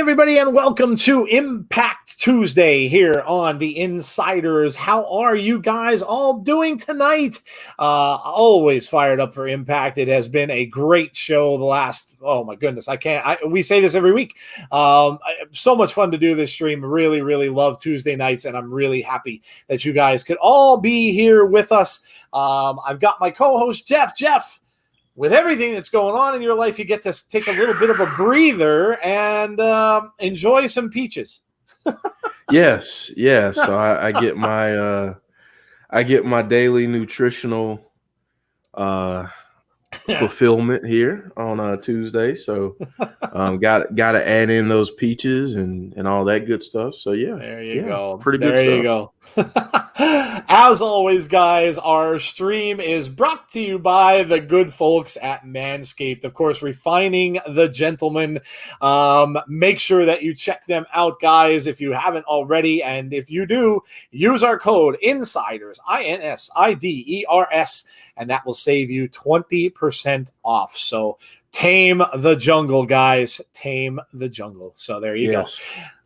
everybody, and welcome to Impact Tuesday here on the Insiders. How are you guys all doing tonight? Always fired up for Impact. It has been a great show the last, oh my goodness, we say this every week. So much fun to do this stream. Really, really love Tuesday nights, and I'm really happy that you guys could all be here with us. I've got my co-host, Jeff. With everything that's going on in your life, you get to take a little bit of a breather and enjoy some peaches. Yes. So I get my daily nutritional fulfillment here on Tuesday. So got to add in those peaches and all that good stuff. So there you go. Pretty good stuff. There you go. As always, guys, our stream is brought to you by the good folks at Manscaped. Of course, refining the gentleman. Make sure that you check them out, guys, if you haven't already. And if you do, use our code INSIDERS, INSIDERS, and that will save you 20% off. So tame the jungle, guys. Tame the jungle. So there you go.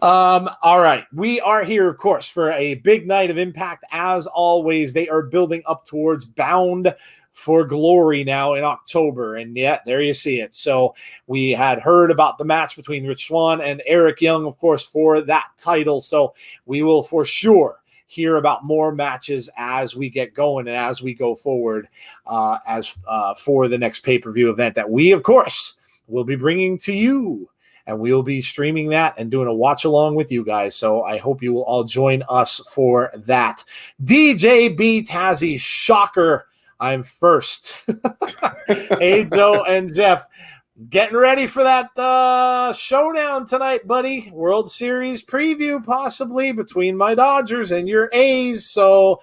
All right. We are here, of course, for a big night of Impact. As always, they are building up towards Bound for Glory now in October. And yeah, there you see it. So we had heard about the match between Rich Swann and Eric Young, of course, for that title. So we will for sure hear about more matches as we get going and as we go forward for the next pay-per-view event that we, of course, will be bringing to you. And we will be streaming that and doing a watch along with you guys. So I hope you will all join us for that. DJ B Tazzy, shocker, I'm first. Hey, Joe and Jeff. Getting ready for that showdown tonight, buddy. World Series preview possibly between my Dodgers and your A's. So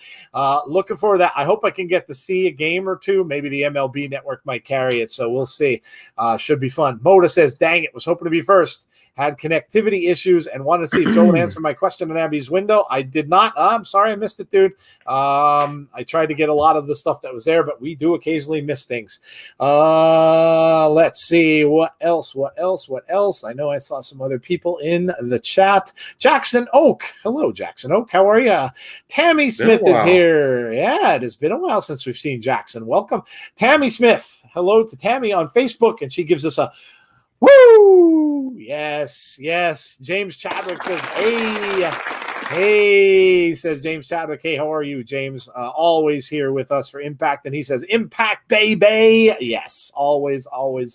looking forward to that. I hope I can get to see a game or two. Maybe the MLB network might carry it. So we'll see. Should be fun. Moda says, dang it, was hoping to be first. Had connectivity issues and wanted to see if Joe would answer my question on Abby's window. I did not. I'm sorry I missed it, dude. I tried to get a lot of the stuff that was there, but we do occasionally miss things. Let's see. What else? I know I saw some other people in the chat. Jackson Oak. Hello, Jackson Oak. How are you? Tammy Smith is here. Yeah, it has been a while since we've seen Jackson. Welcome. Tammy Smith. Hello to Tammy on Facebook, and she gives us a woo! Yes. James Chadwick says, hey, says James Chadwick. Hey, how are you, James? Always here with us for Impact. And he says, Impact, baby. Yes, always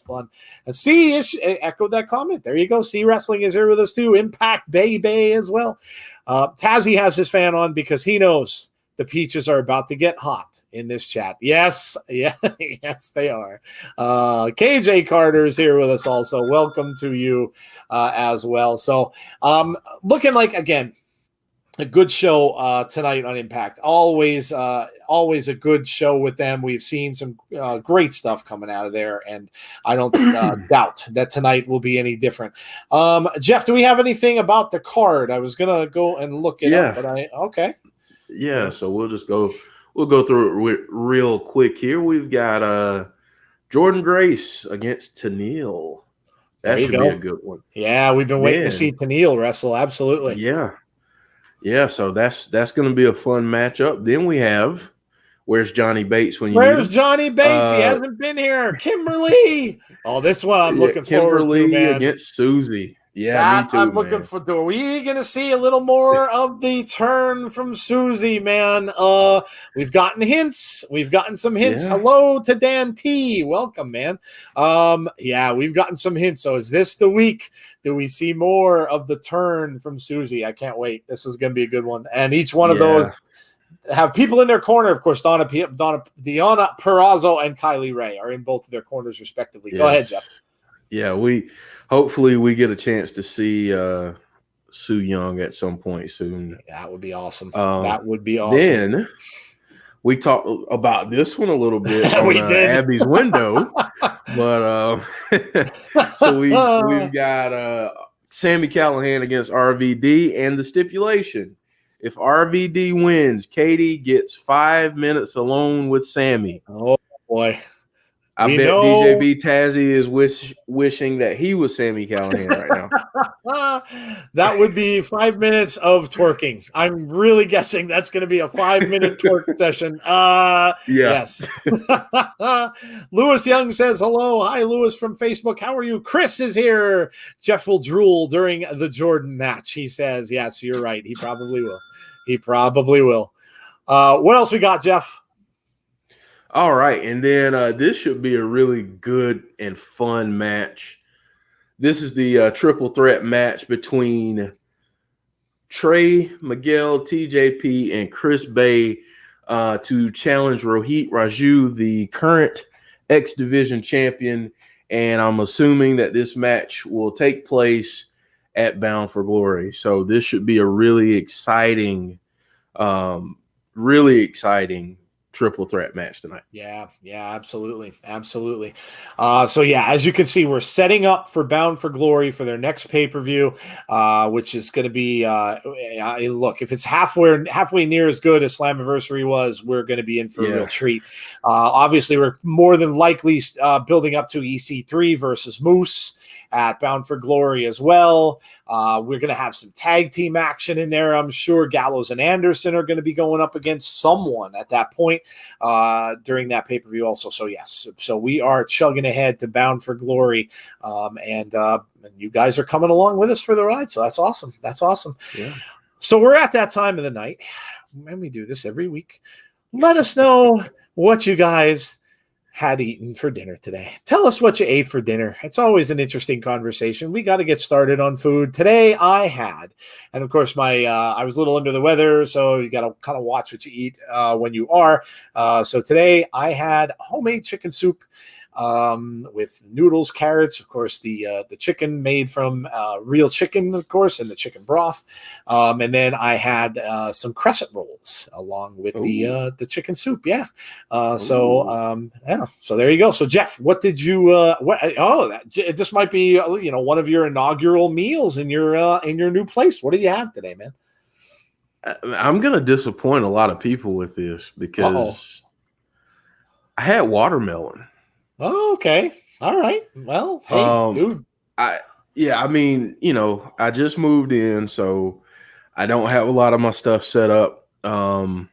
fun. And C echoed that comment. There you go. C Wrestling is here with us too. Impact, baby, as well. Tazzy has his fan on because he knows the peaches are about to get hot in this chat. Yes, they are. KJ Carter is here with us also. Welcome to you as well. So looking like, again, a good show tonight on Impact. Always a good show with them. We've seen some great stuff coming out of there, and I don't doubt that tonight will be any different. Jeff, do we have anything about the card? I was going to go and look it up, but okay. Yeah, so we'll go through it real quick here. We've got Jordan Grace against Tenille. That should be a good one. Yeah, we've been waiting to see Tenille wrestle. Absolutely. Yeah, so that's going to be a fun matchup. Then we have, where's Johnny Bates when you Where's Johnny Bates? He hasn't been here. Kimberly. Oh, this one I'm looking forward to, man. Against Susie. Yeah, me too, I'm looking for. Are we going to see a little more of the turn from Susie, man? We've gotten hints. We've gotten some hints. Yeah. Hello to Dan T. Welcome, man. We've gotten some hints. So is this the week? Do we see more of the turn from Susie? I can't wait. This is going to be a good one. And each one of those have people in their corner. Of course, Deanna Purrazzo and Kylie Ray are in both of their corners respectively. Yes. Go ahead, Jeff. Yeah, hopefully we get a chance to see Su Yung at some point soon. That would be awesome. That would be awesome. Then we talked about this one a little bit on Abby's window, but so we've got Sami Callihan against RVD, and the stipulation: if RVD wins, Katie gets 5 minutes alone with Sami. Oh boy. I bet DJB Tazzy is wishing that he was Sami Callihan right now. That would be 5 minutes of twerking. I'm really guessing that's going to be a 5-minute twerk session. Yes. Lewis Young says hello. Hi, Lewis from Facebook. How are you? Chris is here. Jeff will drool during the Jordan match. He says, yes, you're right. He probably will. What else we got, Jeff? All right, and then this should be a really good and fun match. This is the triple threat match between Trey, Miguel, TJP, and Chris Bay to challenge Rohit Raju, the current X Division champion. And I'm assuming that this match will take place at Bound for Glory. So this should be a really exciting triple threat match tonight. Yeah, absolutely. So as you can see, we're setting up for Bound for Glory for their next pay-per-view, which is going to be look, if it's halfway near as good as Slammiversary was, we're going to be in for a real treat. Obviously, we're more than likely building up to EC3 versus Moose at Bound for Glory as well. We're going to have some tag team action in there. I'm sure Gallows and Anderson are going to be going up against someone at that point during that pay-per-view also. So yes, so we are chugging ahead to Bound for Glory, and you guys are coming along with us for the ride. So that's awesome. Yeah. So we're at that time of the night, and we do this every week. Let us know what you guys had eaten for dinner today. Tell us what you ate for dinner. It's always an interesting conversation. We got to get started on food. Today I had, and of course I was a little under the weather, so you got to kind of watch what you eat when you are. So today I had homemade chicken soup with noodles, carrots, of course, the chicken made from real chicken, of course, and the chicken broth. And then I had some crescent rolls along with the chicken soup. Yeah. So there you go. So Jeff, what did you, this might be, one of your inaugural meals in your new place. What did you have today, man? I'm going to disappoint a lot of people with this because I had watermelon. Oh, okay. All right. Well, hey, dude. I just moved in, so I don't have a lot of my stuff set up. My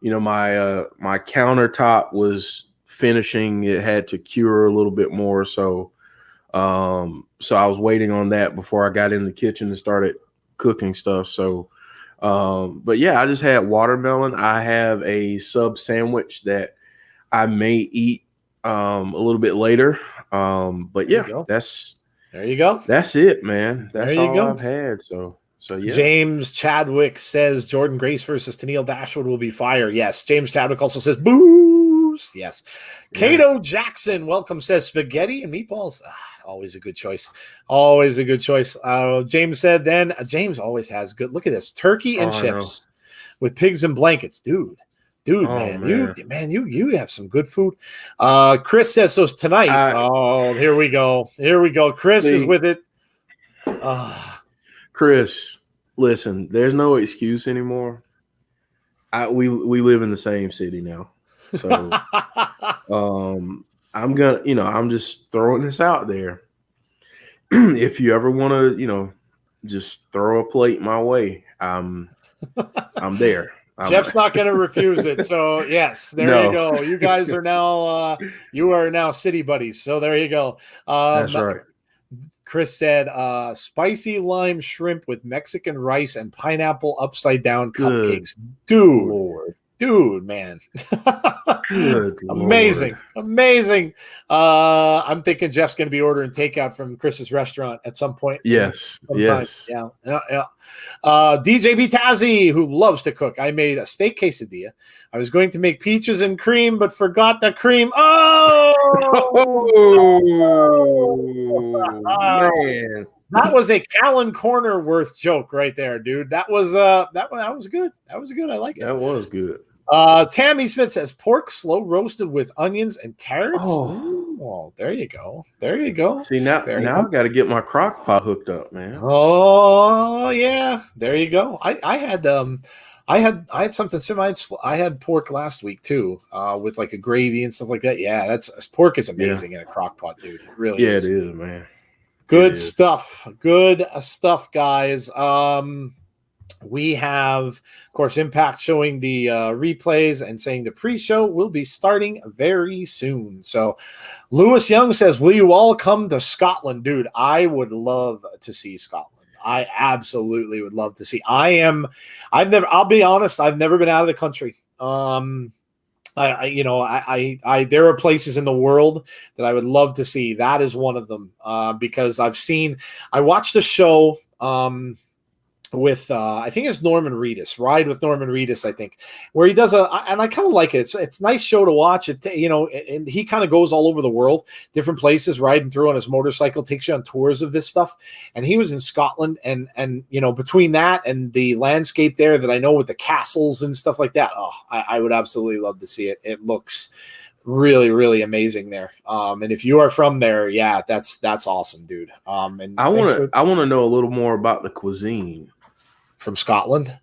countertop was finishing. It had to cure a little bit more. So I was waiting on that before I got in the kitchen and started cooking stuff. So, I just had watermelon. I have a sub sandwich that I may eat a little bit later. There you go. That's it, man. That's all I've had. So yeah. James Chadwick says Jordan Grace versus Tennille Dashwood will be fire. Yes. James Chadwick also says booze. Yes. Kato Jackson, welcome, says spaghetti and meatballs. Always a good choice. James said then, James always has good. Look at this. Turkey and chips with pigs and blankets. Dude, you have some good food. Chris says so tonight. Here we go. Chris is with it. Chris, listen, there's no excuse anymore. We live in the same city now. So I'm just throwing this out there. If you ever want to, just throw a plate my way, I'm there. Jeff's not going to refuse it. So yes, you go. You guys are now city buddies. So there you go. That's right. Chris said, spicy lime shrimp with Mexican rice and pineapple upside down cupcakes. Dude, man. Amazing. I'm thinking Jeff's going to be ordering takeout from Chris's restaurant at some point. Yes. Yeah. DJ B. Tazzy, who loves to cook. I made a steak quesadilla. I was going to make peaches and cream, but forgot the cream. Man. That was a Callan Cornerworth joke right there, dude. That was good. That was good. I like it. That was good. Tammy Smith says pork slow roasted with onions and carrots. Oh, there you go. See, now I've got to get my crock pot hooked up, man. Oh yeah, there you go. I had I had something similar. I had pork last week too, with like a gravy and stuff like that. Yeah, that's pork is amazing in a crock pot, dude. It really is. It is, man. Good stuff. Good stuff, guys. We have, of course, Impact showing the replays and saying the pre-show will be starting very soon. So Lewis Young says, will you all come to Scotland? Dude, I would love to see Scotland. I absolutely would love to see. I'll be honest, I've never been out of the country. There are places in the world that I would love to see. That is one of them, because I watched a show, with I think it's Norman Reedus, Ride with Norman Reedus, I think, where he does and I kind of like it. It's a nice show to watch. And he kind of goes all over the world, different places, riding through on his motorcycle, takes you on tours of this stuff. And he was in Scotland, and between that and the landscape there that I know with the castles and stuff like that, I would absolutely love to see it. It looks really, really amazing there. And if you are from there, yeah, that's awesome, dude. And I want to know a little more about the cuisine from Scotland.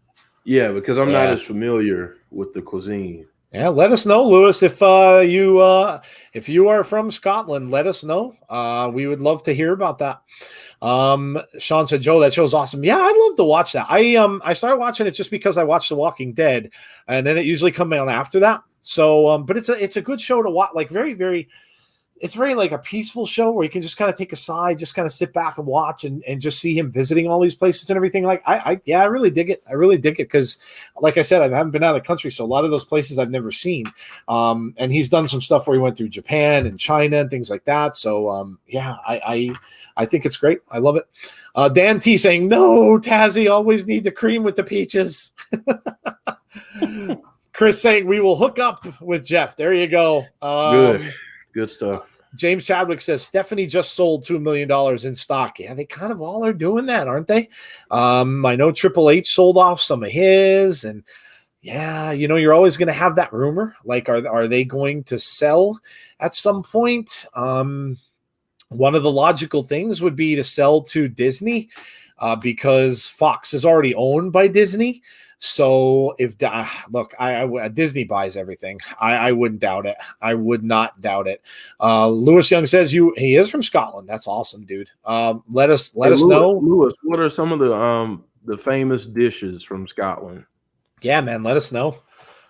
Yeah, because I'm not as familiar with the cuisine. Yeah, let us know, Lewis, if you are from Scotland, let us know. We would love to hear about that. Sean said, Joe, that show's awesome. Yeah, I'd love to watch that. I started watching it just because I watched The Walking Dead, and then it usually comes on after that. So, but it's a good show to watch. Like it's very like a peaceful show where you can just kind of take a side, just kind of sit back and watch and just see him visiting all these places and everything. Like I really dig it. I really dig it because, like I said, I haven't been out of the country, so a lot of those places I've never seen. And he's done some stuff where he went through Japan and China and things like that. So I think it's great. I love it. Dan T saying, no, Tazzy, always need the cream with the peaches. Chris saying we will hook up with Jeff. There you go. Good stuff. James Chadwick says Stephanie just sold $2 million in stock. Yeah, they kind of all are doing that, aren't they? I know Triple H sold off some of his, and yeah, you're always going to have that rumor. Like, are they going to sell at some point? One of the logical things would be to sell to Disney, because Fox is already owned by Disney. So if Disney buys everything, I wouldn't doubt it. I would not doubt it. Lewis Young says he is from Scotland. That's awesome, dude. Let us know. Lewis, what are some of the famous dishes from Scotland? Yeah, man, let us know.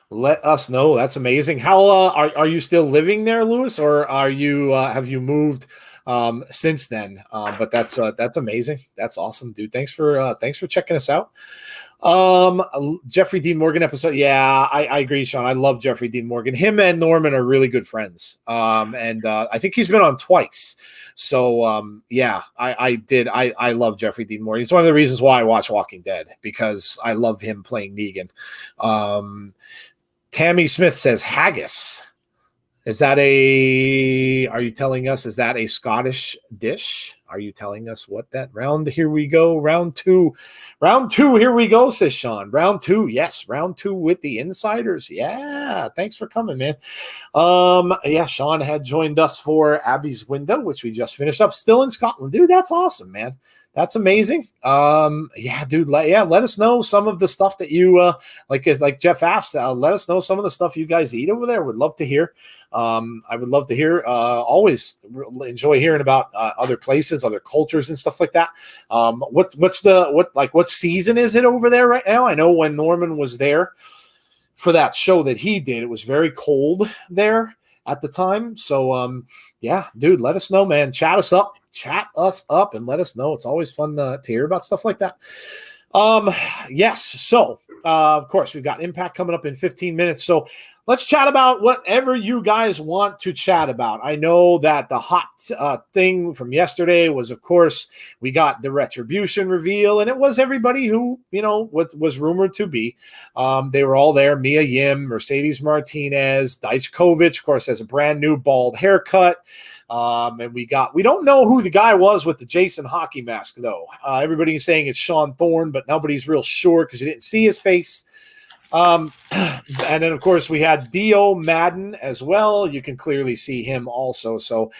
Let us know. That's amazing. How are you still living there, Lewis, or are you have you moved since then? But that's amazing. That's awesome, dude. Thanks for checking us out. Jeffrey Dean Morgan episode. Yeah, I agree, Sean. I love Jeffrey Dean Morgan. Him and Norman are really good friends. And I think he's been on twice. So yeah, I love Jeffrey Dean Morgan. It's one of the reasons why I watch Walking Dead, because I love him playing Negan. Tammy Smith says haggis. Are you telling us, is that a Scottish dish? Are you telling us what that round? Here we go. Round two. Here we go, says Sean. Round two. Yes. Round two with the insiders. Yeah. Thanks for coming, man. Yeah. Sean had joined us for Abby's Window, which we just finished up, still in Scotland, dude. That's awesome, man. That's amazing. Yeah, dude. Let us know some of the stuff that you like Jeff asked. Let us know some of the stuff you guys eat over there. Would love to hear. I would love to hear. Always enjoy hearing about other places, other cultures, and stuff like that. What season is it over there right now? I know when Norman was there for that show that he did, it was very cold there at the time. So yeah, dude, let us know, man. Chat us up and let us know. It's always fun to hear about stuff like that. Yes. So, of course, we've got Impact coming up in 15 minutes. So let's chat about whatever you guys want to chat about. I know that the hot thing from yesterday was, of course, we got the Retribution reveal, and it was everybody who, was rumored to be. They were all there. Mia Yim, Mercedes Martinez, Dijakovic, of course, has a brand new bald haircut. And we don't know who the guy was with the Jason hockey mask, though. Everybody's saying it's Sean Thorne, but nobody's real sure because you didn't see his face. And then, of course, we had Dio Madden as well. You can clearly see him also. So,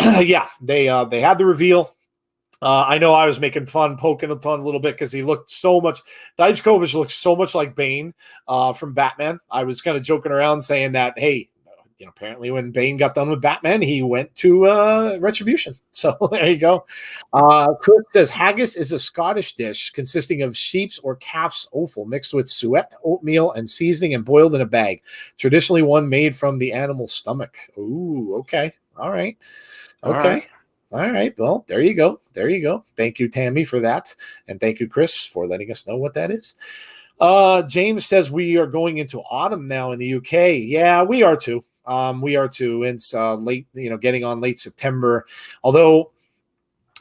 yeah, they had the reveal. I know I was making fun, poking fun a little bit because he looked so much. Dijakovic looks so much like Bane from Batman. I was kind of joking around saying that, hey, apparently when Bane got done with Batman, he went to Retribution. So there you go. Chris says haggis is a Scottish dish consisting of sheep's or calf's offal mixed with suet, oatmeal, and seasoning and boiled in a bag. Traditionally one made from the animal's stomach. Ooh, okay. All right. Okay. All right. Well, there you go. There you go. Thank you, Tammy, for that. And thank you, Chris, for letting us know what that is. James says we are going into autumn now in the UK. Yeah, we are too. We are too. It's late, getting on late September. Although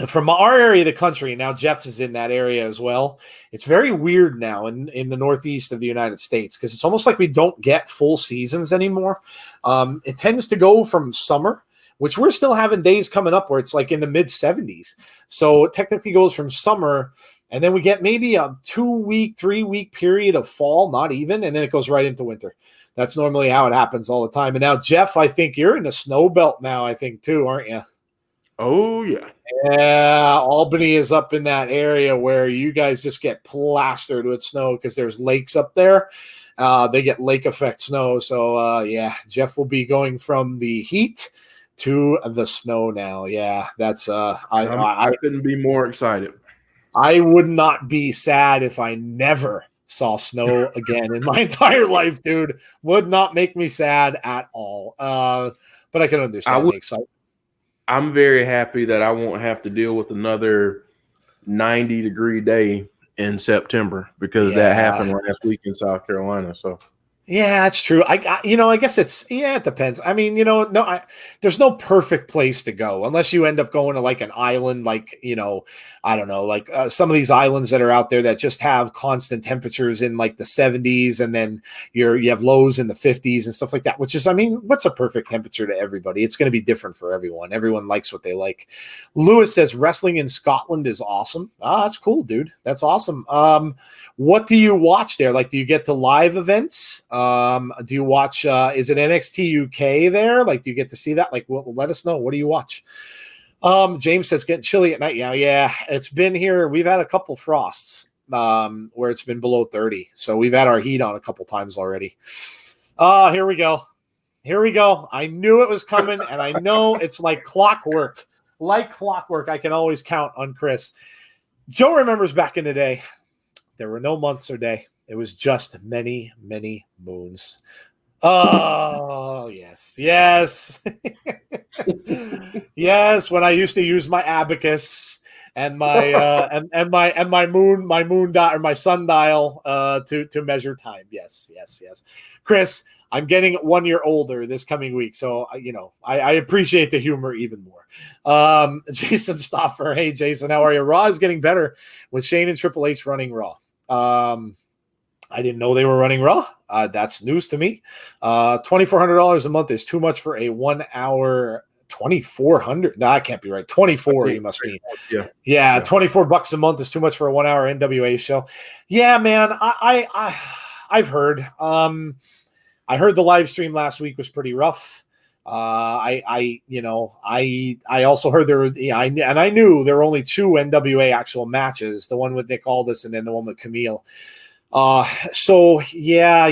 from our area of the country, now Jeff is in that area as well. It's very weird now in the Northeast of the United States because it's almost like we don't get full seasons anymore. It tends to go from summer, which we're still having days coming up where it's like in the mid 70s. So it technically goes from summer, and then we get maybe a 2-week, 3-week period of fall, not even, and then it goes right into winter. That's normally how it happens all the time. And now, Jeff, I think you're in the snow belt now, I think, too, aren't you? Oh, yeah. Yeah, Albany is up in that area where you guys just get plastered with snow because there's lakes up there. They get lake effect snow. So, yeah, Jeff will be going from the heat to the snow now. Yeah, that's I couldn't be more excited. I would not be sad if I never saw snow again in my entire life, dude. Would not make me sad at all. But I can understand the excitement. I'm very happy that I won't have to deal with another 90-degree day in September because that happened last week in South Carolina. So yeah, that's true. I guess it depends. I mean, there's no perfect place to go unless you end up going to like an island, like, I don't know, like some of these islands that are out there that just have constant temperatures in like the 70s, and then you have lows in the 50s and stuff like that, which is, I mean, what's a perfect temperature to everybody? It's going to be different for everyone. Everyone likes what they like. Lewis says wrestling in Scotland is awesome. That's cool, dude. That's awesome. What do you watch there? Like, do you get to live events? Do you watch, is it NXT UK there? Like, do you get to see that? Like, let us know. What do you watch? James says getting chilly at night. Yeah. It's been here. We've had a couple frosts, where it's been below 30. So we've had our heat on a couple times already. Here we go. I knew it was coming, and I know it's like clockwork. Like clockwork, I can always count on Chris. Joe remembers back in the day, there were no months or day. It was just many, many moons. Oh, yes. Yes. Yes. When I used to use my abacus and my my sundial to measure time. Yes. Chris, I'm getting 1 year older this coming week, so I appreciate the humor even more. Jason Stoffer, hey Jason, how are you? Raw is getting better with Shane and Triple H running Raw. I didn't know they were running Raw. That's news to me. $2,400 a month is too much for a 1 hour. 2,400. No, that can't be right. 24. You must mean. Yeah. $24 a month is too much for a 1 hour NWA show. Yeah, man. I've heard. I heard the live stream last week was pretty rough. I also heard there was, I knew there were only 2 NWA actual matches, the one with Nick Aldis and then the one with Camille. So yeah, I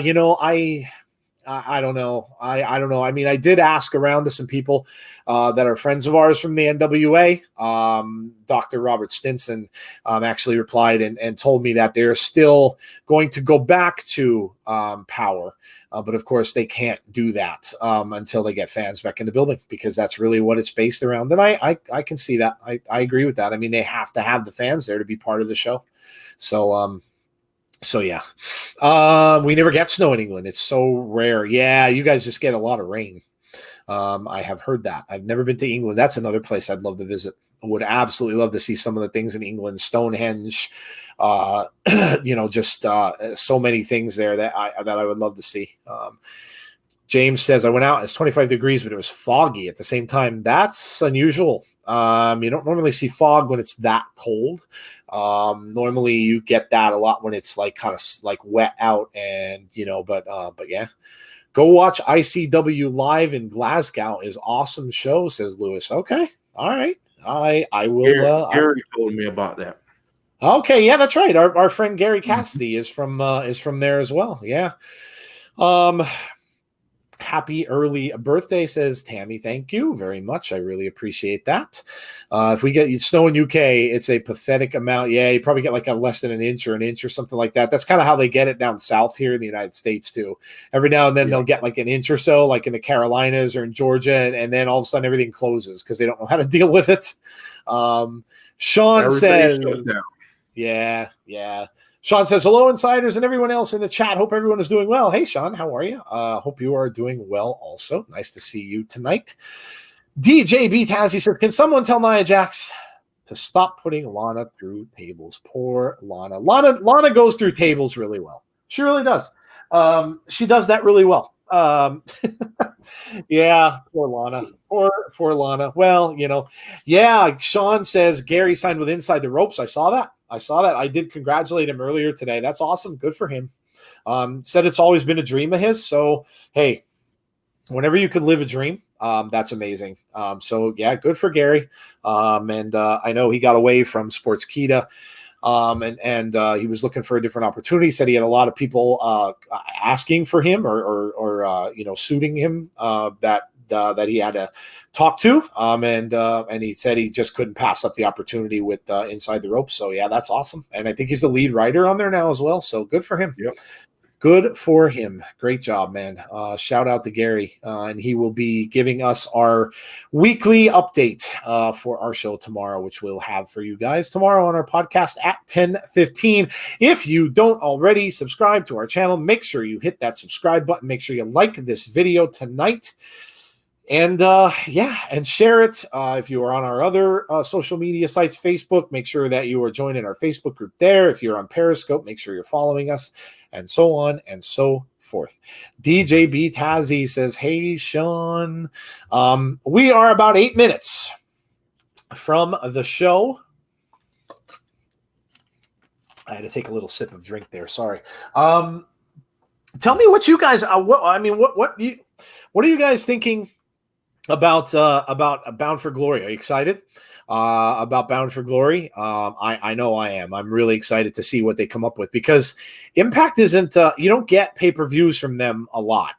don't know. I don't know. I mean, I did ask around to some people that are friends of ours from the NWA. Dr. Robert Stinson actually replied and told me that they're still going to go back to Power. But of course, they can't do that until they get fans back in the building, because that's really what it's based around. And I can see that. I agree with that. I mean, they have to have the fans there to be part of the show. So yeah, we never get snow in England. It's so rare. Yeah, you guys just get a lot of rain. I have heard that. I've never been to England. That's another place I'd love to visit. I would absolutely love to see some of the things in England, Stonehenge, just so many things there that I would love to see. James says, I went out, it's 25 degrees, but it was foggy at the same time. That's unusual. You don't normally see fog when it's that cold. Normally you get that a lot when it's like kind of like wet out, and but yeah. Go watch ICW live in Glasgow is awesome show, says Lewis. Okay. All right. I will. Gary told me about that. Okay, yeah, that's right. Our friend Gary Cassidy is from there as well. Yeah. Happy early birthday, says Tammy. Thank you very much. I really appreciate that. If we get snow in UK, it's a pathetic amount. Yeah, you probably get like a less than an inch or something like that. That's kind of how they get it down south here in the United States too. Every now and then they'll get like an inch or so, like in the Carolinas or in Georgia, and then all of a sudden everything closes because they don't know how to deal with it. Sean says, yeah. Sean says, hello, insiders and everyone else in the chat. Hope everyone is doing well. Hey, Sean, how are you? Hope you are doing well also. Nice to see you tonight. DJ B. Tazzy says, can someone tell Nia Jax to stop putting Lana through tables? Poor Lana. Lana goes through tables really well. She really does. She does that really well. Yeah, poor Lana. Poor Lana. Well, yeah, Sean says Gary signed with Inside the Ropes. I saw that. I did congratulate him earlier today. That's awesome. Good for him. Said it's always been a dream of his. So, hey, whenever you can live a dream, that's amazing. So, yeah, good for Gary. And I know he got away from Sportskeeda. And he was looking for a different opportunity. He said he had a lot of people asking for him or suiting him that he had to talk to. And he said he just couldn't pass up the opportunity with Inside the Ropes. So yeah, that's awesome. And I think he's the lead writer on there now as well. So good for him. Yep. Good for him. Great job, man. Shout out to Gary. And he will be giving us our weekly update for our show tomorrow, which we'll have for you guys tomorrow on our podcast at 10:15. If you don't already subscribe to our channel, make sure you hit that subscribe button. Make sure you like this video tonight. And and share it. If you are on our other social media sites, Facebook, make sure that you are joining our Facebook group there. If you're on Periscope, make sure you're following us, and so on and so forth. DJ B. Tazzy says, hey, Sean. We are about 8 minutes from the show. I had to take a little sip of drink there. Sorry. Tell me what you guys. What are you guys thinking about Bound for Glory? Are you excited about Bound for Glory? I know I am. I'm really excited to see what they come up with, because Impact isn't you don't get pay-per-views from them a lot.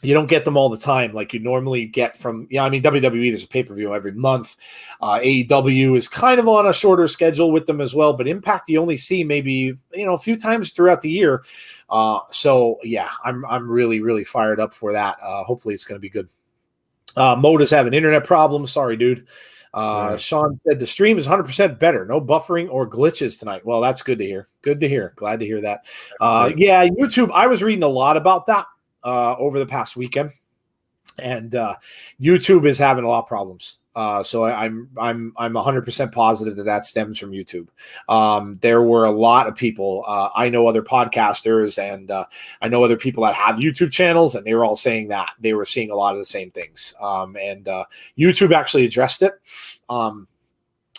You don't get them all the time like you normally get from WWE. There's a pay-per-view every month. AEW is kind of on a shorter schedule with them as well, but Impact you only see maybe a few times throughout the year. So yeah, I'm really, really fired up for that. Hopefully it's going to be good. Moda's having internet problems. Sorry, dude. Right. Sean said the stream is 100% better. No buffering or glitches tonight. Well, that's good to hear. Good to hear. Glad to hear that. Yeah, YouTube. I was reading a lot about that over the past weekend, and YouTube is having a lot of problems. So I'm 100% positive that stems from YouTube. There were a lot of people. I know other podcasters, and I know other people that have YouTube channels, and they were all saying that they were seeing a lot of the same things. And YouTube actually addressed it.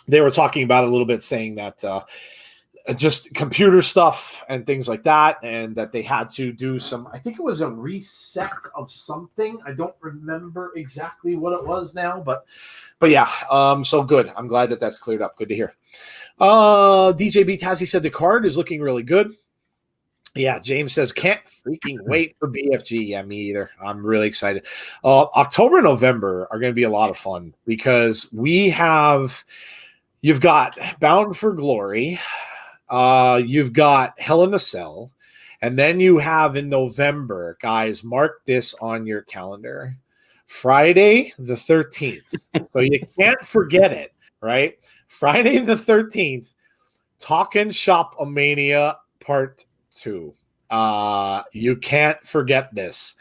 They were talking about it a little bit, saying that just computer stuff and things like that, and that they had to do some, I think it was a reset of something. I don't remember exactly what it was now, but yeah, so good. I'm glad that that's cleared up. Good to hear. DJ B. Tazzy said the card is looking really good. Yeah, James says, can't freaking wait for BFG. Yeah, me either. I'm really excited. October and November are going to be a lot of fun, because you've got Bound for Glory, you've got Hell in a Cell, and then you have in November, guys, mark this on your calendar, Friday the 13th. So you can't forget it, right? Friday the 13th, Talkin' Shop-A-Mania Part 2. You can't forget this,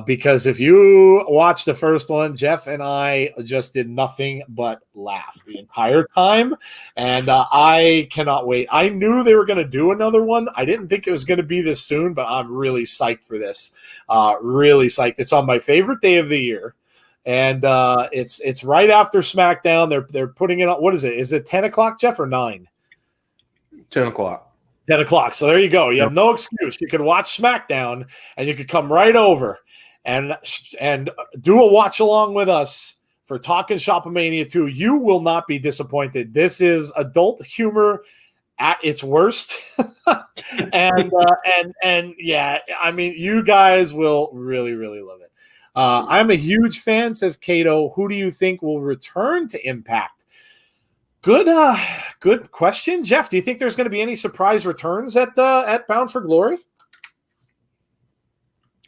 because if you watch the first one, Jeff and I just did nothing but laugh the entire time, and I cannot wait. I knew they were going to do another one. I didn't think it was going to be this soon, but I'm really psyched for this. Really psyched. It's on my favorite day of the year, and it's right after SmackDown. They're putting it on. What is it? Is it 10 o'clock, Jeff, or 9? 10 o'clock. 10 o'clock. So there you go. You have no excuse. You could watch SmackDown, and you could come right over and do a watch along with us for Talkin' Shopomania 2. You will not be disappointed. This is adult humor at its worst. and yeah, I mean, you guys will really, really love it. I'm a huge fan, says Cato. Who do you think will return to Impact? Good question, Jeff. Do you think there's going to be any surprise returns at Bound for Glory?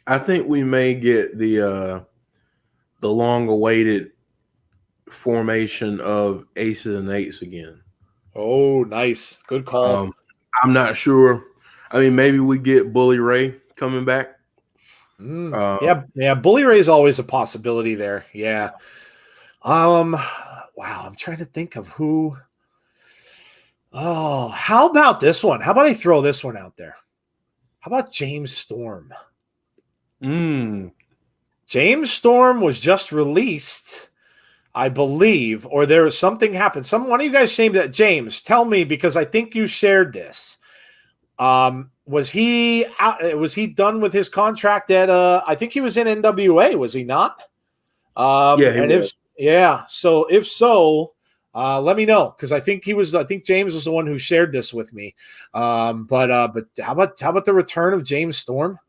I think we may get the long-awaited formation of aces and eights again. Oh, nice. Good call. I'm not sure. I mean, maybe we get Bully Ray coming back. Yeah. Bully Ray is always a possibility there. Yeah. Wow. I'm trying to think of who. Oh, how about this one? How about I throw this one out there? How about James Storm? James Storm was just released, I believe, or there was something happened. One of you guys saying that. James, tell me, because I think you shared this. Was he out? Was he done with his contract at I think he was in NWA, was he not? So if so, let me know, because I think James was the one who shared this with me. But how about the return of James Storm?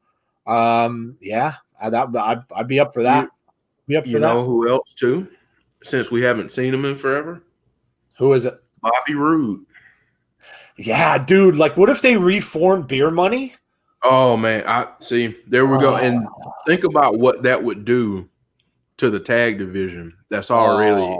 Yeah, I'd be up for that. You know who else too? Since we haven't seen him in forever. Who is it? Bobby Roode. Yeah, dude. Like, what if they reformed Beer Money? Oh man, I see. There we go. And think about what that would do to the tag division. That's already,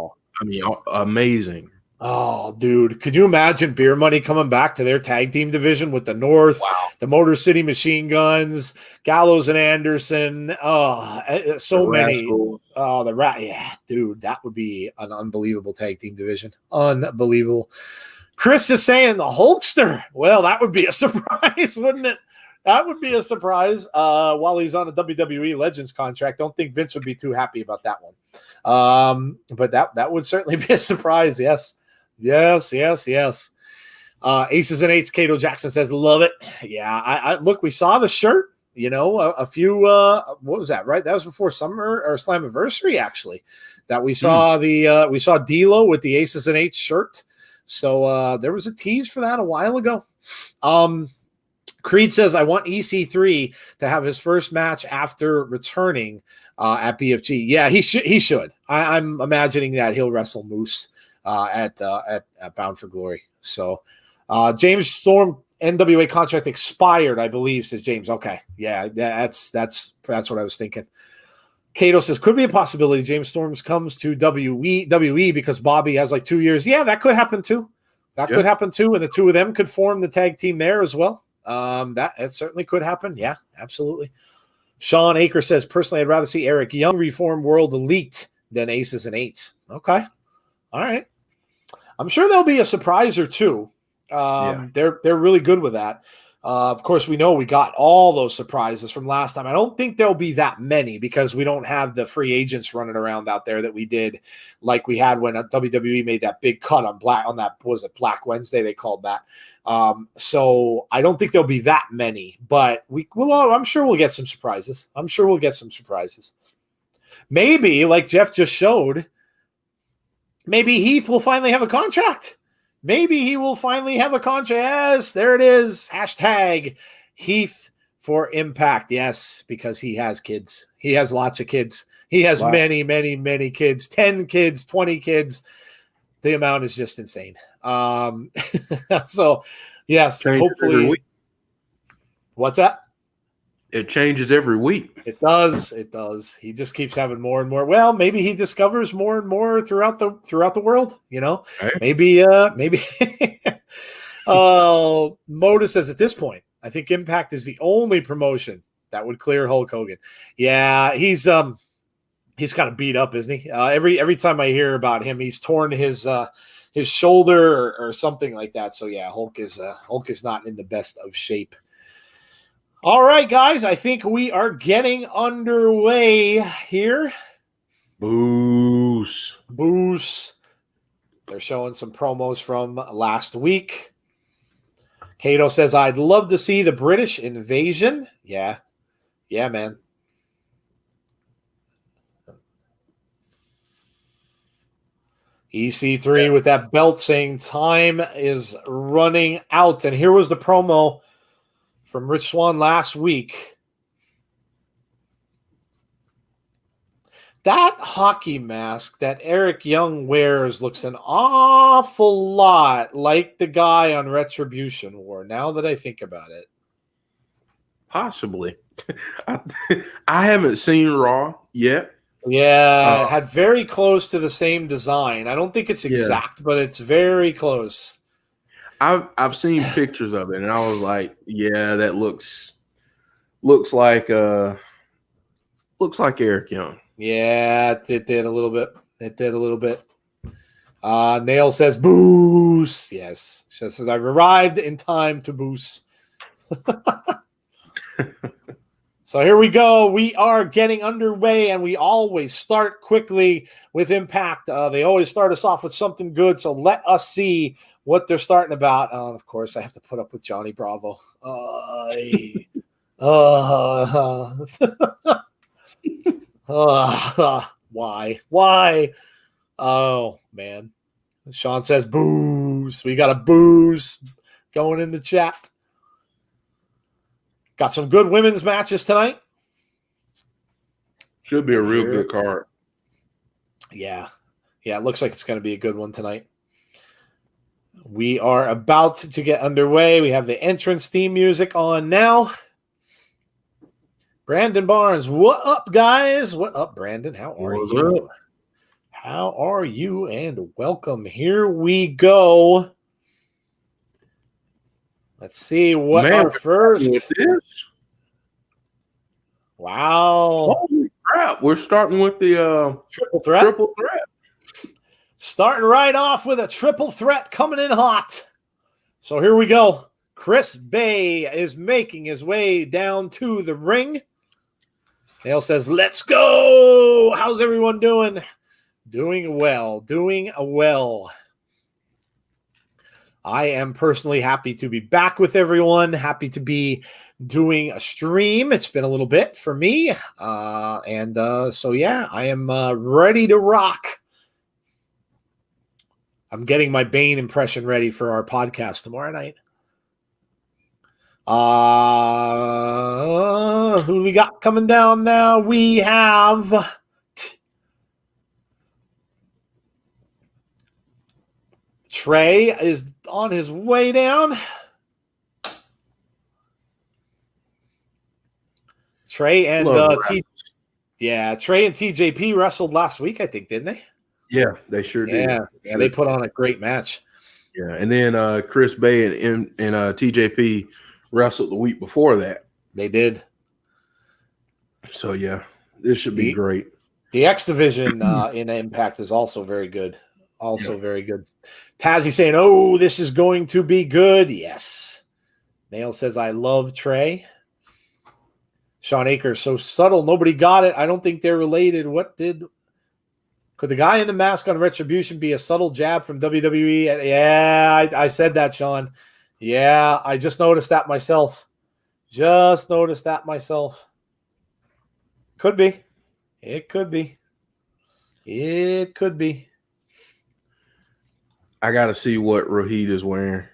amazing. Oh, dude. Could you imagine Beer Money coming back to their tag team division with the North, the Motor City Machine Guns, Gallows and Anderson? Oh, so many. Rascals. Oh, yeah, dude. That would be an unbelievable tag team division. Unbelievable. Chris is saying the Hulkster. Well, that would be a surprise, wouldn't it? That would be a surprise while he's on a WWE Legends contract. Don't think Vince would be too happy about that one. But that would certainly be a surprise. Yes. Aces and Eights, Cato Jackson says, love it. Yeah, I look, we saw the shirt, a few, what was that, right? That was before Summer or Slammiversary, actually, that we saw we saw D'Lo with the Aces and Eights shirt. So there was a tease for that a while ago. Creed says, I want EC3 to have his first match after returning at BFG. Yeah, he should. I'm imagining that he'll wrestle Moose at Bound for Glory. So James Storm NWA contract expired, I believe, says James. Okay. Yeah, that's what I was thinking. Cato says, could be a possibility James Storms comes to WWE because Bobby has like 2 years. Yeah, that could happen too. Could happen too. And the two of them could form the tag team there as well. It certainly could happen. Yeah, absolutely. Sean Aker says, personally, I'd rather see Eric Young reform World Elite than Aces and Eights. Okay. All right. I'm sure there'll be a surprise or two. They're really good with that. Of course, we know we got all those surprises from last time. I don't think there'll be that many because we don't have the free agents running around out there that we did, like we had when WWE made that big cut on Black Wednesday, they called that. So I don't think there'll be that many, but I'm sure we'll get some surprises. Maybe, like Jeff just showed, maybe Heath will finally have a contract. Yes, there it is. Hashtag Heath for Impact. Yes, because he has kids. He has lots of kids. He has many, many, many kids. 10 kids, 20 kids. The amount is just insane. So, yes, hopefully. What's that? It changes every week. It does. He just keeps having more and more. Well, maybe he discovers more and more throughout the world, Right. Maybe Moda says at this point, I think Impact is the only promotion that would clear Hulk Hogan. Yeah, he's kind of beat up, isn't he? Every time I hear about him, he's torn his shoulder or something like that. So yeah, Hulk is not in the best of shape. All right, guys, I think we are getting underway here. Boos. They're showing some promos from last week. Cato says, I'd love to see the British invasion. Yeah, man. EC3 with that belt saying time is running out. And here was the promo from Rich Swann last week. That hockey mask that Eric Young wears looks an awful lot like the guy on Retribution wore, now that I think about it. Possibly. I haven't seen Raw yet. Yeah, it had very close to the same design. I don't think it's exact, but it's very close. I've seen pictures of it, and I was like, yeah, that looks like Eric Young. Yeah, it did a little bit. It did a little bit. Nail says, boost. Yes. She says, I've arrived in time to boost. So here we go. We are getting underway, and we always start quickly with Impact. They always start us off with something good, so let us see what they're starting about. Of course, I have to put up with Johnny Bravo. Why? Oh, man. Sean says booze. We got a booze going in the chat. Got some good women's matches tonight. Should be a real good card. Yeah. Yeah, it looks like it's going to be a good one tonight. We are about to get underway. We have the entrance theme music on now. Brandon Barnes, what up, guys? What up, Brandon? How are you? How are you? And welcome. Here we go. Let's see what our first. Wow. Holy crap. We're starting with the triple threat. Starting right off with a triple threat coming in hot. So here we go. Chris Bay is making his way down to the ring. Nail says, let's go. How's everyone doing? Doing well. Doing well. I am personally happy to be back with everyone. Happy to be doing a stream. It's been a little bit for me. So, yeah, I am ready to rock. I'm getting my Bane impression ready for our podcast tomorrow night. Who do we got coming down now? We have Trey is on his way down. Trey and Trey and TJP wrestled last week, I think, didn't they? Yeah, they sure did. Yeah, they put on a great match. Yeah, and then Chris Bay and TJP wrestled the week before that. They did. So, yeah, this should be great. The X Division in Impact is also very good. Very good. Tazzy saying, oh, this is going to be good. Yes. Nail says, I love Trey. Sean Akers, so subtle. Nobody got it. I don't think they're related. Could the guy in the mask on Retribution be a subtle jab from WWE? Yeah, I said that, Sean. Yeah, I just noticed that myself. Could be. It could be. I got to see what Rohit is wearing.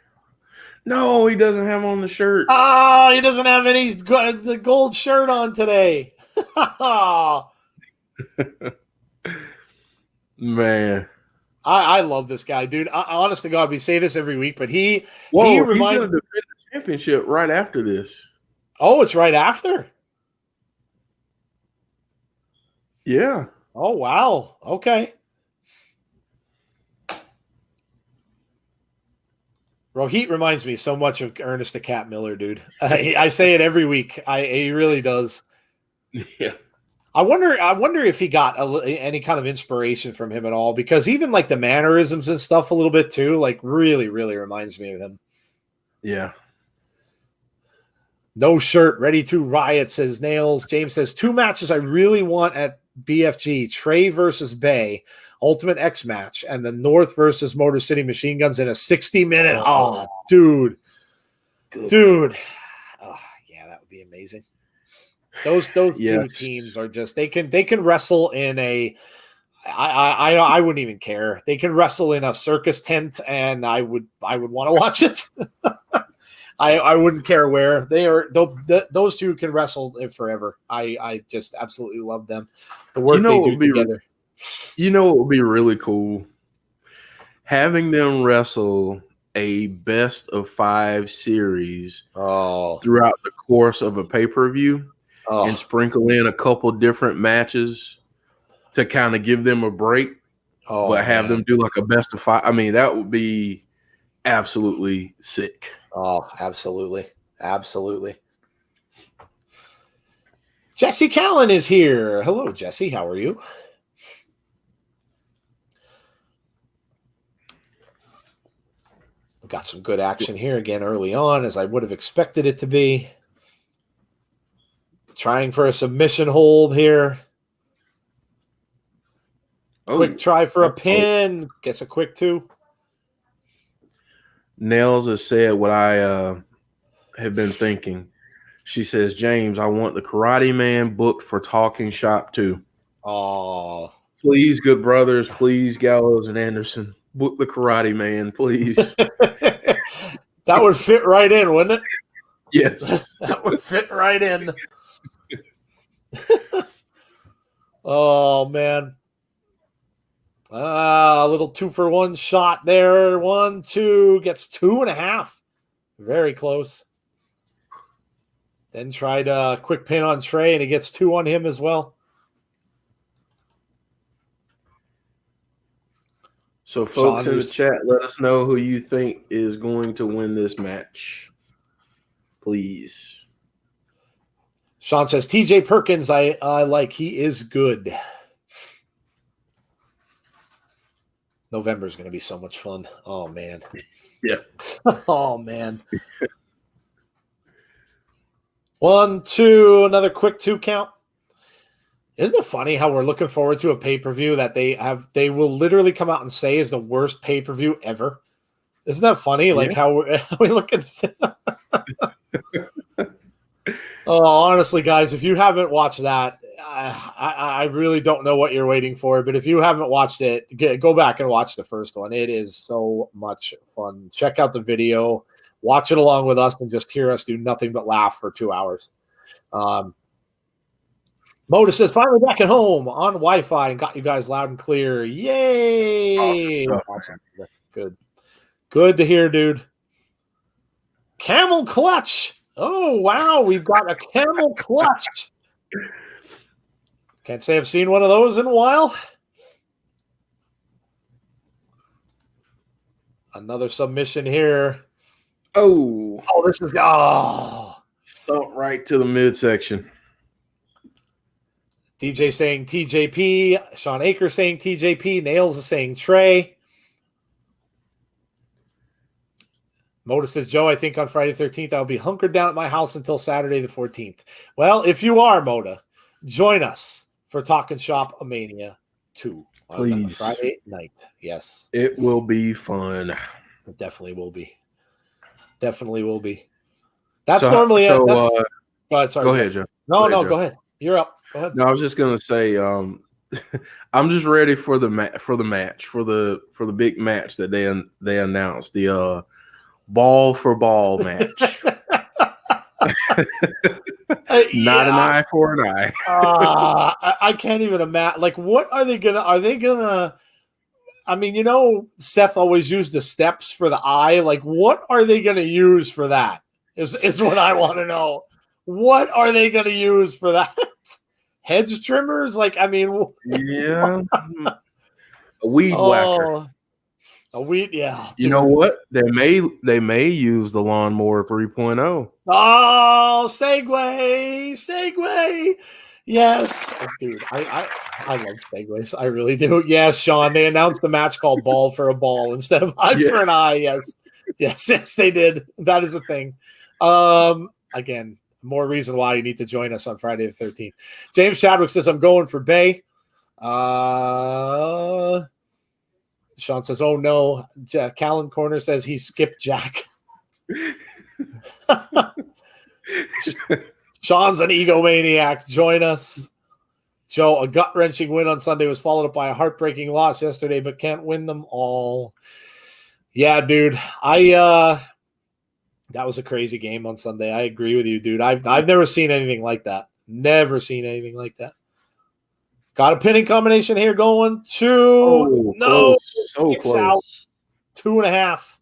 No, he doesn't have on the shirt. Oh, he doesn't have any the gold shirt on today. Man. I love this guy, dude. Honest to God, we say this every week, but he reminds he's going to defend the championship right after this. Oh, it's right after? Yeah. Oh, wow. Okay. Rohit reminds me so much of Ernest the Cat Miller, dude. I say it every week. He really does. Yeah. I wonder if he got any kind of inspiration from him at all, because even like the mannerisms and stuff a little bit too, like really, really reminds me of him. Yeah. No shirt, ready to riot, says Nails. James says 2 matches I really want at BFG: Trey versus Bay, Ultimate X match, and the North versus Motor City Machine Guns in a 60-minute. Oh, dude. Good. Dude. Oh, yeah, that would be amazing. Those two teams are just they can wrestle in a I wouldn't even care. They can wrestle in a circus tent, and I would want to watch it. I wouldn't care where they are. Those two can wrestle forever. I just absolutely love them. The work they do together. You know what would be really cool? Having them wrestle a best of 5 series throughout the course of a pay-per-view and sprinkle in a couple different matches to kind of give them a break, but have them do like a best of 5. I mean, that would be absolutely sick. Oh, absolutely. Absolutely. Jesse Callan is here. Hello, Jesse. How are you? Got some good action here again early on, as I would have expected it to be. Trying for a submission hold here. Quick try for a pin. Gets a quick 2. Nels has said what I have been thinking. She says, James, I want the Karate Man booked for Talking Shop too. Oh. Please, good brothers. Please, Gallows and Anderson. Book the Karate Man, please. That would fit right in, wouldn't it? Yes. That would fit right in. Oh, man. A little 2-for-1 shot there. 1, 2. Gets 2.5. Very close. Then tried a quick pin on Trey, and he gets 2 on him as well. So, folks in the chat, let us know who you think is going to win this match. Please. Sean says, TJ Perkins, I like. He is good. November is going to be so much fun. Oh, man. Yeah. Oh, man. 1, 2, another quick 2 count. Isn't it funny how we're looking forward to a pay-per-view that they will literally come out and say is the worst pay-per-view ever? Isn't that funny? Like how we look at Oh, honestly, guys, if you haven't watched that, I really don't know what you're waiting for. But if you haven't watched it, go back and watch the first one. It is so much fun. Check out the video, watch it along with us, and just hear us do nothing but laugh for 2 hours. Moda says, finally back at home on Wi-Fi and got you guys loud and clear. Yay! Awesome. Good. Good to hear, dude. Camel clutch. Oh, wow. We've got a camel clutch. Can't say I've seen one of those in a while. Another submission here. Oh, this is stomp right to the midsection. DJ saying TJP. Sean Aker saying TJP. Nails is saying Trey. Moda says, Joe, I think on Friday the 13th, I'll be hunkered down at my house until Saturday the 14th. Well, if you are, Moda, join us for Talking Shop Mania 2 on Friday night. Yes. It will be fun. It definitely will be. Definitely will be. That's normally it. Go ahead, sorry. Go ahead, Joe. No, go ahead. You're up. Go ahead. No, I was just gonna say, I'm just ready for the match, for the big match that they announced, the ball for ball match. Not an eye for an eye. I can't even imagine. Like, what are they gonna? Are they gonna? I mean, Seth always used the steps for the eye. Like, what are they gonna use for that? Is what I want to know. What are they gonna use for that? Hedge trimmers? Like, I mean, yeah, a weed whacker. A weed, yeah. Dude. You know what? They may use the lawnmower 3.0. Oh, segue. Yes, dude. I love segues. I really do. Yes, Sean. They announced the match called Ball for a Ball instead of Eye for an Eye. Yes, they did. That is the thing. Again, more reason why you need to join us on Friday the 13th. James Chadwick says, I'm going for Bay. Sean says, oh, no. Callan Corner says he skipped Jack. Sean's an egomaniac. Join us. Joe, a gut-wrenching win on Sunday was followed up by a heartbreaking loss yesterday, but can't win them all. Yeah, dude. That was a crazy game on Sunday. I agree with you, dude. I've never seen anything like that. Never seen anything like that. Got a pinning combination here going to close. So close. Out. 2.5.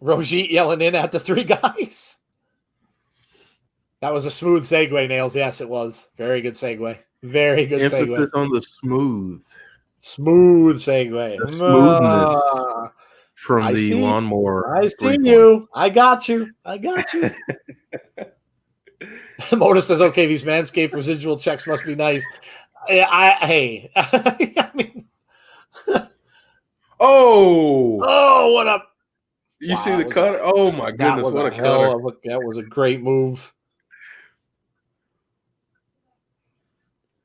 Rojit yelling in at the 3 guys. That was a smooth segue, Nails. Yes, it was. Very good segue. Very good Emphasis segue. Emphasis on the smooth. Smooth segue. The smoothness from the lawnmower. I see you. I got you. Modus says, okay, these Manscaped residual checks must be nice. I mean. Oh, what up? You see the cutter? Oh, my goodness. What a cutter. That was a great move.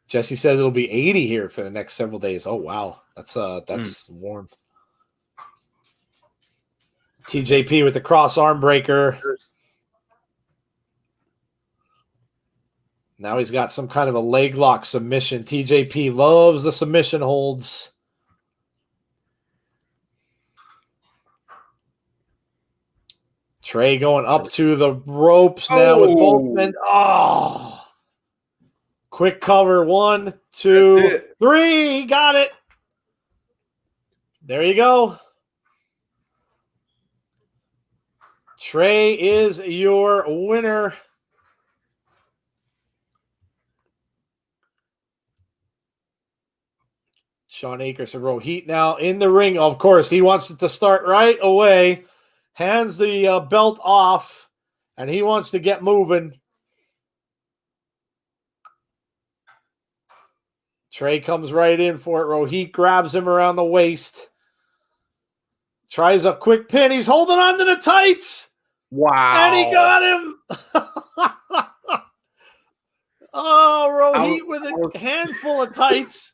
Jesse says it'll be 80 here for the next several days. Oh, wow. That's warm. TJP with the cross arm breaker. Now he's got some kind of a leg lock submission. TJP loves the submission holds. Trey going up to the ropes now with both men. Oh. Quick cover. 1, 2, 3. Got it. There you go. Trey is your winner. Sean Akers and Rohit now in the ring. Of course, he wants it to start right away. Hands the belt off, and he wants to get moving. Trey comes right in for it. Rohit grabs him around the waist. Tries a quick pin. He's holding on to the tights. Wow. And he got him. Rohit with a handful of tights.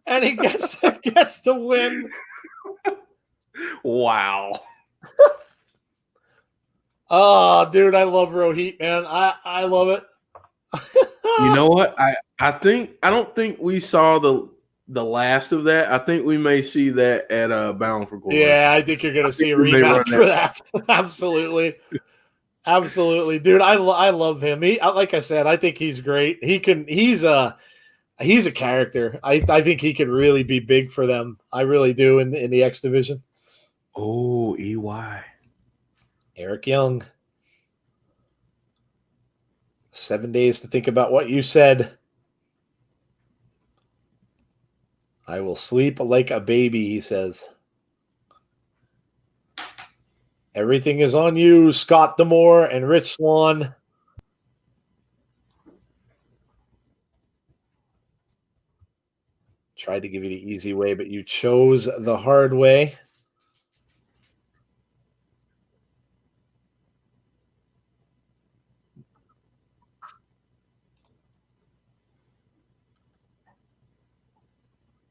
And he gets to win. Wow. Oh, dude, I love Rohit, man. I love it. You know what? I don't think we saw the last of that. I think we may see that at Bound for Glory. Yeah, I think you're going to see a rematch for that. Absolutely. Absolutely. Dude, I love him. Like I said, I think he's great. He's a character. I think he could really be big for them. I really do in the X division. Oh, EY. Eric Young. 7 days to think about what you said. I will sleep like a baby, he says. Everything is on you, Scott Demore and Rich Swan. Tried to give you the easy way, but you chose the hard way.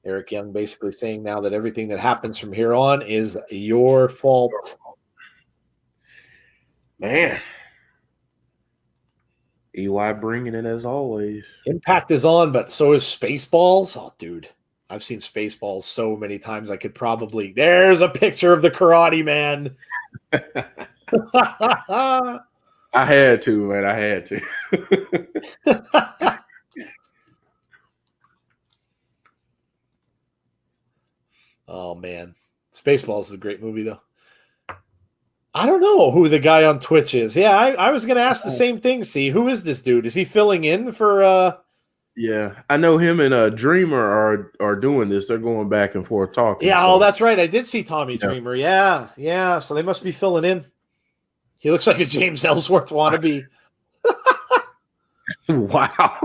Eric Young basically saying now that everything that happens from here on is your fault. Man. EY bringing it as always. Impact is on, but so is Spaceballs. Oh, dude. I've seen Spaceballs so many times I could probably... There's a picture of the Karate Man. I had to, man. I had to. Oh, man. Spaceballs is a great movie, though. I don't know who the guy on Twitch is. Yeah, I was going to ask the same thing. See, who is this dude? Is he filling in for... Yeah, I know him and Dreamer are doing this. They're going back and forth talking. Yeah, so. Oh, that's right. I did see Tommy Dreamer. Yeah. So they must be filling in. He looks like a James Ellsworth wannabe. Wow.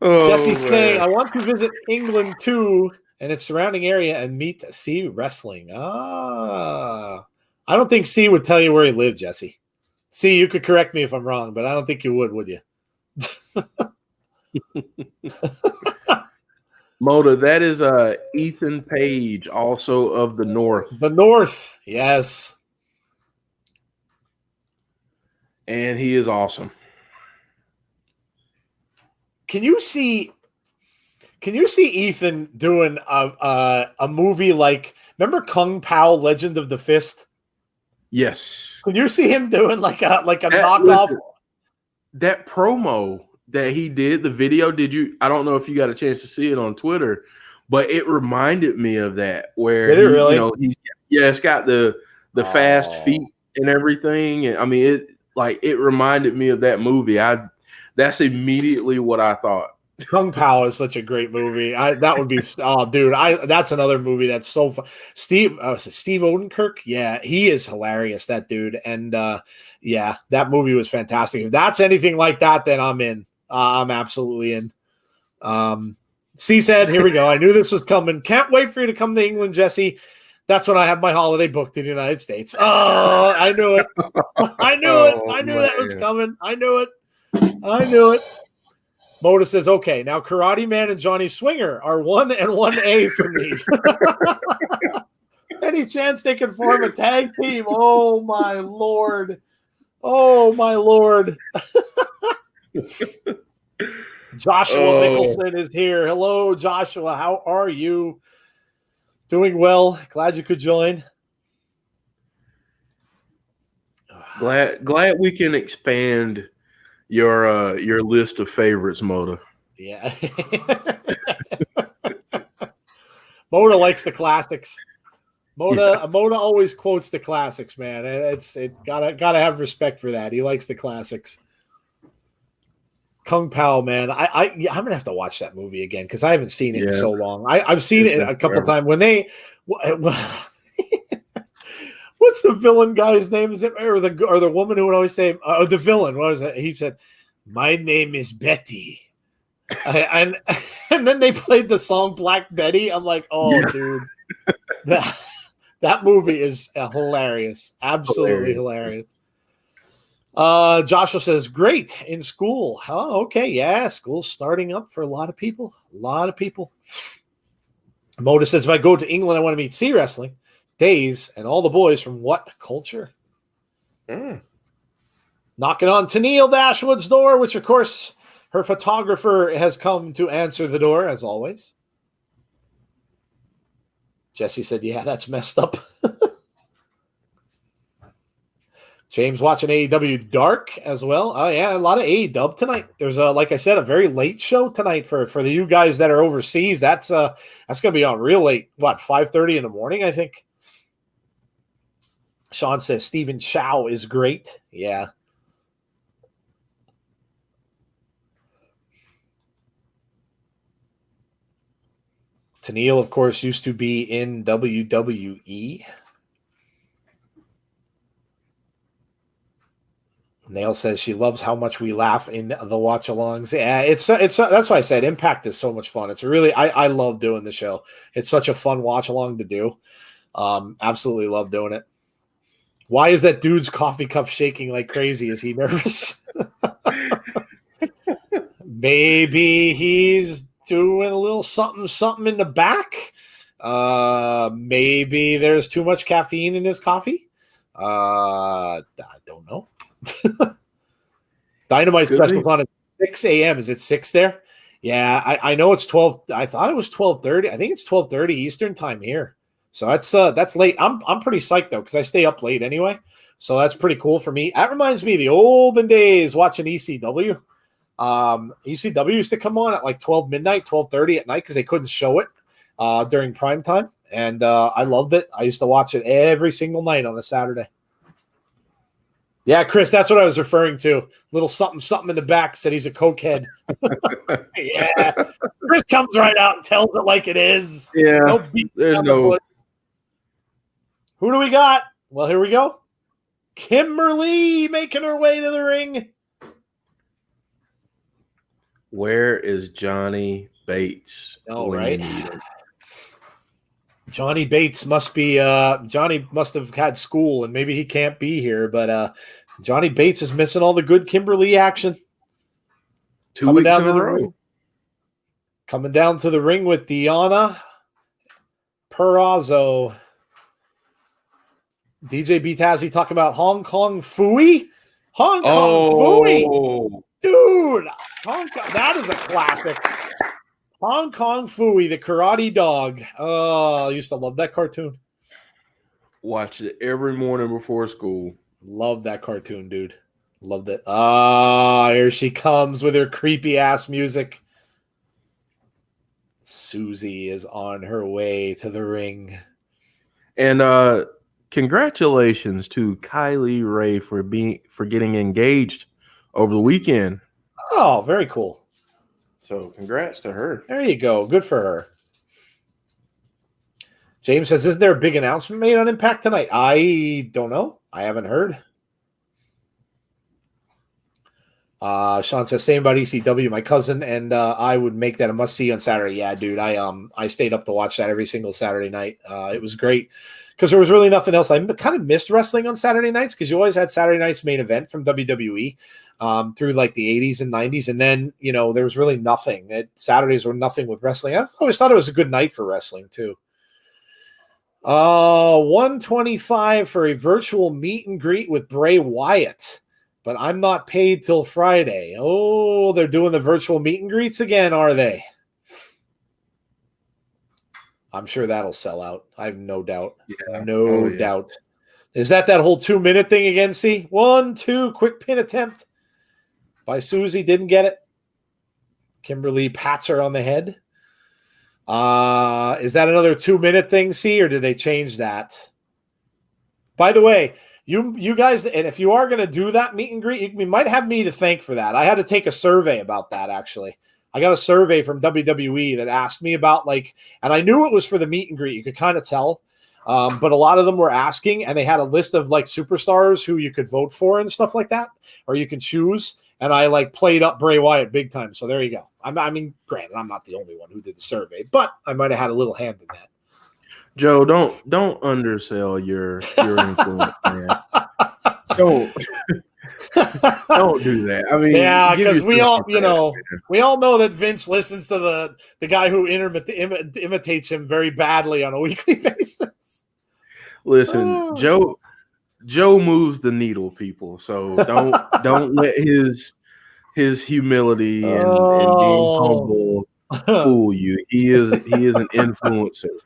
Jesse's saying, I want to visit England too and its surrounding area and meet C Wrestling. I don't think C would tell you where he lived, Jesse. C, you could correct me if I'm wrong, but I don't think you would you? Moda, that is Ethan Page, also of the North. The North, yes. and he is awesome. Can you see Ethan doing a movie like, remember Kung Pao Legend of the Fist? Yes. Can you see him doing like a knockoff? That promo that he did, the video, I don't know if you got a chance to see it on Twitter, but it reminded me of that, where Did it really? It's got the fast feet and everything. And I mean, it reminded me of that movie. That's immediately what I thought. Kung Pao is such a great movie. That would be that's another movie that's so fun. Steve Odenkirk, yeah, he is hilarious, that dude. And yeah, that movie was fantastic. If that's anything like that, then I'm in. I'm absolutely in. C said, here we go. I knew this was coming. Can't wait for you to come to England, Jesse. That's when I have my holiday booked in the United States. Oh, I knew it. I knew it. I knew that was coming. I knew it. Moda says, okay, now Karate Man and Johnny Swinger are 1 and 1A for me. Any chance they can form a tag team? Oh, my Lord. Oh, my Lord. Joshua Nicholson is here. Hello, Joshua. How are you? Doing well. Glad you could join. Glad we can expand your list of favorites, Moda. Yeah. Moda likes the classics. Moda always quotes the classics, man. It's gotta have respect for that. He likes the classics. Kung Pao, man. I'm gonna have to watch that movie again because I haven't seen it in so long. I've seen it a couple of times when they. What's the villain guy's name? Is it or the woman who would always say the villain? What is it? He said, "My name is Betty," and then they played the song Black Betty. I'm like, oh, dude, that movie is hilarious, absolutely hilarious. Joshua says, great in school. Oh, okay, yeah, school's starting up for a lot of people. Moda says, if I go to England, I want to meet Sea Wrestling. Days and all the boys from what culture? Knocking on Tennille Dashwood's door, which of course her photographer has come to answer the door as always. Jesse said, yeah, that's messed up. James watching AEW Dark as well. Oh yeah, a lot of AEW tonight. There's like I said, a very late show tonight for the you guys that are overseas. That's gonna be on real late. What, 5:30 in the morning, I think. Sean says Stephen Chow is great. Yeah. Tennille, of course, used to be in WWE. Nail says she loves how much we laugh in the watch-alongs. Yeah, it's that's why I said Impact is so much fun. It's really I love doing the show. It's such a fun watch-along to do. Absolutely love doing it. Why is that dude's coffee cup shaking like crazy? Is he nervous? Maybe he's doing a little something in the back. Maybe there's too much caffeine in his coffee. I don't know. Dynamite special's on at 6 a.m. Is it 6 there? Yeah, I know it's 12. I thought it was 12:30. I think it's 12:30 Eastern time here. So that's late. I'm pretty psyched though because I stay up late anyway. So that's pretty cool for me. That reminds me of the olden days watching ECW. ECW used to come on at like 12 midnight, 12:30 at night because they couldn't show it during prime time, and I loved it. I used to watch it every single night on a Saturday. Yeah, Chris, that's what I was referring to. Little something in the back said he's a cokehead. Yeah, Chris comes right out and tells it like it is. Yeah, there's no. Who do we got? Well, here we go. Kimberly making her way to the ring. Where is Johnny Bates? Oh, right. Johnny Bates must be Johnny must have had school and maybe he can't be here, but Johnny Bates is missing all the good Kimberly action. 2 weeks in a row. Coming down to the ring with Deonna Purrazzo. DJ B Tazzy talking about Hong Kong Phooey. Hong Kong Phooey. Dude, that is a classic. Hong Kong Phooey, the karate dog. Oh, I used to love that cartoon. Watch it every morning before school. Love that cartoon, dude. Loved it. Ah, here she comes with her creepy ass music. Susie is on her way to the ring. And congratulations to Kylie Ray for getting engaged over the weekend. Oh, very cool. So congrats to her. There you go. Good for her. James says, is there a big announcement made on Impact tonight? I don't know. I haven't heard. Sean says, same about ECW. My cousin and I would make that a must-see on Saturday. Yeah, dude. I stayed up to watch that every single Saturday night. It was great because there was really nothing else. I kind of missed wrestling on Saturday nights because you always had Saturday night's main event from WWE through like the 80s and 90s. And then, there was really nothing. Saturdays were nothing with wrestling. I always thought it was a good night for wrestling too. 125 for a virtual meet and greet with Bray Wyatt. But I'm not paid till Friday. Oh, they're doing the virtual meet and greets again, are they? I'm sure that'll sell out. I have no doubt. Yeah. No doubt. Is that whole 2-minute thing again? See? 1, 2, quick pin attempt by Susie. Didn't get it. Kimberly pats her on the head. Is that another 2-minute thing, see? Or did they change that? By the way, you guys, and if you are going to do that meet and greet, you might have me to thank for that. I had to take a survey about that, actually. I got a survey from WWE that asked me about, and I knew it was for the meet and greet. You could kind of tell. But a lot of them were asking, and they had a list of, superstars who you could vote for and stuff like that, or you can choose. And I, played up Bray Wyatt big time. So there you go. I mean, granted, I'm not the only one who did the survey, but I might have had a little hand in that. Joe, don't undersell your influence, man. Don't do that. I mean, yeah, because we all know that Vince listens to the guy who imitates him very badly on a weekly basis. Listen, Joe moves the needle, people. So don't let his humility and being humble fool you. He is an influencer.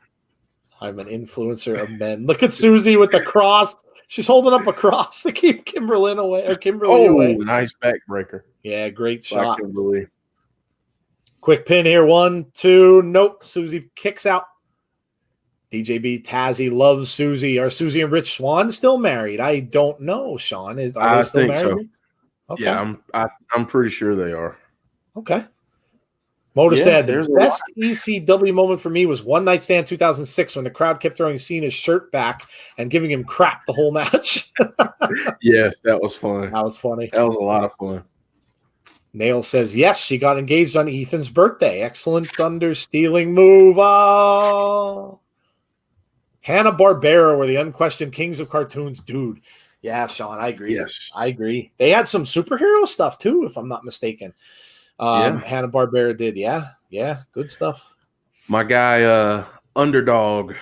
I'm an influencer of men. Look at Susie with the cross. She's holding up a cross to keep Kimberly away. Nice backbreaker. Yeah, great shot. Kimberly. Quick pin here. 1, 2. Nope. Susie kicks out. DJB Tazzy loves Susie. Are Susie and Rich Swann still married? I don't know, Sean. Are they still married? So. Okay. Yeah, I'm pretty sure they are. Okay. Moda said, the best ECW moment for me was One Night Stand 2006 when the crowd kept throwing Cena's shirt back and giving him crap the whole match. Yes, that was fun. That was funny. That was a lot of fun. Nail says, yes, she got engaged on Ethan's birthday. Excellent thunder stealing move. Oh. Hanna-Barbera were the unquestioned kings of cartoons. Dude. Yeah, Sean, I agree. Yes. I agree. They had some superhero stuff too, if I'm not mistaken. Hanna-Barbera did. Yeah, good stuff. My guy, Underdog.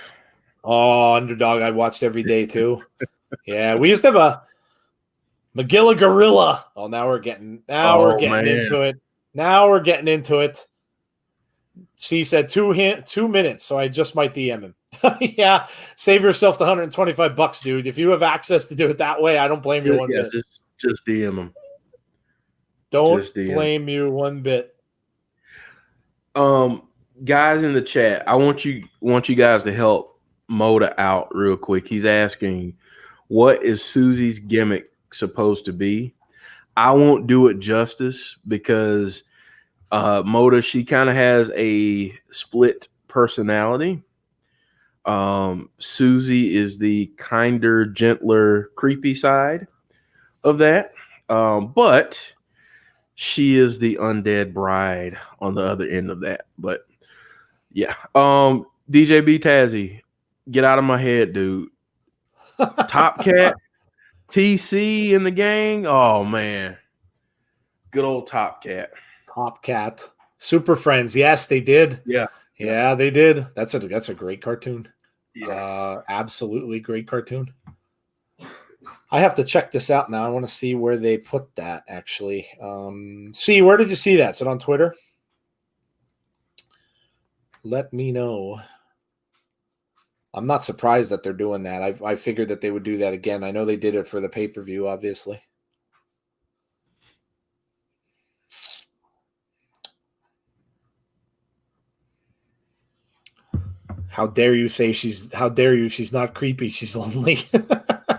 Oh, Underdog, I watched every day too. Yeah, we used to have a Magilla Gorilla. Oh, now we're getting into it. Now we're getting into it. C said 2 minutes, so I just might DM him. Yeah, save yourself the $125, dude. If you have access to do it that way, I don't blame you one bit. Just DM him. Don't blame you one bit. Guys in the chat, I want you guys to help Moda out real quick. He's asking, what is Susie's gimmick supposed to be? I won't do it justice because Moda, she kind of has a split personality. Susie is the kinder, gentler, creepy side of that. But she is the undead bride on the other end of that. But yeah. DJB Tazzy, get out of my head, dude. Top Cat, TC and the gang. Oh man. Good old Top Cat. Top Cat. Super Friends. Yes, they did. Yeah, they did. That's a great cartoon. Yeah. Absolutely great cartoon. I have to check this out now. I want to see where they put that, actually. See, where did you see that? Is it on Twitter? Let me know. I'm not surprised that they're doing that. I figured that they would do that again. I know they did it for the pay-per-view, obviously. How dare you say she's not creepy, she's lonely.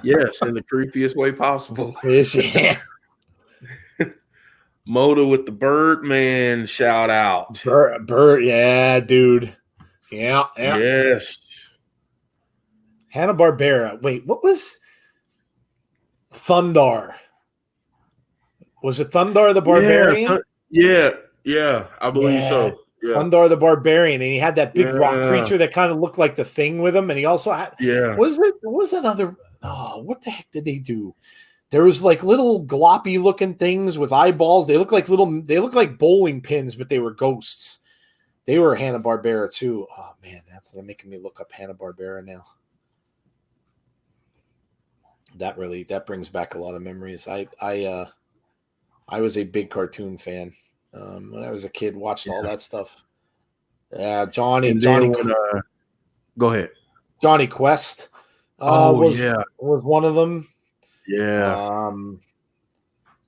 Yes, in the creepiest way possible. Is she? Moda with the Birdman shout out. Bird, yeah, dude. Yeah. Yes. Hanna-Barbera. Wait, what was Thundar? Was it Thundar the Barbarian? Yeah, I believe so. Yeah. Thundar the Barbarian, and he had that big rock creature that kind of looked like the Thing with him, and he also had what was that other what the heck did they do? There was like little gloppy looking things with eyeballs. They look like bowling pins, but they were ghosts. They were Hanna-Barbera too. Oh man, that's making me look up Hanna-Barbera now. That brings back a lot of memories. I was a big cartoon fan. When I was a kid, watched all that stuff. Yeah, Johnny. Go ahead. Johnny Quest. Was one of them. Yeah.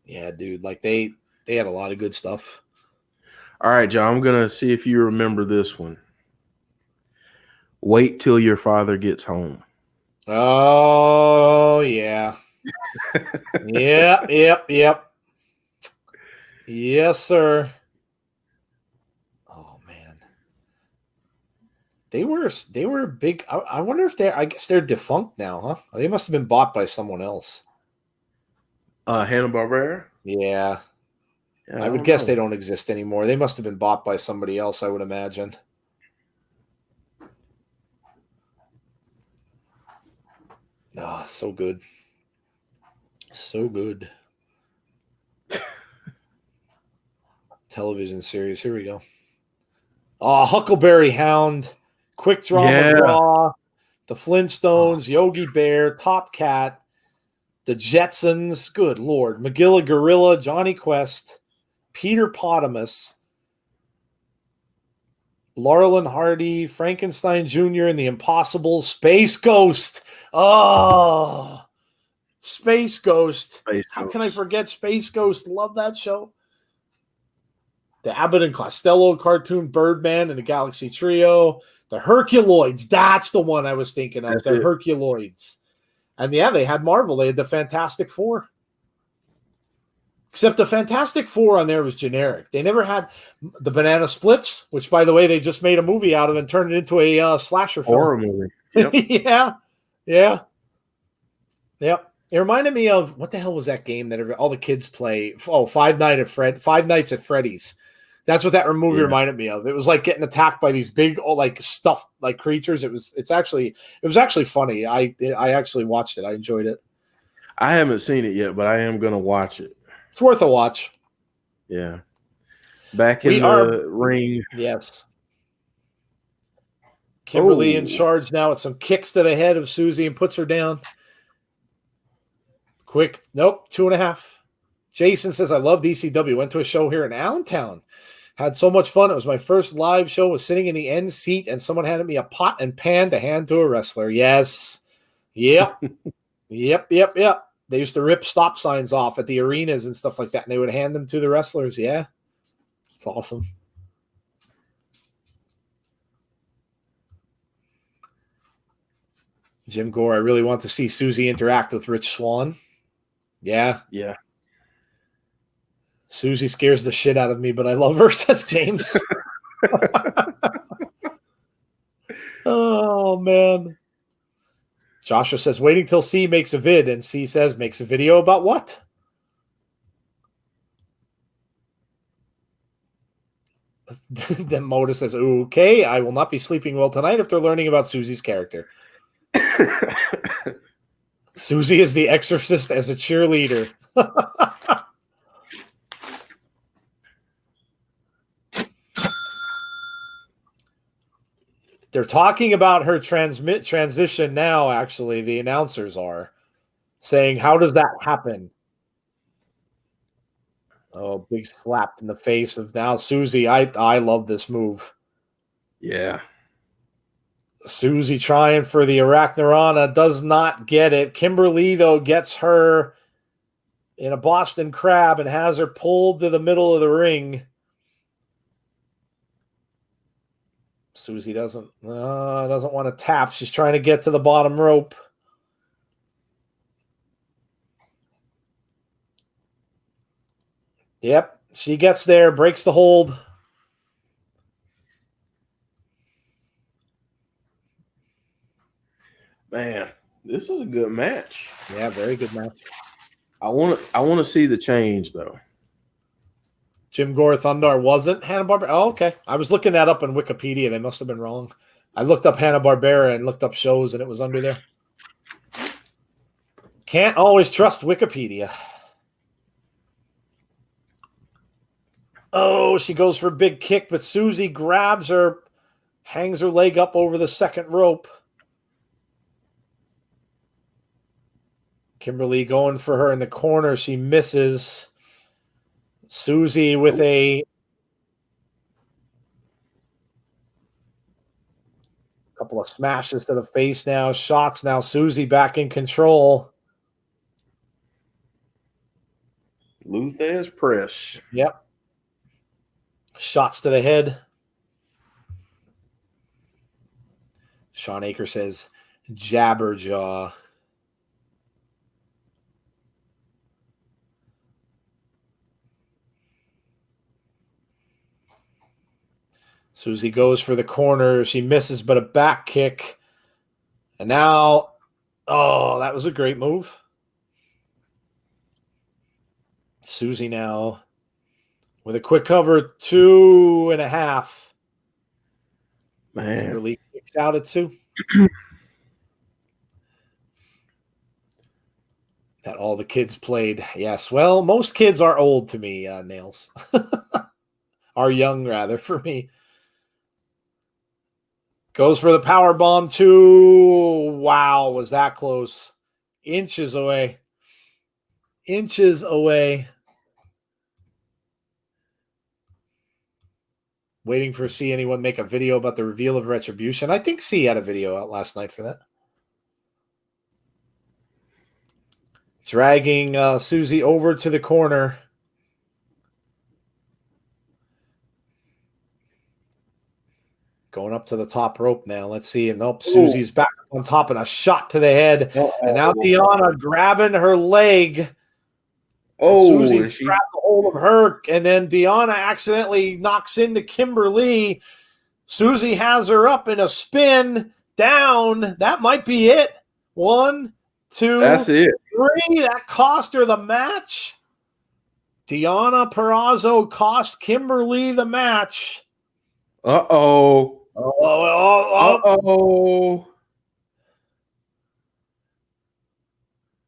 Yeah, dude. Like they had a lot of good stuff. All right, John. I'm gonna see if you remember this one. Wait till your father gets home. Oh yeah. Yep. Yes, sir. Oh man. They were big. I wonder if I guess they're defunct now, huh? They must have been bought by someone else. Hanna-Barbera? Yeah. I would guess they don't exist anymore. They must have been bought by somebody else, I would imagine. Ah, so good. So good. Television series. Here we go. Oh, Huckleberry Hound, Quick Draw McGraw, The Flintstones, Yogi Bear, Top Cat, The Jetsons. Good Lord. Magilla Gorilla, Johnny Quest, Peter Potamus, Laurel and Hardy, Frankenstein Jr. and the Impossible, Space Ghost. Oh, Space Ghost. How can I forget Space Ghost? Love that show. The Abbott and Costello cartoon, Birdman and the Galaxy Trio. The Herculoids. That's the one I was thinking of. The Herculoids. And yeah, they had Marvel. They had the Fantastic Four. Except the Fantastic Four on there was generic. They never had the Banana Splits, which, by the way, they just made a movie out of and turned it into a slasher film. Horror movie. Yep. Yeah. It reminded me of, what the hell was that game that all the kids play? Oh, Five Nights at Freddy's. That's what that movie reminded me of. It was like getting attacked by these big, like stuffed like creatures. It was actually funny. I actually watched it. I enjoyed it. I haven't seen it yet, but I am going to watch it. It's worth a watch. Yeah. Back in the ring. Yes. Kimberly in charge now with some kicks to the head of Susie and puts her down. Quick. Nope. 2.5. Jason says, I love DCW. Went to a show here in Allentown. Had so much fun. It was my first live show. Was sitting in the end seat, and someone handed me a pot and pan to hand to a wrestler. Yes. Yep. Yep. They used to rip stop signs off at the arenas and stuff like that, and they would hand them to the wrestlers. Yeah. It's awesome. Jim Gore, I really want to see Susie interact with Rich Swann. Yeah. Yeah. Susie scares the shit out of me, but I love her, says James. Oh, man. Joshua says, waiting till C makes a vid, and C says, makes a video about what? Then Moda says, okay, I will not be sleeping well tonight after learning about Susie's character. Susie is the exorcist as a cheerleader. They're talking about her transition now, actually. The announcers are. saying, "How does that happen?" Oh, big slap in the face of now Susie. I love this move. Yeah. Susie trying for the Arachnorana, does not get it. Kimberly, though, gets her in a Boston Crab and has her pulled to the middle of the ring. Susie doesn't want to tap. She's trying to get to the bottom rope. Yep, she gets there, breaks the hold. Man, this is a good match. Yeah, very good match. I want to see the change though. Jim Gore Thundar wasn't Hanna-Barbera. Oh, okay. I was looking that up on Wikipedia. They must have been wrong. I looked up Hanna-Barbera and looked up shows, and it was under there. Can't always trust Wikipedia. Oh, she goes for a big kick, but Susie grabs her, hangs her leg up over the second rope. Kimberly going for her in the corner. She misses. Susie with a couple of smashes to the face now. Shots now. Susie back in control. Luthez press. Yep. Shots to the head. Sean Aker says, Jabberjaw. Susie goes for the corner. She misses, but a back kick. And now, oh, that was a great move. Susie now with a quick cover, 2.5. Man. Kimberly kicks out at 2. That all the kids played. Yes. Well, most kids are old to me, Nails. Are young, rather, for me. Goes for the power bomb, 2. Wow, was that close. Inches away. Inches away. Waiting for see anyone make a video about the reveal of Retribution. I think C had a video out last night for that. Dragging Susie over to the corner. Going up to the top rope now. Let's see. Nope, Susie's back on top and a shot to the head. And now Deanna grabbing her leg. Oh, Susie's grabbed a hold of her, and then Deanna accidentally knocks into Kimberly. Susie has her up in a spin down. That might be it. 1, 2, that's it. 3. That cost her the match. Deanna Purrazzo cost Kimberly the match. Uh-oh. Uh-oh.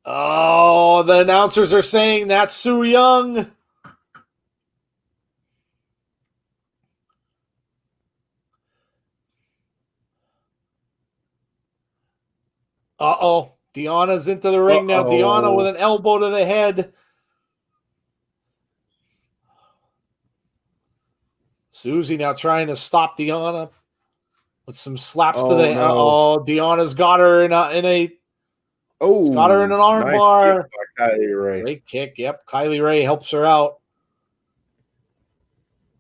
Oh, the announcers are saying that's Su Yung. Uh-oh. Deanna's into the ring now. Deanna with an elbow to the head. Susie now trying to stop Deanna with some slaps to the head. No. Deanna's got her in a got her in an armbar. Nice Great kick. Yep. Kylie Ray helps her out.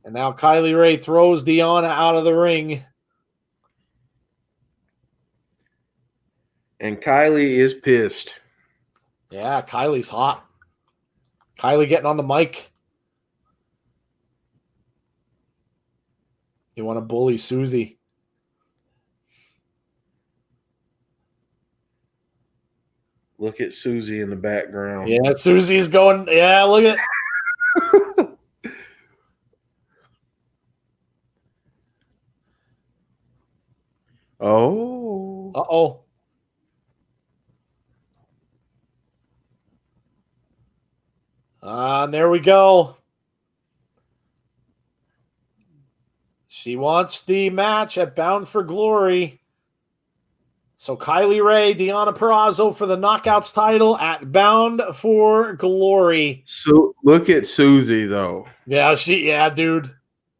And now Kylie Ray throws Deanna out of the ring. And Kylie is pissed. Yeah, Kylie's hot. Kylie getting on the mic. You want to bully Susie. Look at Susie in the background. Yeah, Susie's going. Yeah, look at. Oh. Uh-oh. And there we go. She wants the match at Bound for Glory. So Kylie Ray, Deonna Purrazzo for the Knockouts title at Bound for Glory. So look at Susie though. Yeah, dude.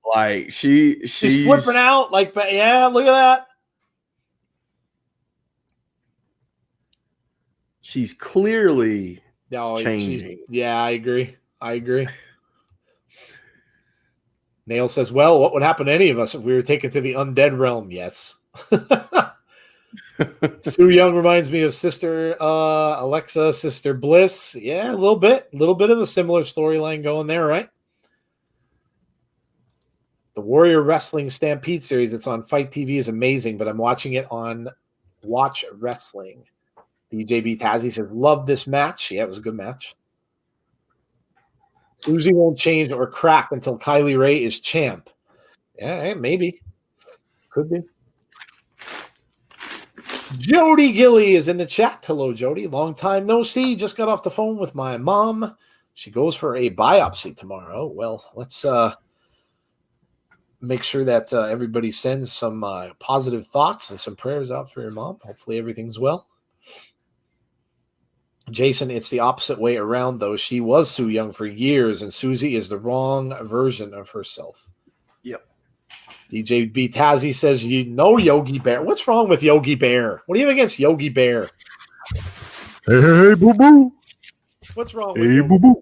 Like she's flipping out. Like, yeah, look at that. She's clearly changing. I agree. Nail says, well, what would happen to any of us if we were taken to the undead realm? Yes. Su Yung reminds me of Sister Alexa, Sister Bliss. Yeah, a little bit of a similar storyline going there, right? The Warrior Wrestling Stampede series that's on Fight TV is amazing, but I'm watching it on Watch Wrestling. DJB Tazzy says, love this match. Yeah, it was a good match. Susie won't change or crack until Kylie Ray is champ. Yeah, maybe. Could be. Jody Gilly is in the chat. Hello, Jody. Long time no see. Just got off the phone with my mom. She goes for a biopsy tomorrow. Well, let's make sure that everybody sends some positive thoughts and some prayers out for your mom. Hopefully everything's well. Jason, it's the opposite way around, though. She was Su Yung for years, and Susie is the wrong version of herself. Yep. DJ B. Tazzy says, you know Yogi Bear. What's wrong with Yogi Bear? What do you have against Yogi Bear? Hey, boo-boo. What's wrong with Yogi? Boo-boo.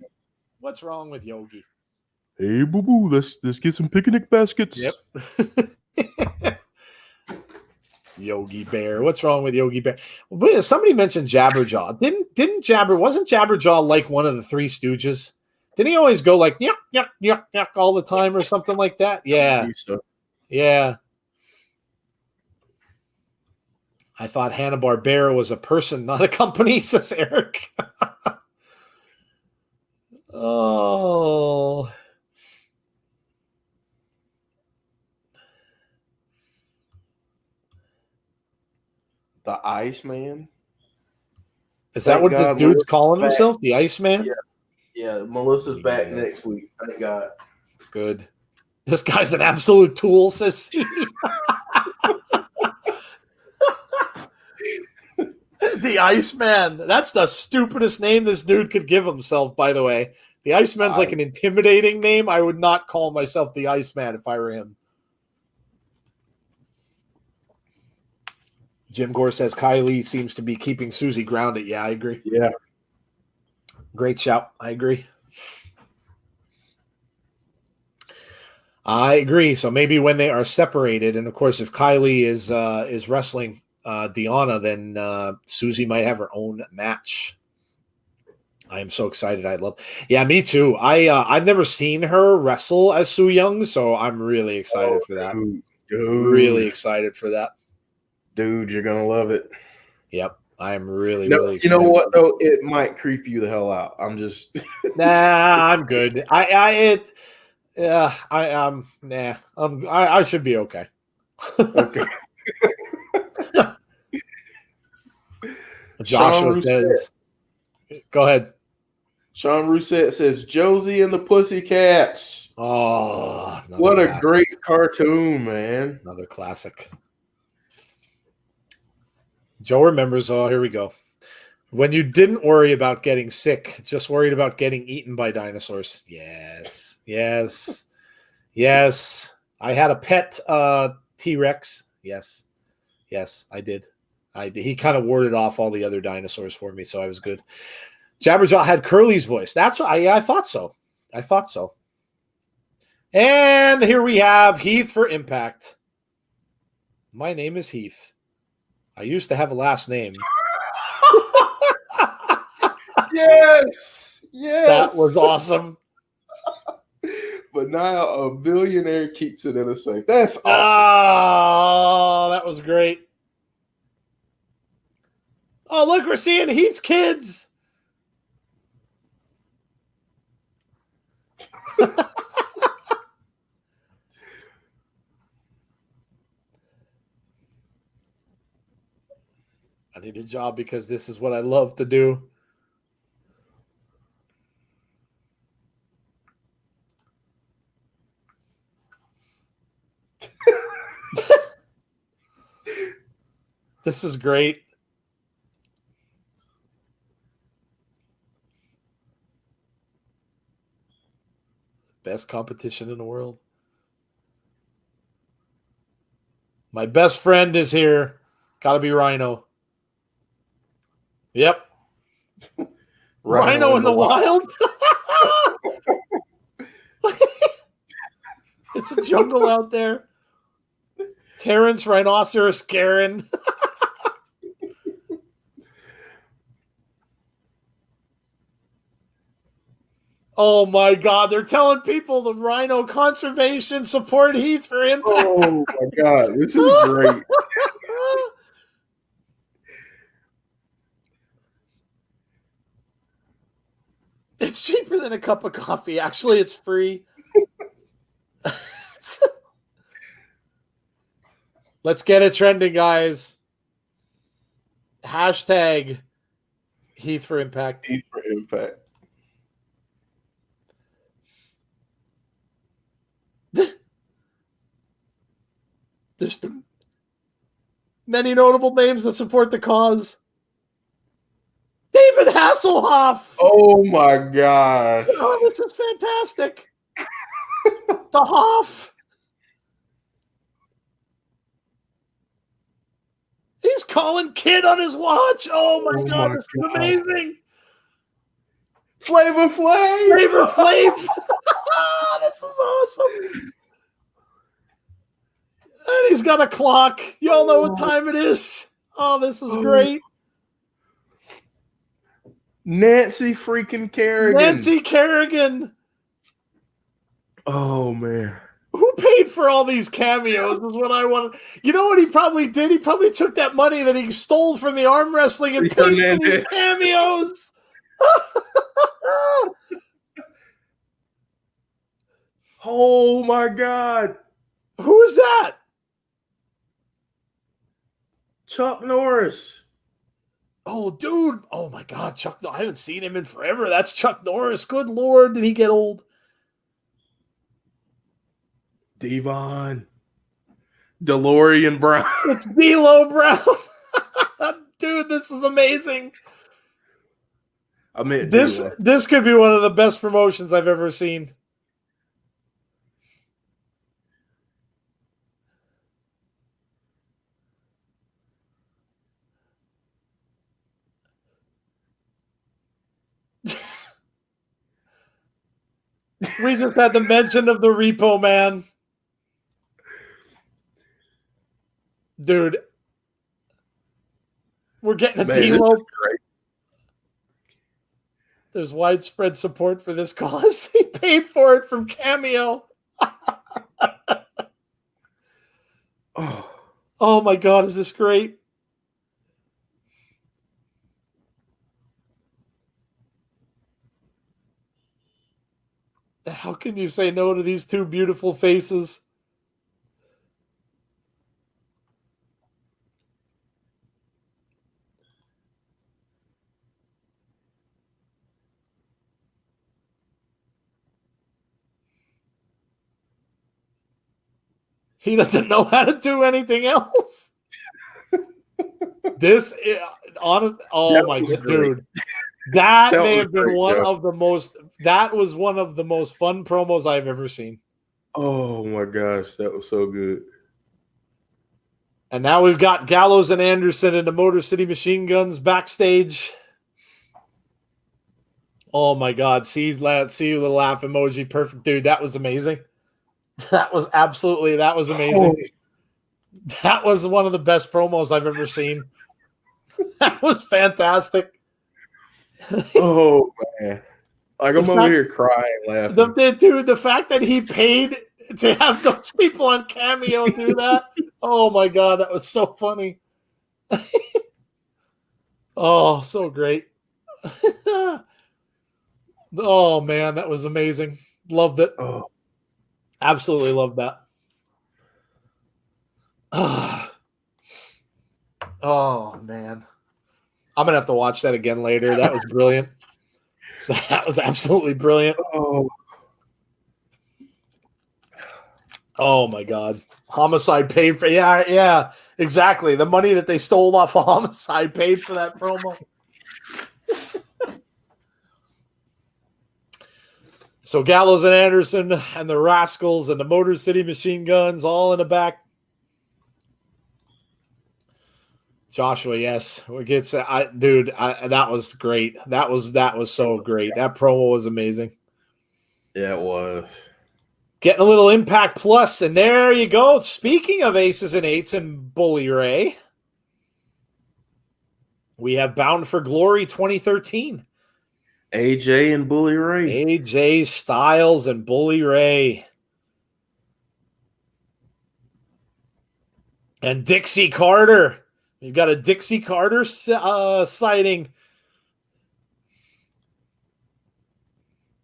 What's wrong with Yogi? Hey, boo-boo. Let's get some picnic baskets. Yep. Yogi Bear. What's wrong with Yogi Bear? Somebody mentioned Jabberjaw. Wasn't Jabberjaw like one of the Three Stooges? Didn't he always go like yuck, yuck, yuck, yuck all the time or something like that? Yeah. Yeah. I thought Hanna-Barbera was a person, not a company, says Eric. Oh. The Iceman. Is that what this dude's calling himself? The Iceman? Yeah. Melissa's back next week. Thank God. Good. This guy's an absolute tool, says he. The Iceman. That's the stupidest name this dude could give himself, by the way. The Iceman's like an intimidating name. I would not call myself the Iceman if I were him. Jim Gore says Kylie seems to be keeping Susie grounded. Yeah, I agree. Yeah. Great shout. I agree. I agree. So maybe when they are separated, and of course, if Kylie is wrestling Deonna, then Susie might have her own match. I am so excited. Yeah, me too. I've never seen her wrestle as Su Yung, so I'm really excited for that. Dude. Really excited for that. Dude, you're gonna love it. Yep. I am really excited. You know what though? It might creep you the hell out. I'm just Nah, I'm good. I should be okay. Okay. Joshua says, go ahead. Sean Rousset says Josie and the Pussycats. Oh, what a great cartoon, man. Another classic. Joe remembers, here we go. When you didn't worry about getting sick, just worried about getting eaten by dinosaurs. Yes. I had a pet T-Rex. Yes, I did. He kind of warded off all the other dinosaurs for me, so I was good. Jabberjaw had Curly's voice. That's what I thought so. And here we have Heath for Impact. My name is Heath. I used to have a last name. Yes. That was awesome. But now a billionaire keeps it in a safe. That's awesome. Oh, that was great. Oh, look, we're seeing Heath's kids. I need a job because this is what I love to do. This is great. Best competition in the world. My best friend is here. Gotta be Rhino. Yep. Rhino in the wild. It's a jungle out there. Terrence, Rhinoceros, Garen. Oh my God. They're telling people the Rhino conservation support Heath for impact. Oh my God. This is great. It's cheaper than a cup of coffee. Actually, it's free. Let's get it trending, guys. Hashtag Heath for impact. Heath for impact. There's many notable names that support the cause. David Hasselhoff. Oh my gosh. Oh, this is fantastic. The Hoff. He's calling Kid on his watch. Oh my God, this is amazing. Flavor Flav. Flavor Flav. This is awesome. And he's got a clock. Y'all know what time it is. Oh, this is great. Nancy freaking Kerrigan. Nancy Kerrigan. Oh, man. Who paid for all these cameos is what I want. You know what he probably did? He probably took that money that he stole from the arm wrestling and paid for these cameos. Oh, my God. Who is that? Chuck Norris. Oh, dude. Oh, my God. Chuck. I haven't seen him in forever. That's Chuck Norris. Good Lord. Did he get old? Devon. DeLorean Brown. It's D'Lo Brown. Dude, this is amazing. I mean, this could be one of the best promotions I've ever seen. We just had the mention of the Repo Man. Dude. We're getting a D'Lo. There's widespread support for this cause. He paid for it from Cameo. Oh my God, is this great? How can you say no to these two beautiful faces? He doesn't know how to do anything else. This is honest. Oh my God, dude. That may have been one of the most. That was one of the most fun promos I've ever seen. Oh my gosh, that was so good. And now we've got Gallows and Anderson and the Motor City Machine Guns backstage. Oh my God! See the laugh emoji. Perfect, dude. That was amazing. That was amazing. Oh. That was one of the best promos I've ever seen. That was fantastic. Oh man, like I'm over here crying, laughing. The fact that he paid to have those people on Cameo do that. Oh my God, that was so funny. Oh, so great. Oh man, that was amazing. Loved it. Oh. Absolutely loved that. Oh man. I'm gonna have to watch that again later. That was brilliant. That was absolutely brilliant. Oh. Oh my God. Homicide paid for yeah, exactly. The money that they stole off of Homicide paid for that promo. So Gallows and Anderson and the Rascals and the Motor City Machine Guns all in the back. Joshua, yes, that was great. That was so great. That promo was amazing. Yeah, it was. Getting a little Impact Plus, and there you go. Speaking of aces and eights and Bully Ray, we have Bound for Glory 2013. AJ and Bully Ray. AJ Styles and Bully Ray. And Dixie Carter. You've got a Dixie Carter sighting.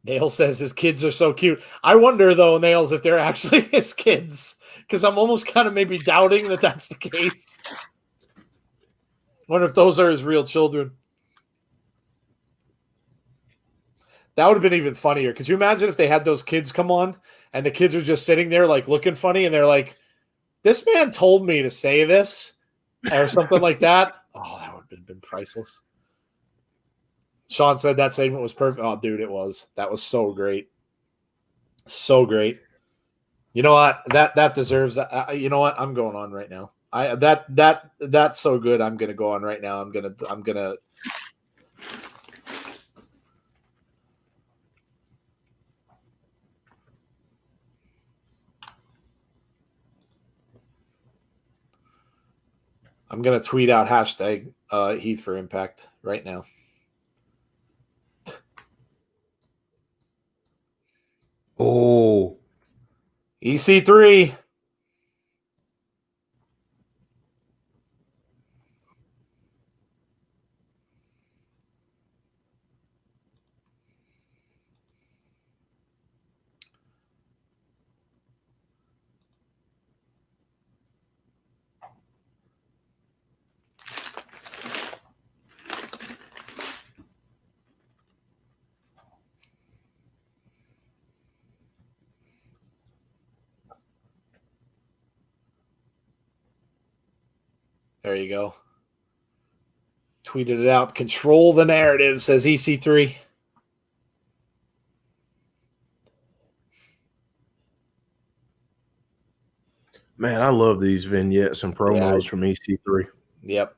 Nails says his kids are so cute. I wonder, though, Nails, if they're actually his kids, because I'm almost kind of maybe doubting that that's the case. Wonder if those are his real children. That would have been even funnier. Could you imagine if they had those kids come on and the kids are just sitting there like looking funny and they're like, this man told me to say this or something like that? Oh, that would have been priceless. Sean said that segment was perfect. Oh, dude, it was. That was so great. So great. You know what? That deserves. You know what? I'm going on right now. That's so good. I'm gonna go on right now. I'm gonna. I'm gonna tweet out hashtag Heat for Impact right now. Oh, EC3. There you go. Tweeted it out. Control the narrative, says EC3. Man, I love these vignettes and promos from EC3. Yep.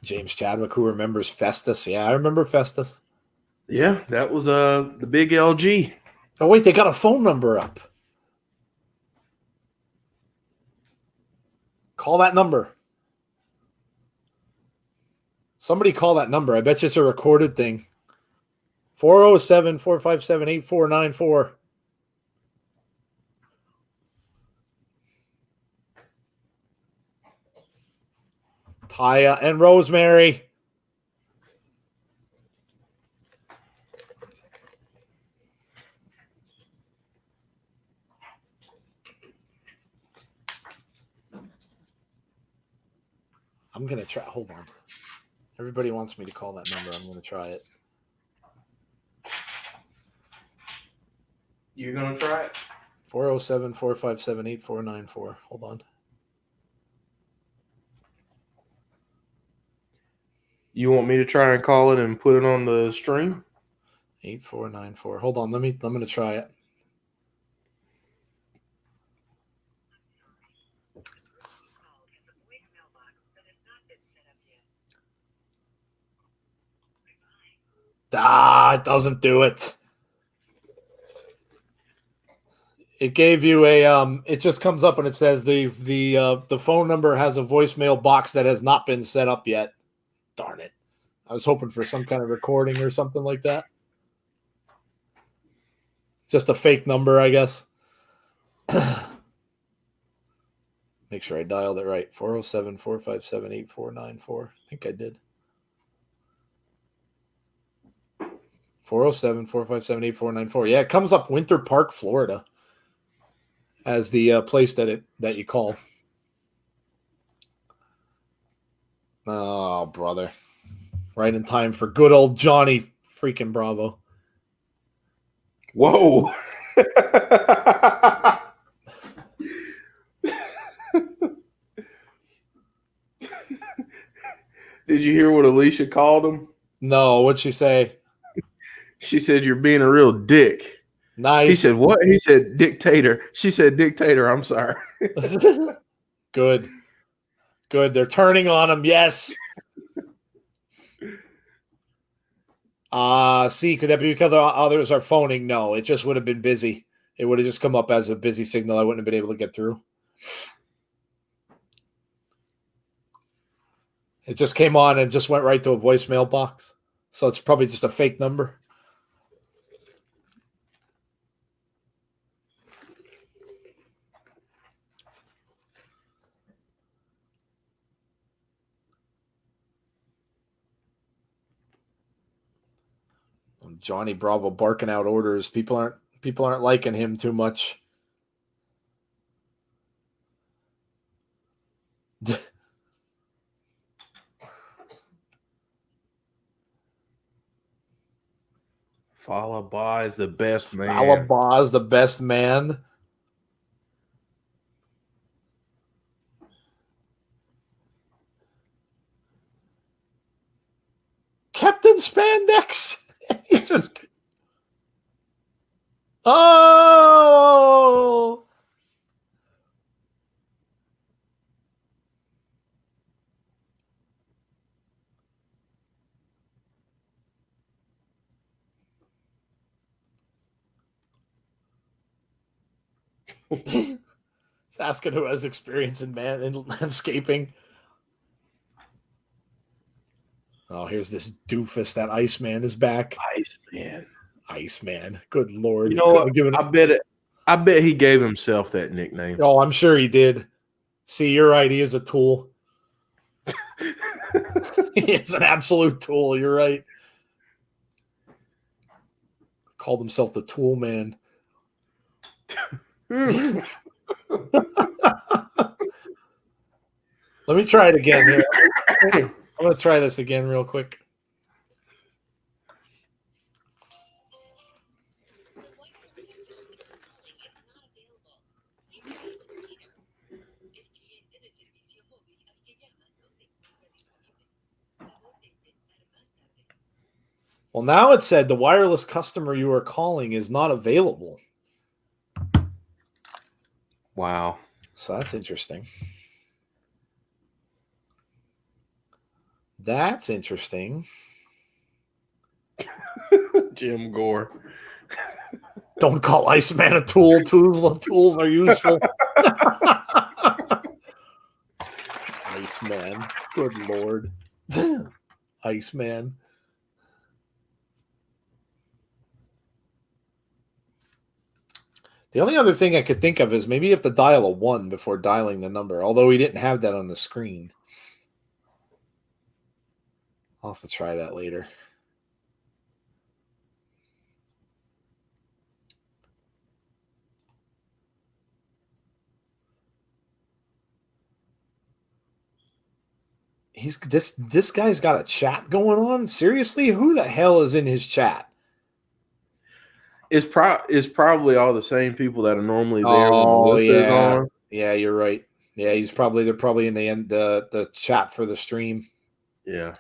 James Chadwick, who remembers Festus? Yeah, I remember Festus. Yeah, that was the big LG. Oh, wait, they got a phone number up. Call that number. Somebody call that number. I bet you it's a recorded thing. 407-457-8494. Taya and Rosemary. I'm going to try. Hold on. Everybody wants me to call that number. I'm going to try it. You're going to try it? 407-457-8494. Hold on. You want me to try and call it and put it on the stream? 8494. Hold on. I'm going to try it. It doesn't do it. It gave you a it just comes up and it says the phone number has a voicemail box that has not been set up yet. Darn it. I was hoping for some kind of recording or something like that. Just a fake number, I guess. Make sure I dialed it right. 407-457-8494. I think I did. 407-457-8494. Yeah, it comes up Winter Park, Florida. as the place that you call. Oh, brother. Right in time for good old Johnny freaking Bravo. Whoa. Did you hear what Alicia called him? No, what'd she say? She said, "You're being a real dick." Nice. He said, "What?" He said, "Dictator." She said, "Dictator." I'm sorry. Good. They're turning on him. Yes. See, could that be because others are phoning? No, it just would have been busy. It would have just come up as a busy signal. I wouldn't have been able to get through. It just came on and just went right to a voicemail box. So it's probably just a fake number. Johnny Bravo barking out orders. People aren't liking him too much. Falaba is the best man. Falaba is the best man. Captain Spandex. He's just. Oh. He's asking who has experience in landscaping. Oh, here's this doofus. That Iceman is back. Iceman. Good Lord. You know what? I bet he gave himself that nickname. Oh, I'm sure he did. See, you're right. He is a tool. He is an absolute tool. You're right. Called himself the Tool Man. Let me try it again here. I'm going to try this again real quick. Well, now it said the wireless customer you are calling is not available. Wow. So that's interesting. That's interesting. Jim Gore. Don't call Iceman a tool. Tools are useful. Iceman. Good Lord. Iceman. The only other thing I could think of is maybe you have to dial a 1 before dialing the number, although we didn't have that on the screen. I'll have to try that later. This guy's got a chat going on? Seriously? Who the hell is in his chat? It's probably all the same people that are normally there when Oh, Melissa's on. Yeah, you're right. Yeah, they're probably in the chat for the stream. Yeah.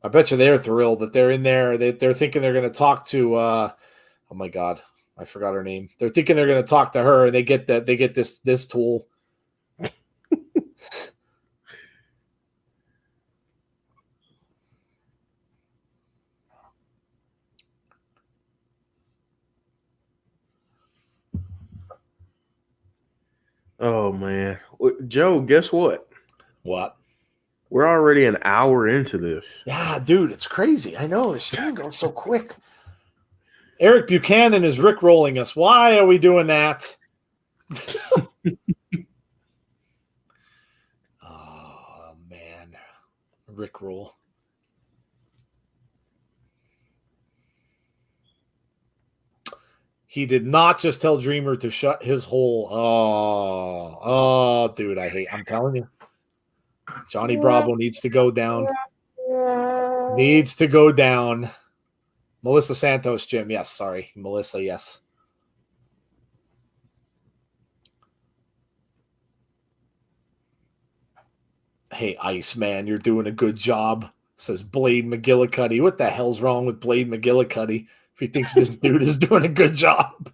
I bet you they're thrilled that they're in there. They're thinking they're going to talk to oh my God, I forgot her name. They're thinking they're going to talk to her, and they get this tool. Oh man, Joe, guess what? What? We're already an hour into this. Yeah, dude, it's crazy. I know the stream goes so quick. Eric Buchanan is rickrolling us. Why are we doing that? Oh man, rickroll. He did not just tell Dreamer to shut his hole. Oh, dude, I'm telling you. Johnny Bravo needs to go down. Needs to go down. Melissa Santos, Jim. Yes, sorry. Melissa, yes. Hey, Iceman, you're doing a good job, says Blade McGillicuddy. What the hell's wrong with Blade McGillicuddy if he thinks this dude is doing a good job?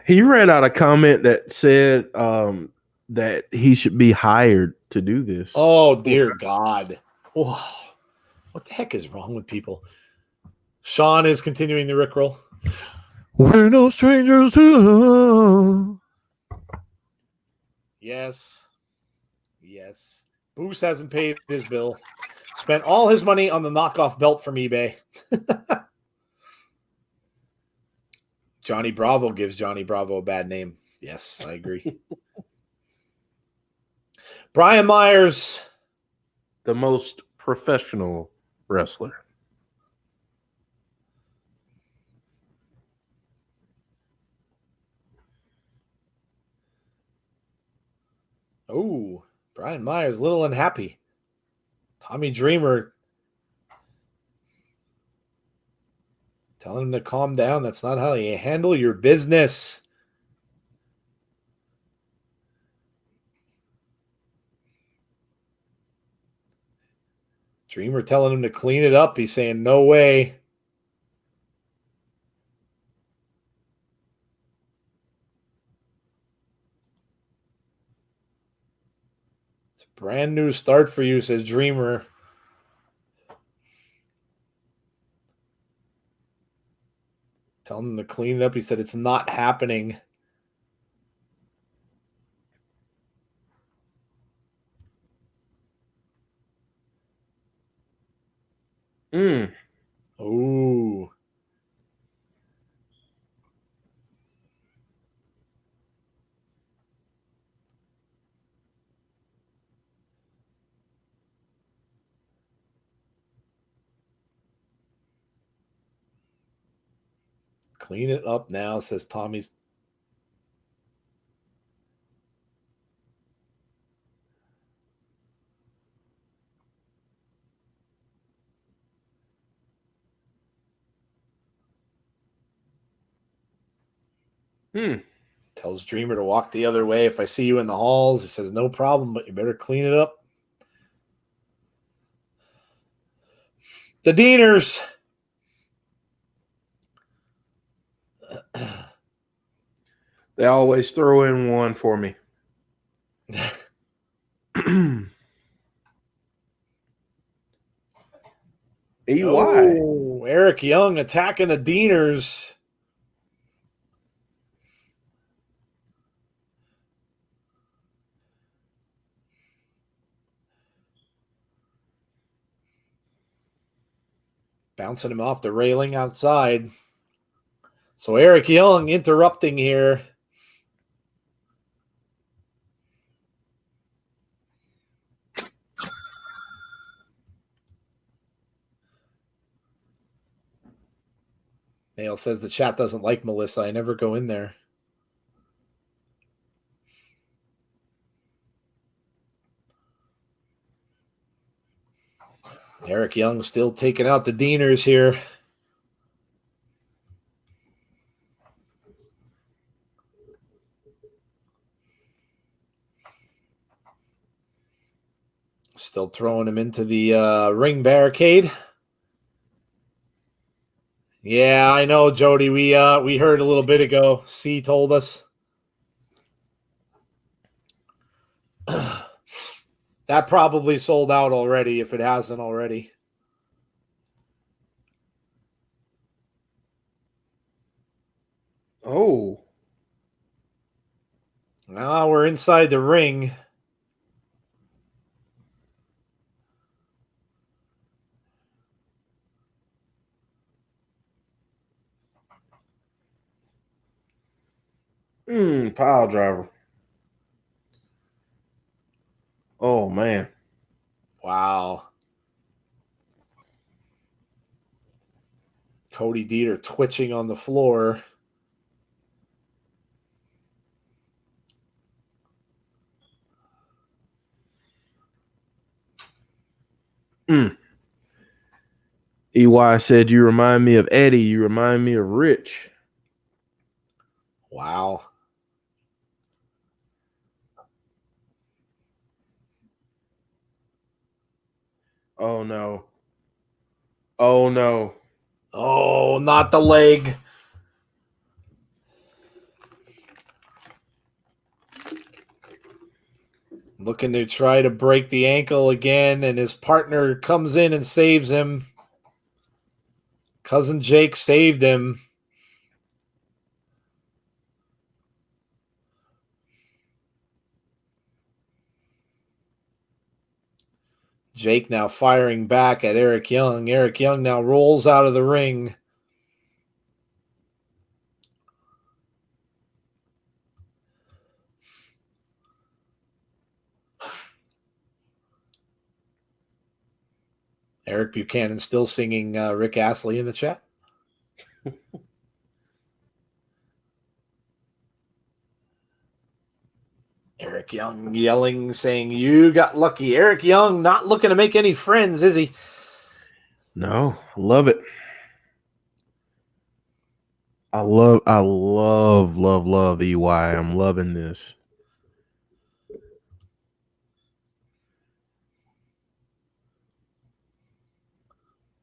He read out a comment that said that he should be hired to do this. Oh, dear God. Whoa. What the heck is wrong with people? Sean is continuing the Rickroll. We're no strangers to love. Yes. Yes. Boos hasn't paid his bill. Spent all his money on the knockoff belt from eBay. Johnny Bravo gives Johnny Bravo a bad name. Yes, I agree. Brian Myers. The most professional wrestler. Oh, Brian Myers, a little unhappy. Tommy Dreamer telling him to calm down. That's not how you handle your business. Dreamer telling him to clean it up. He's saying, no way. It's a brand new start for you, says Dreamer. Telling him to clean it up. He said, it's not happening. Ooh. Clean it up now, says Tommy's. Tells Dreamer to walk the other way. If I see you in the halls, he says, no problem, but you better clean it up. The Deaners. They always throw in one for me. EY. Oh, Eric Young attacking the Deaners. Bouncing him off the railing outside. So Eric Young interrupting here. Nail says the chat doesn't like Melissa. I never go in there. Eric Young still taking out the Deaners here. Still throwing him into the ring barricade. Yeah, I know, Jody. We heard a little bit ago. C told us. That probably sold out already if it hasn't already. Oh. Now we're inside the ring. Pile driver. Oh, man. Wow. Cody Dieter twitching on the floor. EY said, "You remind me of Eddie. You remind me of Rich." Wow. Oh, no. Oh, no. Oh, not the leg. Looking to try to break the ankle again, and his partner comes in and saves him. Cousin Jake saved him. Jake now firing back at Eric Young. Eric Young now rolls out of the ring. Eric Buchanan still singing Rick Astley in the chat. Eric Young yelling, saying, "You got lucky." Eric Young not looking to make any friends, is he? No, love it. I love EY. I'm loving this.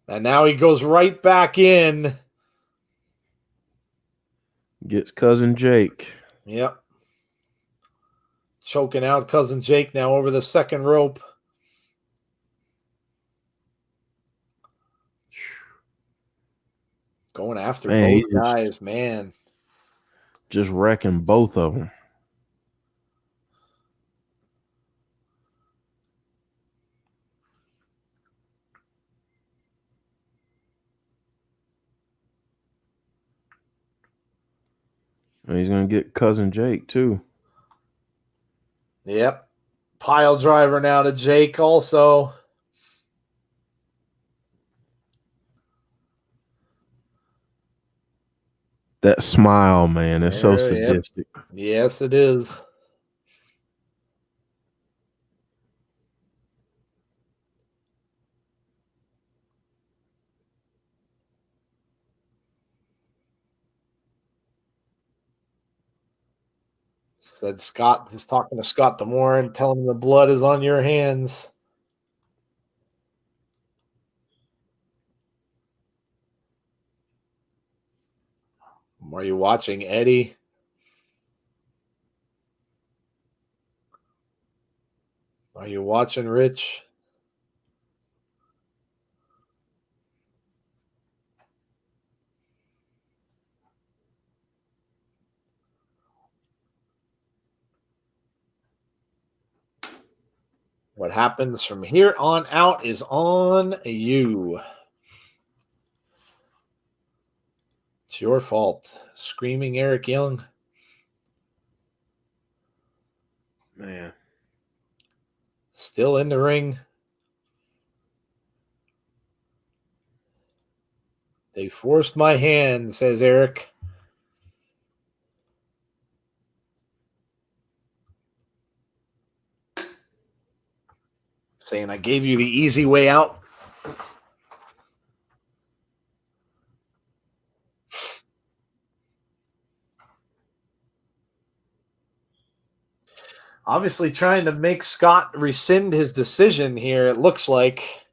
And now he goes right back in. Gets cousin Jake. Yep. Choking out cousin Jake now over the second rope. Going after both guys, man. Just wrecking both of them. And he's going to get cousin Jake, too. Yep. Pile driver now to Jake also. That smile, man, it's so sadistic. Yep. Yes, it is. Said Scott is talking to Scott Demore and telling him the blood is on your hands. Are you watching Eddie? Are you watching Rich? What happens from here on out is on you. It's your fault. Screaming Eric Young. Man. Still in the ring. They forced my hand, says Eric. Saying I gave you the easy way out. Obviously trying to make Scott rescind his decision here, it looks like.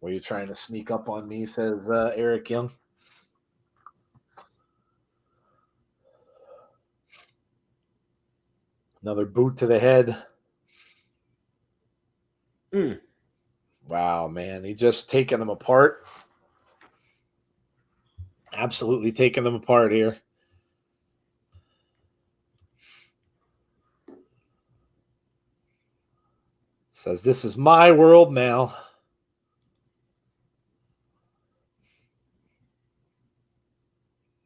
Were you trying to sneak up on me, says Eric Young. Another boot to the head. Wow, man. He just taking them apart. Absolutely taking them apart here. Says, this is my world now.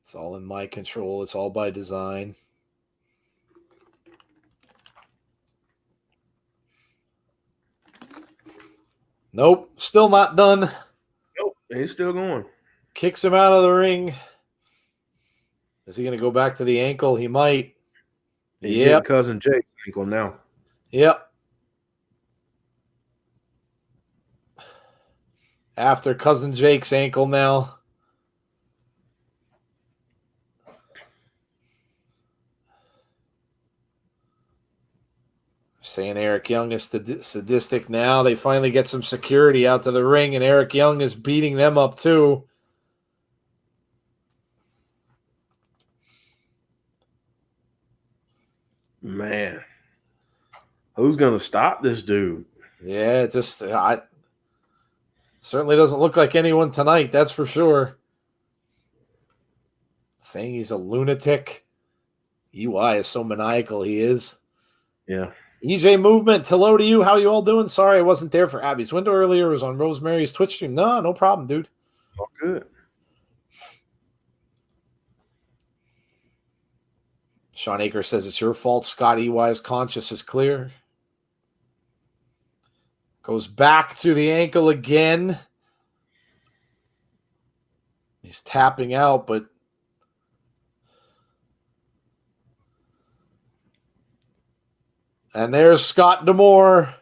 It's all in my control. It's all by design. Nope. Still not done. Nope. He's still going. Kicks him out of the ring. Is he going to go back to the ankle? He might. He's getting Cousin Jake's ankle now. Yep. After Cousin Jake's ankle now. Saying Eric Young is sadistic now. They finally get some security out to the ring, and Eric Young is beating them up too. Man, who's going to stop this dude? Yeah, it just certainly doesn't look like anyone tonight, that's for sure. Saying he's a lunatic. EY is so maniacal, he is. Yeah. EJ Movement, hello to you. How you all doing? Sorry I wasn't there for Abby's window earlier. It was on Rosemary's Twitch stream. No problem, dude. All good. Sean Aker says it's your fault. Scott EY's conscience is clear. Goes back to the ankle again. He's tapping out, but and there's Scott D'Amore.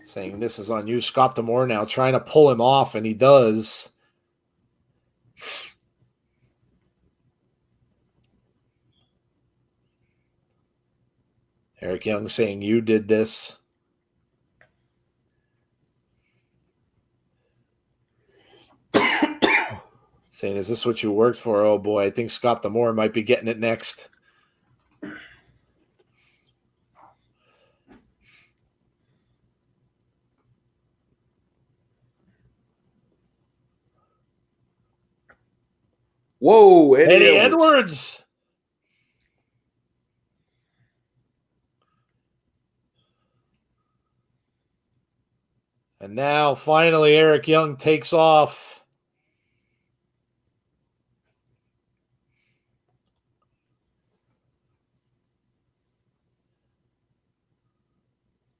Saying this is on you, Scott D'Amore now trying to pull him off, and he does. Eric Young saying you did this. Saying, is this what you worked for? Oh boy, I think Scott D'Amore might be getting it next. Whoa, Eddie Edwards. And now, finally, Eric Young takes off.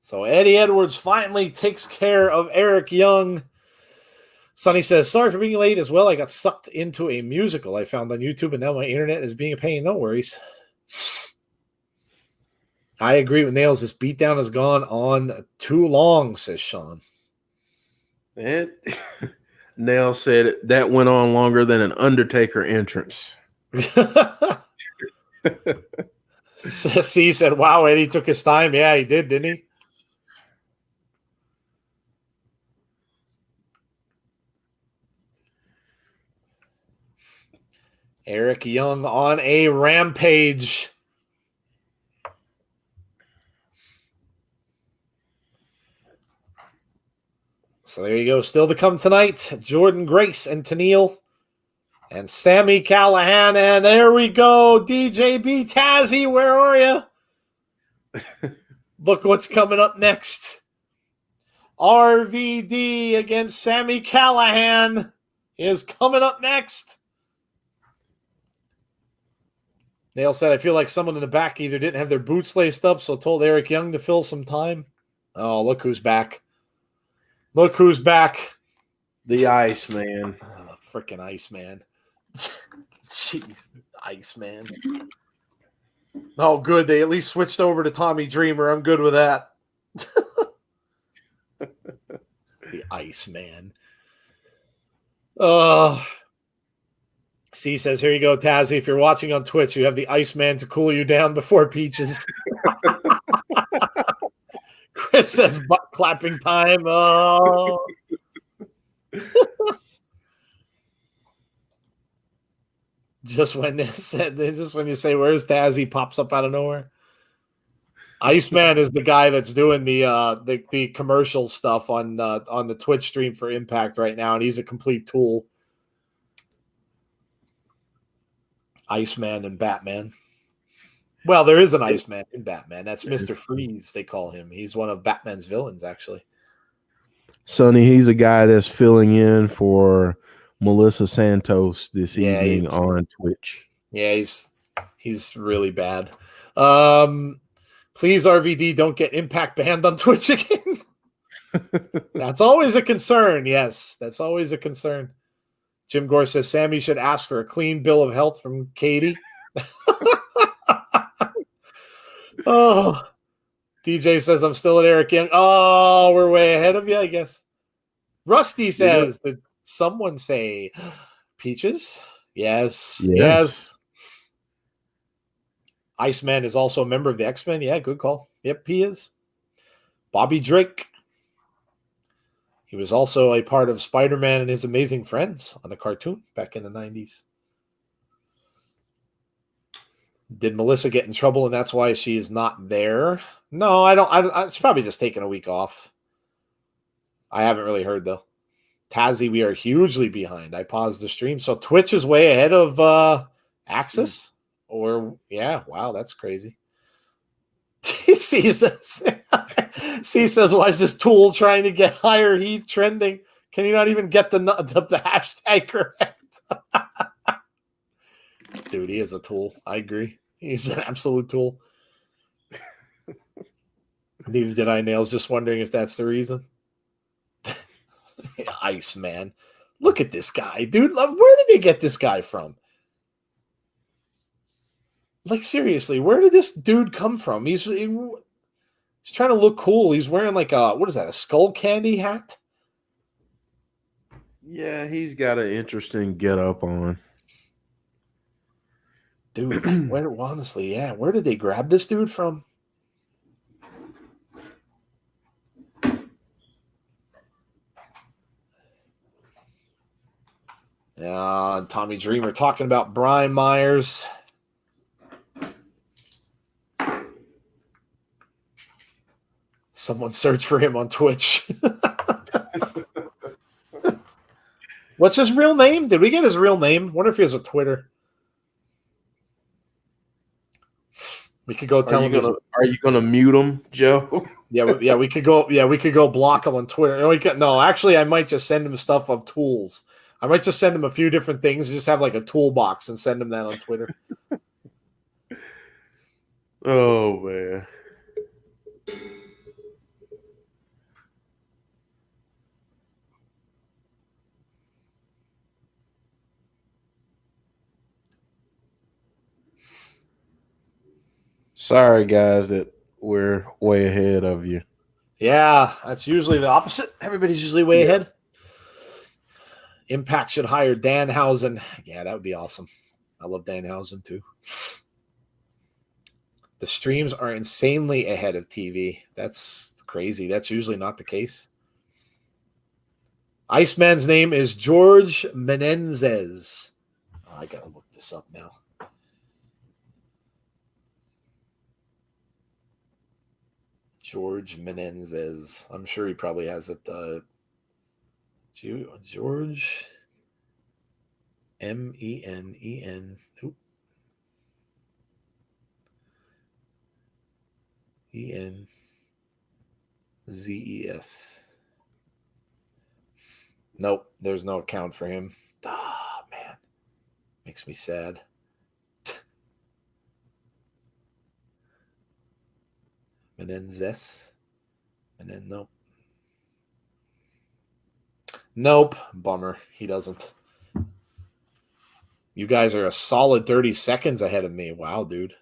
So Eddie Edwards finally takes care of Eric Young. Sonny says, sorry for being late as well. I got sucked into a musical I found on YouTube, and now my internet is being a pain. No worries. I agree with Nails. This beatdown has gone on too long, says Sean. Nail said that went on longer than an Undertaker entrance. C said, wow, Eddie took his time. Yeah, he did, didn't he? Eric Young on a rampage. So there you go. Still to come tonight, Jordan Grace and Tennille and Sami Callihan. And there we go. DJB Tazzy, where are you? Look what's coming up next. RVD against Sami Callihan is coming up next. Nail said, I feel like someone in the back either didn't have their boots laced up, so told Eric Young to fill some time. Oh, look who's back. Look who's back. The Iceman. Oh, freaking Iceman. Jeez, Iceman. Oh, good. They at least switched over to Tommy Dreamer. I'm good with that. The Iceman. C says, here you go, Tazzy. If you're watching on Twitch, you have the Iceman to cool you down before Peaches. Chris says, butt clapping time. Oh. Just when you say, where's Tazzy, pops up out of nowhere. Iceman is the guy that's doing the commercial stuff on the Twitch stream for Impact right now, and he's a complete tool. Iceman and Batman. Well, there is an Iceman in Batman. That's Mr. Freeze, they call him. He's one of Batman's villains, actually. Sonny, he's a guy that's filling in for Melissa Santos this evening on Twitch. Yeah, he's really bad. Please, RVD, don't get Impact banned on Twitch again. That's always a concern. Yes, that's always a concern. Jim Gore says Sammy should ask for a clean bill of health from Katie. Oh, DJ says I'm still at Eric Young. Oh, we're way ahead of you, I guess. Rusty says, did someone say Peaches? Yes. Iceman is also a member of the X-Men. Yeah, good call. Yep, he is. Bobby Drake. He was also a part of Spider-Man and His Amazing Friends on the cartoon back in the 90s. Did Melissa get in trouble and that's why she is not there? No, I don't. It's probably just taking a week off. I haven't really heard, though. Tazzy, we are hugely behind. I paused the stream. So Twitch is way ahead of Axis? Or, yeah, wow, that's crazy. C says, why is this tool trying to get higher Heath trending? Can you not even get the hashtag correct? Dude, he is a tool. I agree. He's an absolute tool. Neither did I, Nails. Just wondering if that's the reason. Ice, man. Look at this guy, dude. Where did they get this guy from? Like, seriously, where did this dude come from? He's trying to look cool. He's wearing like what is that, a skull candy hat? Yeah, he's got an interesting get-up on. Dude, honestly, yeah, where did they grab this dude from? Tommy Dreamer talking about Brian Myers. Someone search for him on Twitch. What's his real name? Did we get his real name? Wonder if he has a Twitter. We could go tell him. Are you gonna mute him, Joe? Yeah, we could go. Yeah, we could go block him on Twitter. No, actually, I might just send him stuff of tools. I might just send him a few different things. Just have like a toolbox and send him that on Twitter. Oh man. Sorry, guys, that we're way ahead of you. Yeah, that's usually the opposite. Everybody's usually way ahead. Impact should hire Danhausen. Yeah, that would be awesome. I love Danhausen too. The streams are insanely ahead of TV. That's crazy. That's usually not the case. Iceman's name is George Menendez. Oh, I gotta look this up now. George Menendez. I'm sure he probably has it. George M-E-N-E-N. E-N-Z-E-S. Nope, there's no account for him. Ah, man. Makes me sad. Menendez. And then nope. Nope. Bummer. He doesn't. You guys are a solid 30 seconds ahead of me. Wow, dude.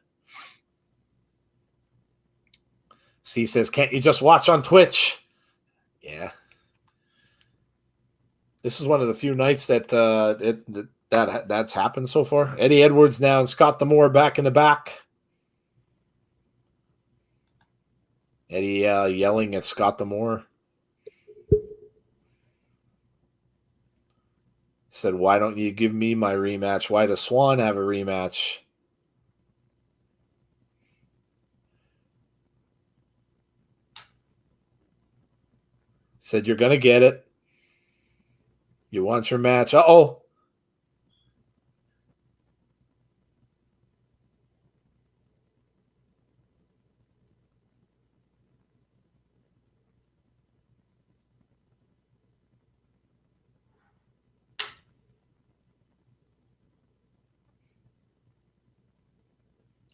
C says, can't you just watch on Twitch? Yeah. This is one of the few nights that that's happened so far. Eddie Edwards now and Scott Demore back in the back. Eddie yelling at Scott Demore. Said, why don't you give me my rematch? Why does Swan have a rematch? Said, you're going to get it. You want your match. Uh-oh.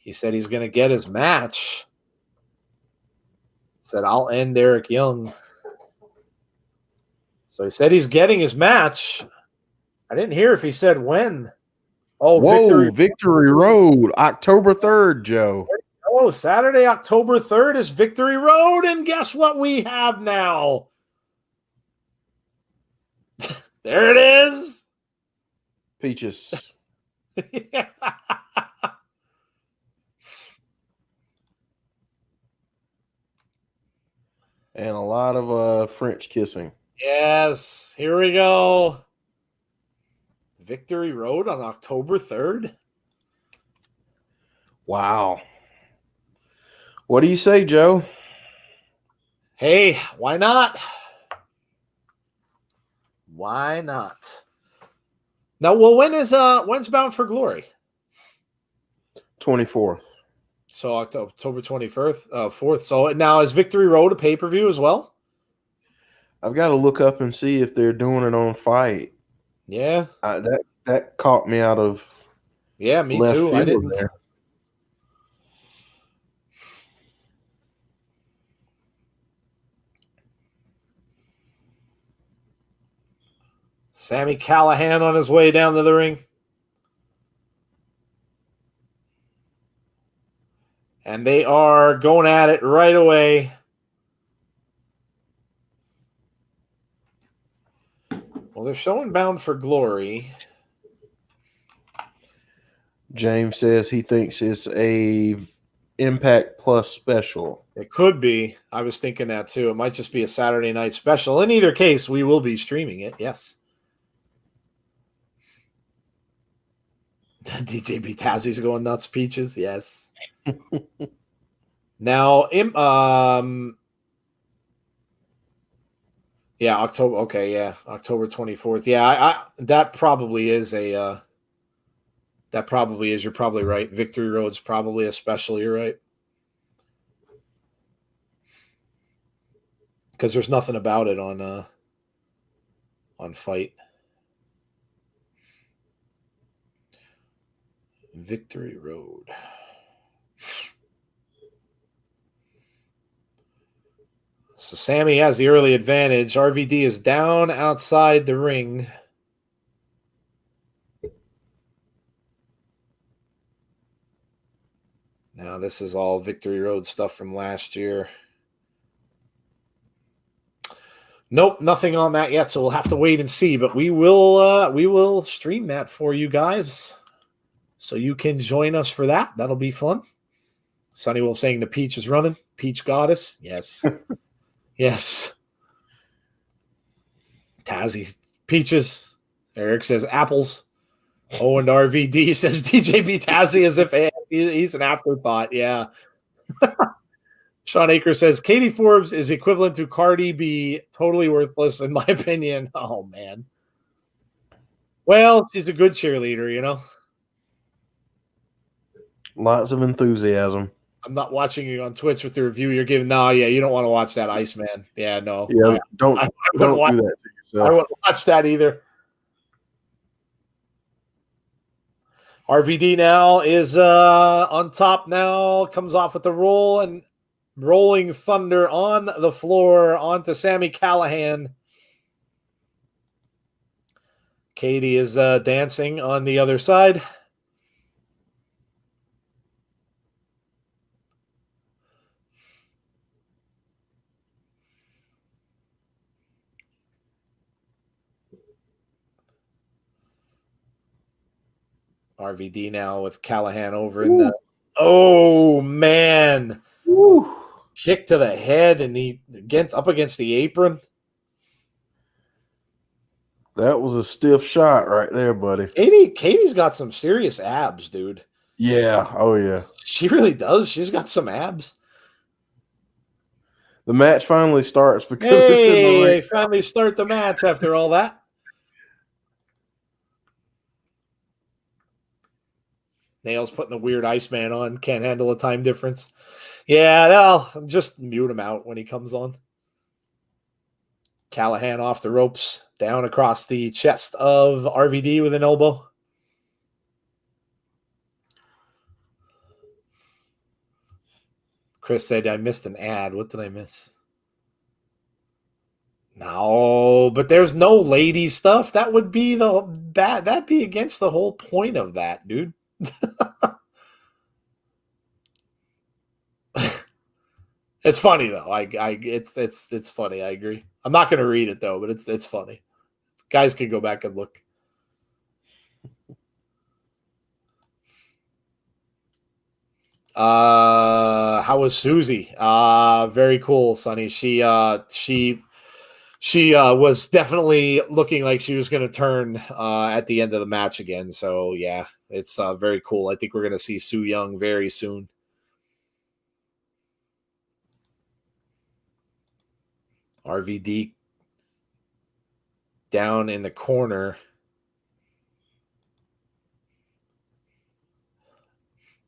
He said he's going to get his match. Said, I'll end Eric Young. So he said he's getting his match. I didn't hear if he said when. Oh, whoa, Victory Road, October 3rd, Joe. Oh, Saturday, October 3rd is Victory Road. And guess what we have now? There it is. Peaches. Yeah. And a lot of French kissing. Yes, here we go. Victory Road on October 3rd. Wow. What do you say, Joe? Hey, why not? Why not? Now, well, when's Bound for Glory? 24th. So October 21st, 4th. So now is Victory Road a pay-per-view as well? I've got to look up and see if they're doing it on Fight. Yeah. That caught me out of me too. I didn't. There. Sami Callihan on his way down to the ring. And they are going at it right away. Well, they're showing Bound for Glory. James says he thinks it's a Impact Plus special. It could be. I was thinking that too. It might just be a Saturday night special. In either case, we will be streaming it. Yes. DJ B. Tazzy's going nuts. Peaches. Yes. Now, yeah, October. Okay, yeah, October 24th. Yeah, that probably is a. That probably is. You're probably right. Victory Road's probably a special. You're right. Because there's nothing about it on Fight. Victory Road. So Sami has the early advantage. RVD is down outside the ring. Now this is all Victory Road stuff from last year. Nope, nothing on that yet, so we'll have to wait and see. But we will stream that for you guys, so you can join us for that. That'll be fun. Sunny Will saying the Peach is running. Peach Goddess, yes, yes. Tazzy Peaches. Eric says apples. Oh, and RVD says DJB Tazzy as if he's an afterthought. Yeah. Sean Aker says Katie Forbes is equivalent to Cardi B, totally worthless in my opinion. Oh man. Well, she's a good cheerleader, you know. Lots of enthusiasm. I'm not watching you on Twitch with the review you're giving. No, yeah, you don't want to watch that, Iceman. Yeah, no. Yeah, don't do that to yourself. I wouldn't watch that either. RVD now is on top now, comes off with the roll and rolling thunder on the floor onto Sami Callihan. Katie is dancing on the other side. RVD now with Callihan over in the. Oh man! Ooh. Kick to the head, and he up against the apron. That was a stiff shot right there, buddy. Katie's got some serious abs, dude. Yeah. Oh yeah. She really does. She's got some abs. The match finally starts because they finally start the match after all that. Nails putting the weird Iceman on. Can't handle a time difference. Yeah, no, just mute him out when he comes on. Callihan off the ropes, down across the chest of RVD with an elbow. Chris said I missed an ad. What did I miss? No, but there's no lady stuff. That would be that'd be against the whole point of that, dude. It's funny though. It's funny. I agree. I'm not going to read it though, but it's funny. Guys can go back and look. How was Susie? Very cool, Sonny. She was definitely looking like she was going to turn at the end of the match again. So yeah, it's very cool. I think we're going to see Su Yung very soon. RVD down in the corner.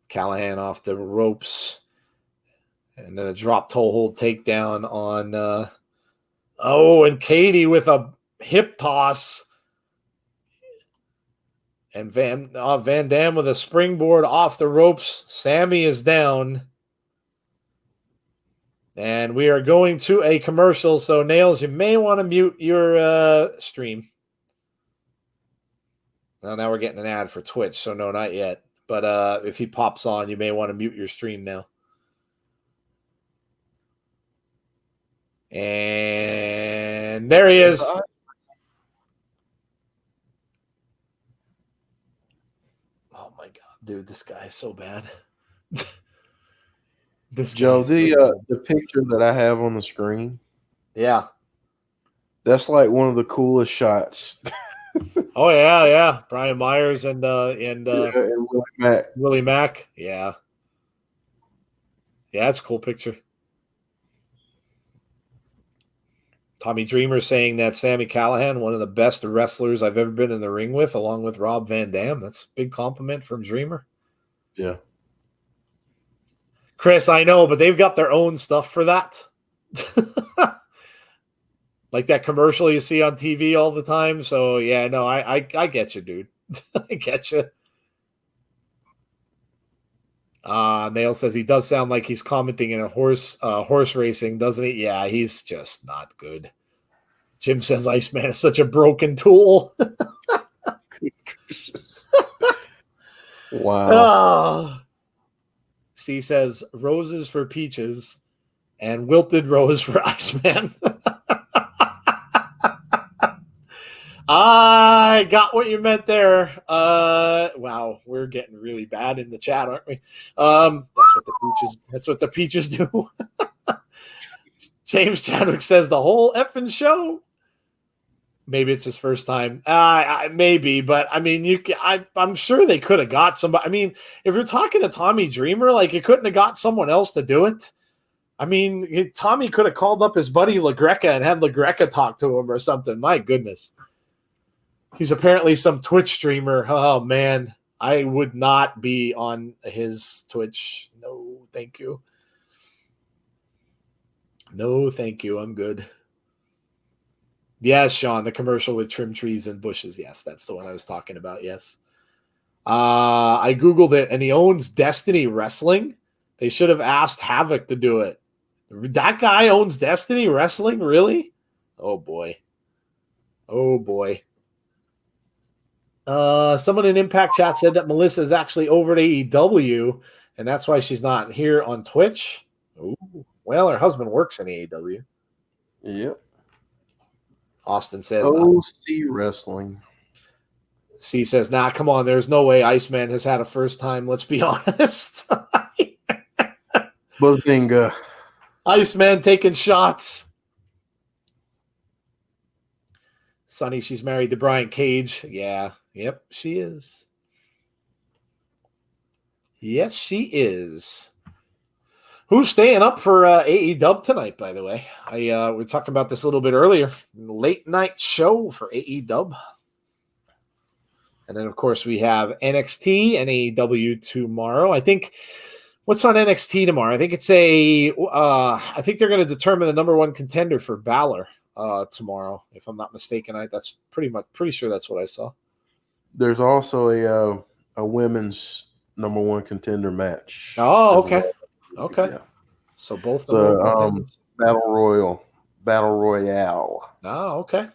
Callahan off the ropes. And then a drop toe hold takedown on and Katie with a hip toss. And Van Dam with a springboard off the ropes. Sammy is down. And we are going to a commercial. So, Nails, you may want to mute your stream. Now we're getting an ad for Twitch. So, no, not yet. But if he pops on, you may want to mute your stream now. And there he is. Oh, my God. Dude, this guy is so bad. Joe, the picture that I have on the screen. Yeah. That's like one of the coolest shots. Oh yeah. Brian Myers and Willie Mack. Yeah. Yeah, that's a cool picture. Tommy Dreamer saying that Sami Callihan, one of the best wrestlers I've ever been in the ring with, along with Rob Van Dam. That's a big compliment from Dreamer. Yeah. Chris, I know, but they've got their own stuff for that. Like that commercial you see on TV all the time. So, yeah, no, I get you, dude. I get you. Nail says he does sound like he's commenting in a horse racing, doesn't he? Yeah, he's just not good. Jim says Iceman is such a broken tool. Wow. C says roses for Peaches and wilted rose for Iceman. I got what you meant there. Wow, we're getting really bad in the chat, aren't we? That's what the peaches do. James Chadwick says the whole effing show. Maybe it's his first time. Maybe, but I mean, I'm sure they could have got somebody. I mean, if you're talking to Tommy Dreamer, like you couldn't have got someone else to do it. I mean, Tommy could have called up his buddy LaGreca and had LaGreca talk to him or something. My goodness. He's apparently some Twitch streamer. Oh, man. I would not be on his Twitch. No, thank you. No, thank you. I'm good. Yes, Sean, the commercial with trim trees and bushes. Yes, that's the one I was talking about. Yes. I Googled it, and he owns Destiny Wrestling. They should have asked Havoc to do it. That guy owns Destiny Wrestling? Really? Oh, boy. Oh, boy. Someone in Impact Chat said that Melissa is actually over at AEW, and that's why she's not here on Twitch. Ooh. Well, her husband works in AEW. Yep. Austin says OC Wrestling. C says, nah, come on, there's no way Iceman has had a first time, let's be honest. Bazinga. Iceman taking shots. Sonny, she's married to Brian Cage. Yeah. Yep, she is. Yes, she is. Who's staying up for AEW tonight, by the way? We were talking about this a little bit earlier. Late night show for AEW. And then, of course, we have NXT and AEW tomorrow. I think, what's on NXT tomorrow? I think it's I think they're going to determine the number one contender for Balor tomorrow, if I'm not mistaken. That's pretty sure that's what I saw. There's also a women's number one contender match. Oh, okay. Well. Okay. Yeah. So both It's a battle royale. Oh, okay.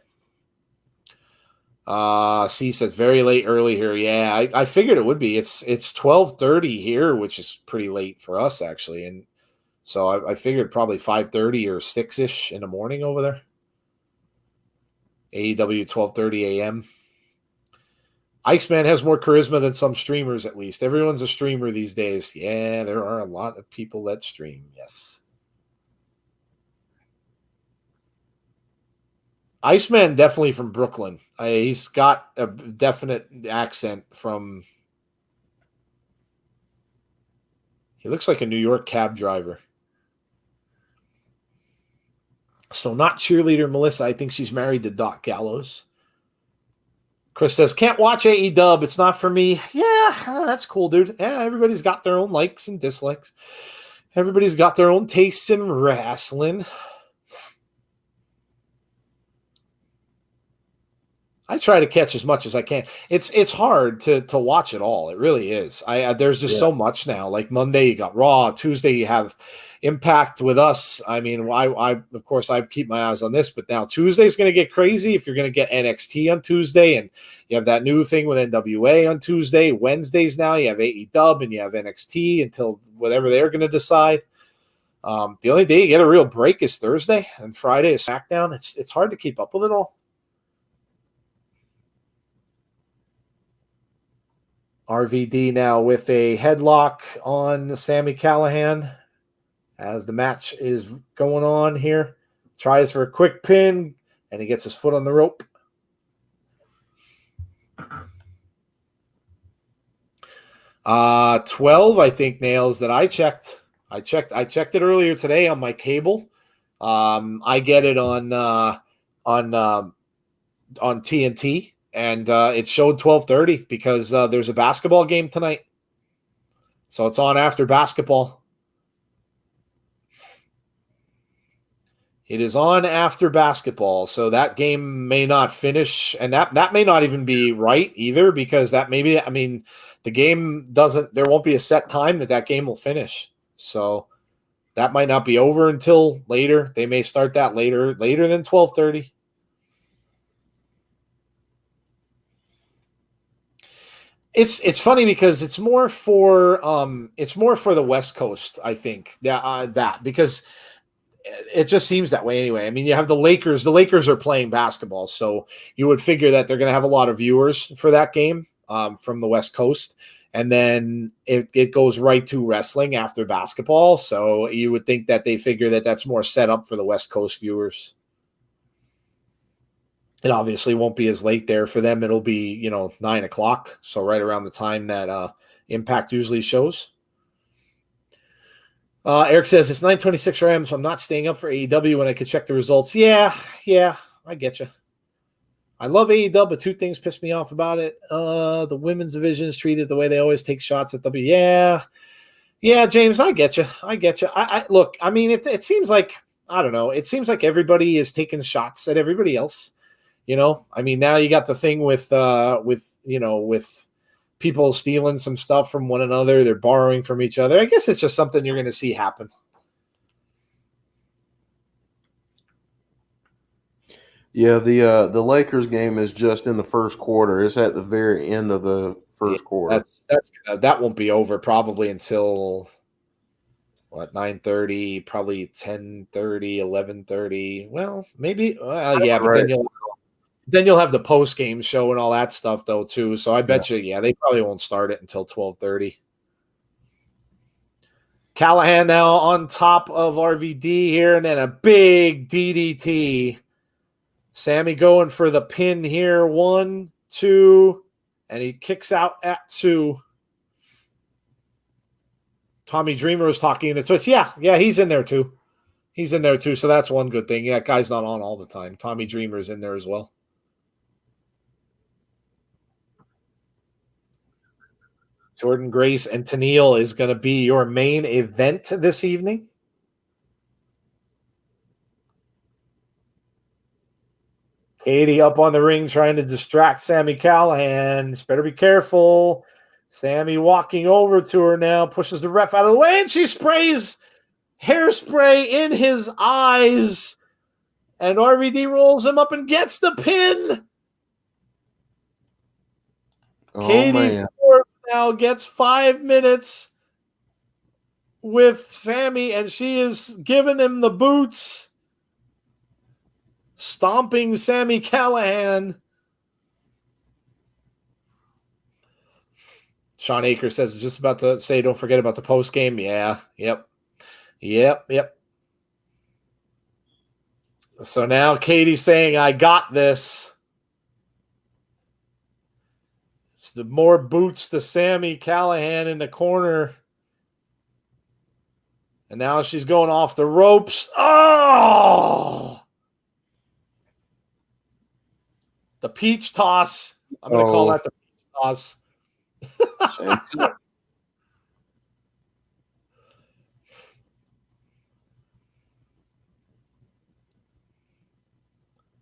C says very late early here. Yeah, I figured it would be. It's 12:30 here, which is pretty late for us actually, and so I figured probably 5:30 or 6-ish in the morning over there. AEW 12:30 a.m. Iceman has more charisma than some streamers, at least. Everyone's a streamer these days. Yeah, there are a lot of people that stream. Yes. Iceman definitely from Brooklyn. He's got a definite accent from. He looks like a New York cab driver. So not cheerleader Melissa. I think she's married to Doc Gallows. Chris says, can't watch AEW. It's not for me. Yeah, that's cool, dude. Yeah, everybody's got their own likes and dislikes. Everybody's got their own tastes in wrestling. I try to catch as much as I can. It's hard to watch it all. It really is. There's just so much now. Like Monday you got Raw, Tuesday you have Impact with us. I mean, I of course I keep my eyes on this, but now Tuesday's going to get crazy if you're going to get NXT on Tuesday, and you have that new thing with NWA on Tuesday. Wednesdays now you have AEW and you have NXT until whatever they're going to decide. The only day you get a real break is Thursday, and Friday is SmackDown. It's hard to keep up with it all. RVD now with a headlock on Sami Callihan as the match is going on here. Tries for a quick pin, and he gets his foot on the rope. $12, I think, nails that I checked. I checked it earlier today on my cable. I get it on TNT. And it showed 12:30 because there's a basketball game tonight. So it's on after basketball. It is on after basketball. So that game may not finish. And that may not even be right either, because that maybe, I mean, the game doesn't, there won't be a set time that game will finish. So that might not be over until later. They may start that later than 12:30. It's funny because it's more for the West Coast, I think. That because it just seems that way anyway. I mean, you have the Lakers. The Lakers are playing basketball, so you would figure that they're going to have a lot of viewers for that game from the West Coast, and then it goes right to wrestling after basketball. So you would think that they figure that that's more set up for the West Coast viewers. It obviously won't be as late there for them. It'll be, 9 o'clock. So right around the time that Impact usually shows. Eric says it's 9:26 for AM, so I'm not staying up for AEW when I could check the results. Yeah, I get you. I love AEW, but two things piss me off about it. The women's division is treated the way they always take shots at W. Yeah, James, I get you. I look, I mean, it seems like, I don't know. It seems like everybody is taking shots at everybody else. I mean, now you got the thing with people stealing some stuff from one another. They're borrowing from each other. I guess it's just something you're going to see happen. Yeah, the Lakers game is just in the first quarter. It's at the very end of the first quarter. That won't be over probably until 9:30, probably 10:30, 11:30. Well, maybe. Yeah, but right. Then you'll have the post game show and all that stuff though too. So I bet you, they probably won't start it until 12:30. Callahan now on top of RVD here, and then a big DDT. Sammy going for the pin here. 1, 2, and he kicks out at 2. Tommy Dreamer was talking in the Twitch. Yeah, he's in there too. So that's one good thing. Yeah, guy's not on all the time. Tommy Dreamer's in there as well. Jordan Grace and Tennille is going to be your main event this evening. Katie up on the ring trying to distract Sami Callihan. Just better be careful. Sammy walking over to her now, pushes the ref out of the way, and she sprays hairspray in his eyes, and RVD rolls him up and gets the pin. Oh, Katie man. Forbes now gets 5 minutes with Sammy, and she is giving him the boots, stomping Sammy Callahan. Sean Akers says, just about to say, don't forget about the post game. Yeah. Yep. So now Katie's saying, I got this. It's the more boots to Sammy Callahan in the corner. And now she's going off the ropes. Oh! The peach toss. I'm going to call that the peach toss.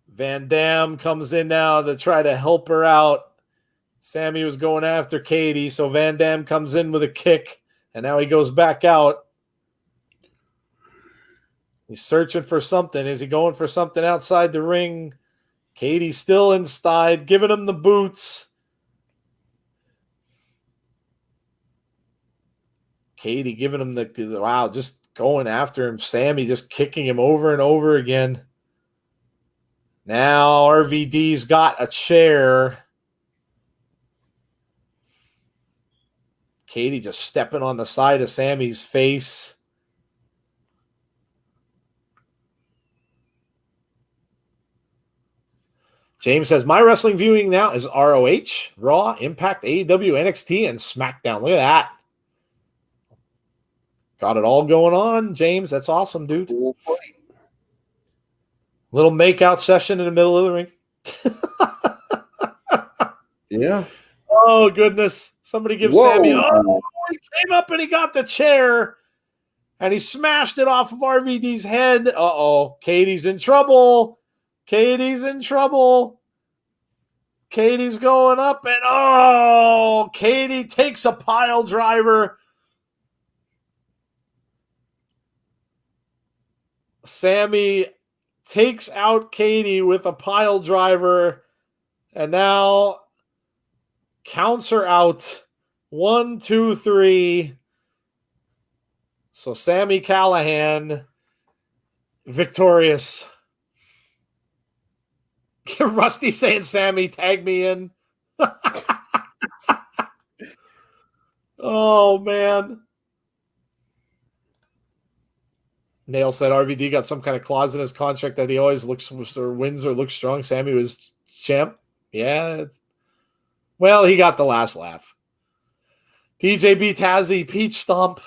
Van Dam comes in now to try to help her out. Sammy was going after Katie, so Van Dam comes in with a kick, and now he goes back out. He's searching for something. Is he going for something outside the ring? Katie's still inside, giving him the boots. Katie giving him the wow, just going after him. Sammy just kicking him over and over again. Now RVD's got a chair. Katie just stepping on the side of Sammy's face. James says, my wrestling viewing now is ROH, Raw, Impact, AEW, NXT, and SmackDown. Look at that. Got it all going on, James. That's awesome, dude. Little makeout session in the middle of the ring. Yeah. Oh, goodness. Somebody give Sammy. Oh, he came up and he got the chair. And he smashed it off of RVD's head. Uh-oh. Katie's in trouble. Katie's in trouble. Katie's going up and oh, Katie takes a pile driver. Sammy takes out Katie with a pile driver and now counts her out. 1, 2, 3. So Sammy Callahan victorious. Rusty saying, Sammy, tag me in. Oh, man. Nail said RVD got some kind of clause in his contract that he always looks or wins or looks strong. Sammy was champ. Yeah. Well, he got the last laugh. DJB Tazzy, Peach Stomp.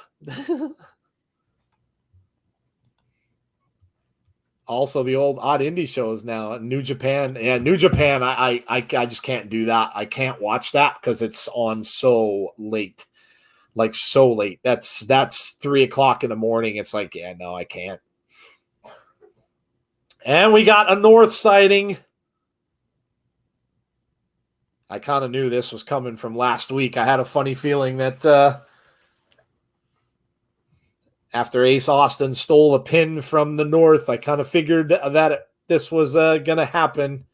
Also, the old odd indie shows now. New Japan. Yeah, New Japan. I just can't do that. I can't watch that because it's on so late. Like so late. That's 3:00 in the morning. It's like, yeah, no, I can't. And we got a North sighting. I kind of knew this was coming from last week. I had a funny feeling that after Ace Austin stole a pin from the North, I kind of figured that this was going to happen.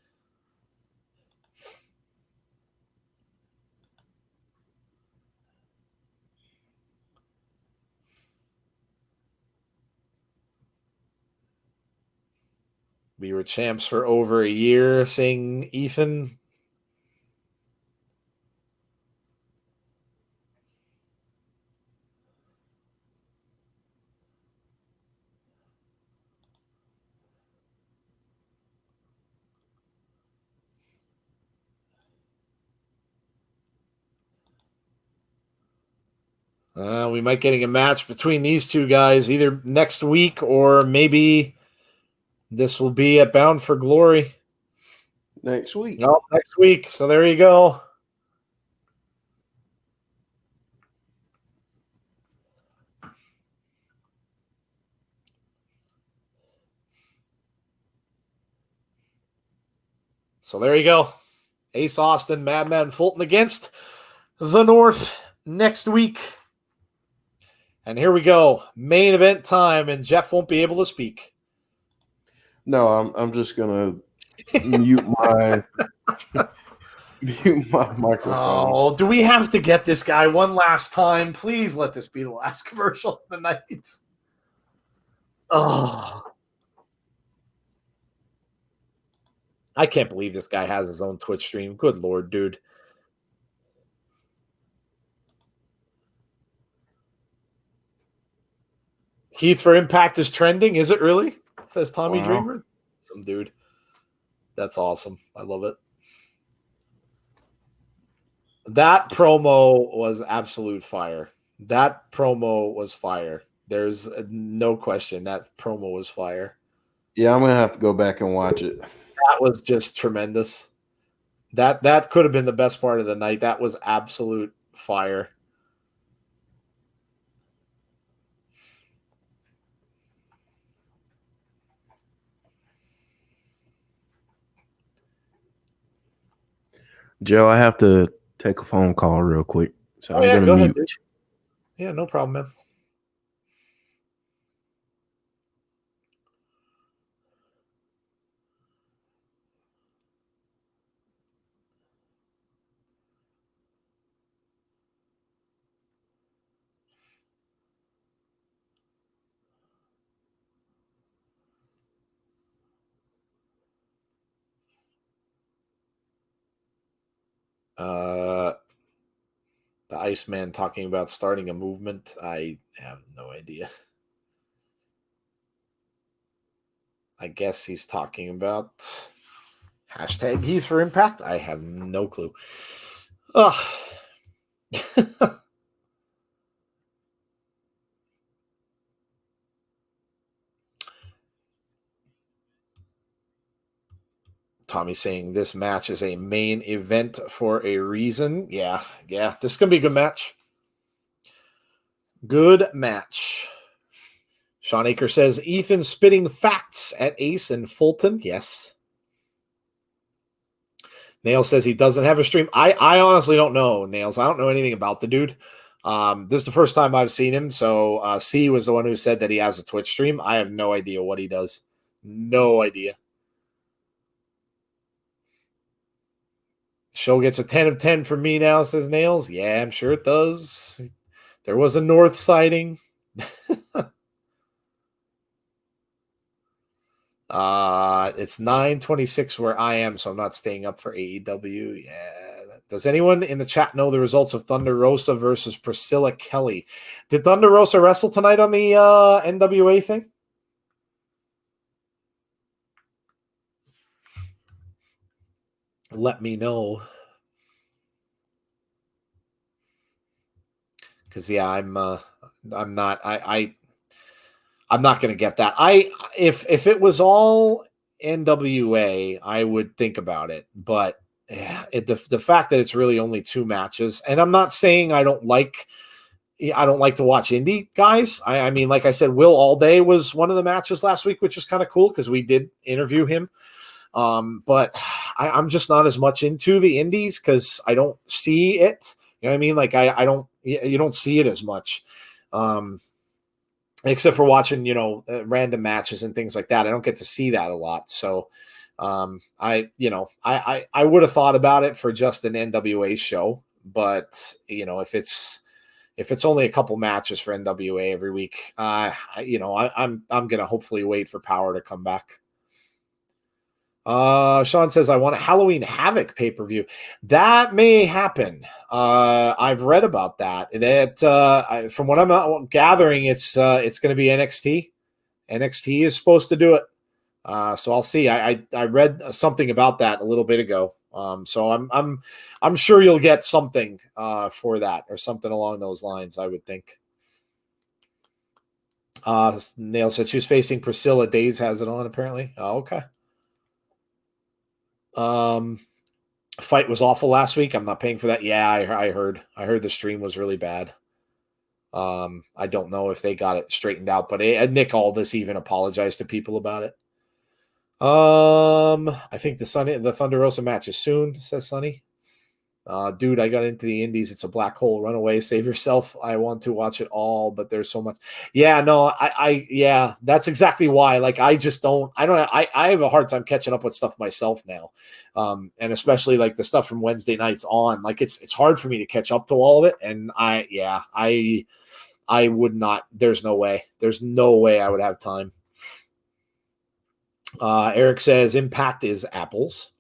We were champs for over a year, saying Ethan. We might getting a match between these two guys either next week or maybe this will be at Bound for Glory. Next week. No, next week. So there you go. So there you go. Ace Austin, Madman Fulton against the North next week. And here we go. Main event time, and Jeff won't be able to speak. No, I'm just gonna mute my microphone. Oh, do we have to get this guy one last time? Please let this be the last commercial of the night. Oh. I can't believe this guy has his own Twitch stream. Good Lord, dude. Heath for Impact is trending. Is it really? It says Tommy Dreamer. Some dude. That's awesome. I love it. That promo was absolute fire. That promo was fire. There's no question that promo was fire. Yeah, I'm going to have to go back and watch it. That was just tremendous. That could have been the best part of the night. That was absolute fire. Joe, I have to take a phone call real quick. So I'm going to mute. Ahead, yeah, no problem, man. The Iceman talking about starting a movement. I have no idea. I guess he's talking about hashtag Heath for Impact. I have no clue. Ugh. Tommy saying this match is a main event for a reason. Yeah. This is going to be a good match. Good match. Sean Aker says, Ethan spitting facts at Ace and Fulton. Yes. Nails says he doesn't have a stream. I honestly don't know, Nails. I don't know anything about the dude. This is the first time I've seen him. So C was the one who said that he has a Twitch stream. I have no idea what he does. No idea. Show gets a 10 of 10 from me now, says Nails. Yeah, I'm sure it does. There was a North sighting. It's 9:26 where I am, so I'm not staying up for AEW. Yeah. Does anyone in the chat know the results of Thunder Rosa versus Priscilla Kelly? Did Thunder Rosa wrestle tonight on the NWA thing? Let me know. Because I'm not going to get that. If it was all NWA, I would think about it. But the fact that it's really only 2 matches, and I'm not saying I don't like to watch indie guys. I mean, like I said, Will All Day was one of the matches last week, which was kind of cool because we did interview him. But I'm just not as much into the indies because I don't see it. You know what I mean? Like you don't see it as much. Except for watching, random matches and things like that. I don't get to see that a lot. So I would have thought about it for just an NWA show, but if it's only a couple matches for NWA every week, I'm going to hopefully wait for Power to come back. Sean says, I want a Halloween Havoc pay-per-view. That may happen. I've read about that. From what I'm gathering, it's going to be NXT. NXT is supposed to do it. So I'll see. I read something about that a little bit ago. So I'm sure you'll get something for that or something along those lines, I would think. Nail said she was facing Priscilla. Days has it on, apparently. Oh, okay. Fight was awful last week. I'm not paying for that. Yeah, I heard the stream was really bad. I don't know if they got it straightened out, but Nick Aldis even apologized to people about it. I think the Thunder Rosa match is soon, says Sonny. Dude, I got into the indies. It's a black hole. Run away, save yourself. I want to watch it all, but there's so much. Yeah, no, yeah, that's exactly why. Like, I have a hard time catching up with stuff myself now. And especially like the stuff from Wednesday nights on, like it's hard for me to catch up to all of it. And I would not, there's no way I would have time. Eric says Impact is apples.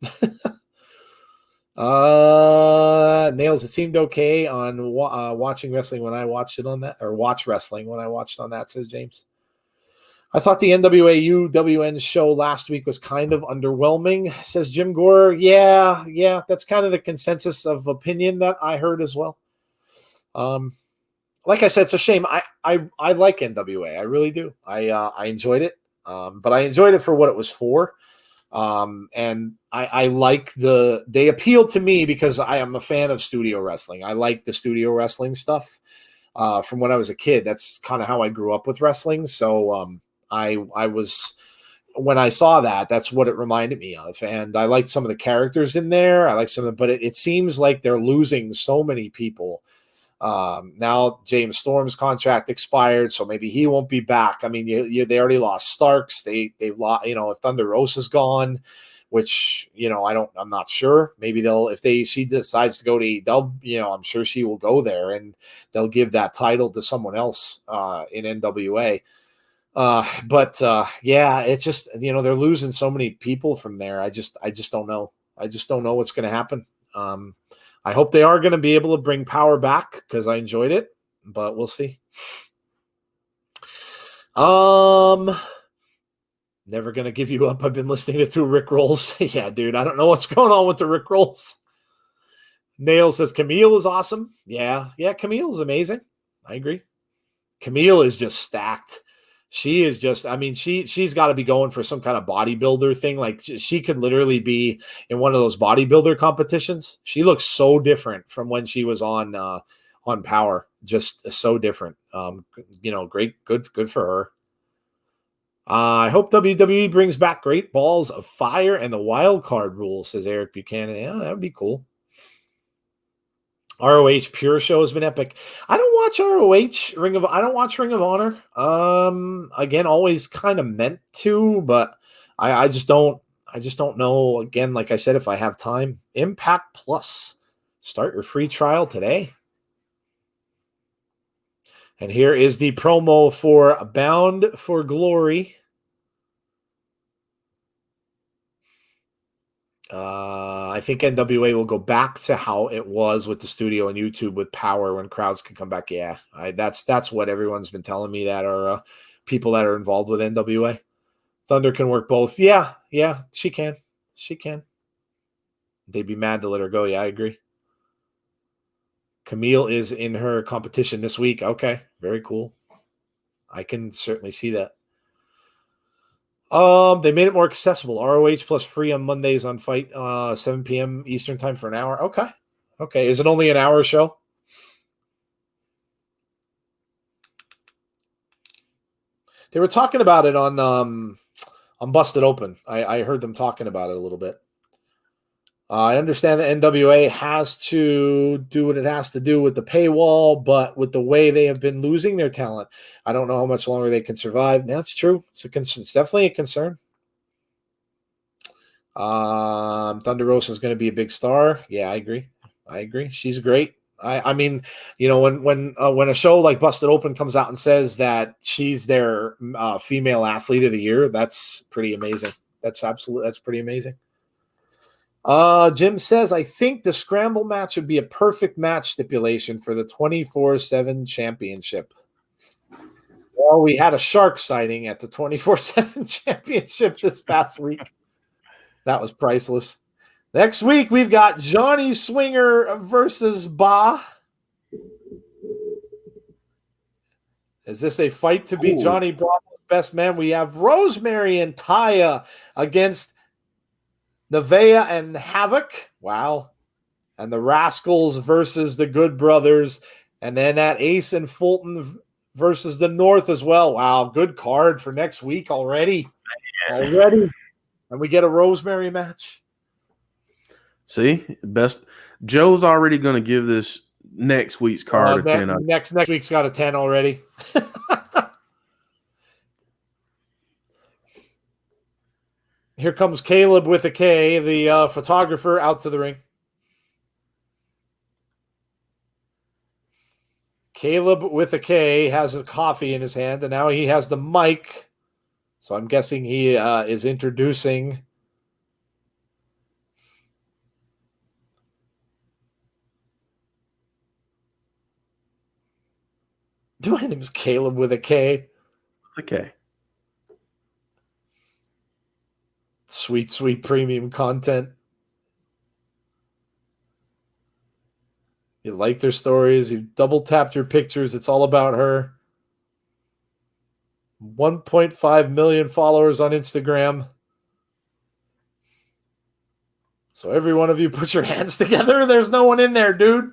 Nails, it seemed okay on watching wrestling when I watched it on that, or watch wrestling when I watched on that, says James. I thought the NWA UWN show last week was kind of underwhelming, says Jim Gore. Yeah, that's kind of the consensus of opinion that I heard as well. Like I said, it's a shame. I like NWA. I really do. I enjoyed it. But I enjoyed it for what it was for. And I like they appeal to me because I am a fan of studio wrestling. I like the studio wrestling stuff from when I was a kid. That's kind of how I grew up with wrestling. So I was, when I saw that, that's what it reminded me of. And I liked some of the characters in there. I like some of them, but it seems like they're losing so many people. Now James Storm's contract expired, so maybe he won't be back. I mean, they already lost Starks. They've lost, if Thunder Rosa's gone, which, I'm not sure. Maybe she decides to go to AEW, I'm sure she will go there and they'll give that title to someone else, in NWA. But it's just, they're losing so many people from there. I just don't know. I just don't know what's going to happen. I hope they are going to be able to bring Power back because I enjoyed it, but we'll see. Never going to give you up. I've been listening to 2 Rick Rolls. Yeah, dude, I don't know what's going on with the Rick Rolls. Nail says Camille is awesome. Yeah, Camille is amazing. I agree. Camille is just stacked. She is just, she's got to be going for some kind of bodybuilder thing. Like, she could literally be in one of those bodybuilder competitions. She looks so different from when she was on Power. Just so different. Great, good for her. I hope WWE brings back Great Balls of Fire and the wild card rule, says Eric Buchanan. Yeah, that would be cool. ROH Pure Show has been epic. I don't watch ROH I don't watch Ring of Honor. Again, always kind of meant to, but I just don't know. Again, like I said, if I have time. Impact Plus. Start your free trial today. And here is the promo for Bound for Glory. I think NWA will go back to how it was with the studio and YouTube with Power when crowds can come back. Yeah, that's what everyone's been telling me that are people that are involved with NWA. Thunder can work both. Yeah, she can. They'd be mad to let her go. Yeah, I agree. Camille is in her competition this week. Okay, very cool. I can certainly see that. They made it more accessible. ROH plus free on Mondays on Fight, 7 p.m. Eastern time for an hour. Okay. Is it only an hour show? They were talking about it on Busted Open. I heard them talking about it a little bit. I understand that NWA has to do what it has to do with the paywall, but with the way they have been losing their talent, I don't know how much longer they can survive. That's true. It's definitely a concern. Thunder Rosa is going to be a big star. Yeah, I agree. She's great. I mean, when a show like Busted Open comes out and says that she's their female athlete of the year, that's pretty amazing. That's pretty amazing. Jim says, I think the scramble match would be a perfect match stipulation for the 24/7 championship. Well, we had a shark sighting at the 24/7 championship this past week. That was priceless. Next week, we've got Johnny Swinger versus Ba. Is this a fight to be Johnny Bravo's best man? We have Rosemary and Taya against Nevaeh and Havoc. Wow. And the Rascals versus the Good Brothers. And then that Ace and Fulton versus the North as well. Wow. Good card for next week already. And we get a Rosemary match. See, best Joe's already going to give this next week's card a 10. Next week's got a 10 already. Here comes Caleb with a K, the photographer, out to the ring. Caleb with a K has a coffee in his hand, and now he has the mic. So I'm guessing he is introducing. My name is Caleb with a K. Okay. Sweet, sweet premium content. You liked her stories. You've double tapped your pictures. It's all about her. 1.5 million followers on Instagram. So every one of you put your hands together. There's no one in there, dude.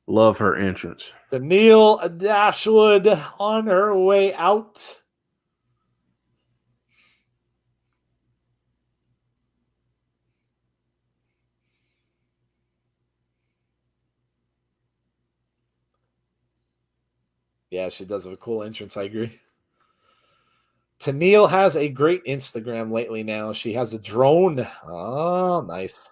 Love her entrance. Neil Dashwood on her way out. Yeah, she does have a cool entrance. I agree. Tennille has a great Instagram lately now. She has a drone. Oh, nice.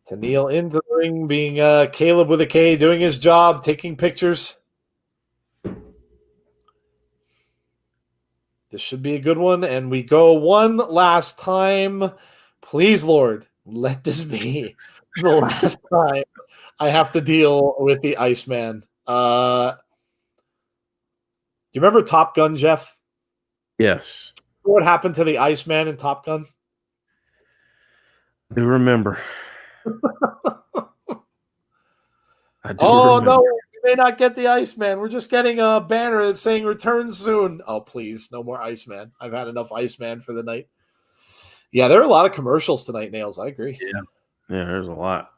Tennille into the ring, being Caleb with a K, doing his job, taking pictures. This should be a good one. And we go one last time. Please, Lord, let this be the last time I have to deal with the Iceman. You remember Top Gun, Jeff? Yes. What happened to the Iceman in Top Gun? I do remember. No, we may not get the Iceman. We're just getting a banner that's saying return soon. Oh, please, no more Iceman. I've had enough Iceman for the night. Yeah, there are a lot of commercials tonight, Nails. I agree. Yeah, there's a lot.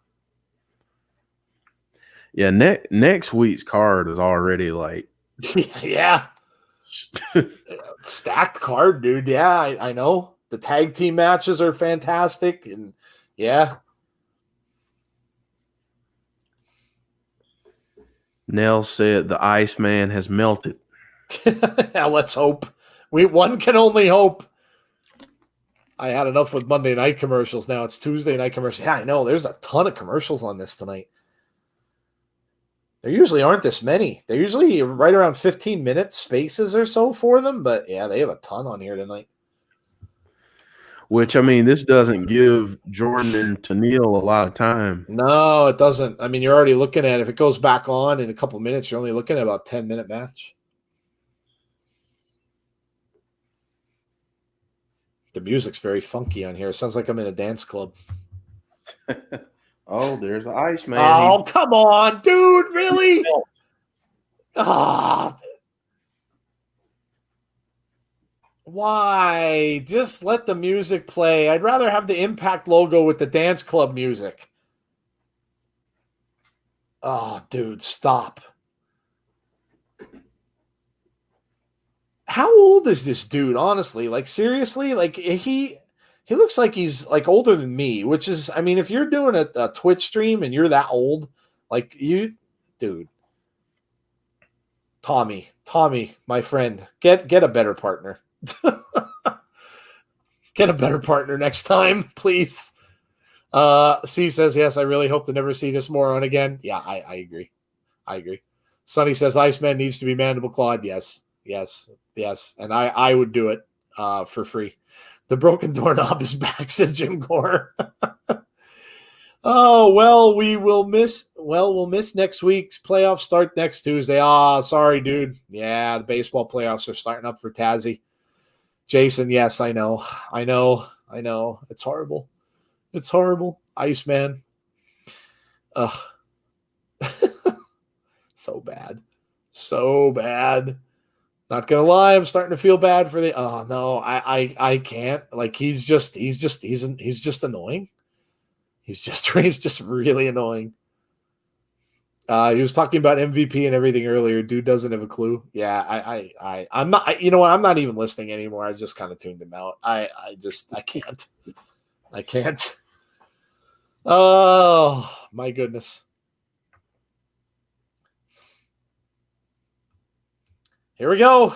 Yeah, next week's card is already like yeah. Stacked card, dude. Yeah, I know. The tag team matches are fantastic. And yeah. Nell said the Iceman has melted. Yeah, let's hope. One can only hope. I had enough with Monday night commercials. Now it's Tuesday night commercials. Yeah, I know. There's a ton of commercials on this tonight. There usually aren't this many. They're usually right around 15-minute spaces or so for them. But yeah, they have a ton on here tonight. Which, I mean, this doesn't give Jordan and Tennille a lot of time. No, it doesn't. I mean, you're already looking at, if it goes back on in a couple minutes, you're only looking at about 10-minute match. The music's very funky on here. It sounds like I'm in a dance club. Oh, there's the Iceman. Oh, come on, dude. Really? Ah. Why? Just let the music play. I'd rather have the Impact logo with the dance club music. Oh, dude, stop. How old is this dude, honestly? Like, seriously? Like, he looks like he's, like, older than me, which is, I mean, if you're doing a Twitch stream and you're that old, like, dude. Tommy, my friend, get a better partner. Get a better partner next time, please. C says, yes, I really hope to never see this moron again. Yeah, I agree. Sonny says, Iceman needs to be mandible clawed. Yes. And I would do it for free. The broken doorknob is back, says Jim Gore. Oh, well, we'll miss next week's playoffs start next Tuesday. Sorry, dude. Yeah, the baseball playoffs are starting up for Tazzy. Jason, yes, I know. It's horrible. Iceman. Ugh. So bad. Not gonna lie, I'm starting to feel bad for the. Oh no, I can't. Like he's just annoying. He's just really annoying. He was talking about MVP and everything earlier. Dude doesn't have a clue. Yeah, I'm not. You know what? I'm not even listening anymore. I just kind of tuned him out. I can't. I can't. Oh my goodness. Here we go.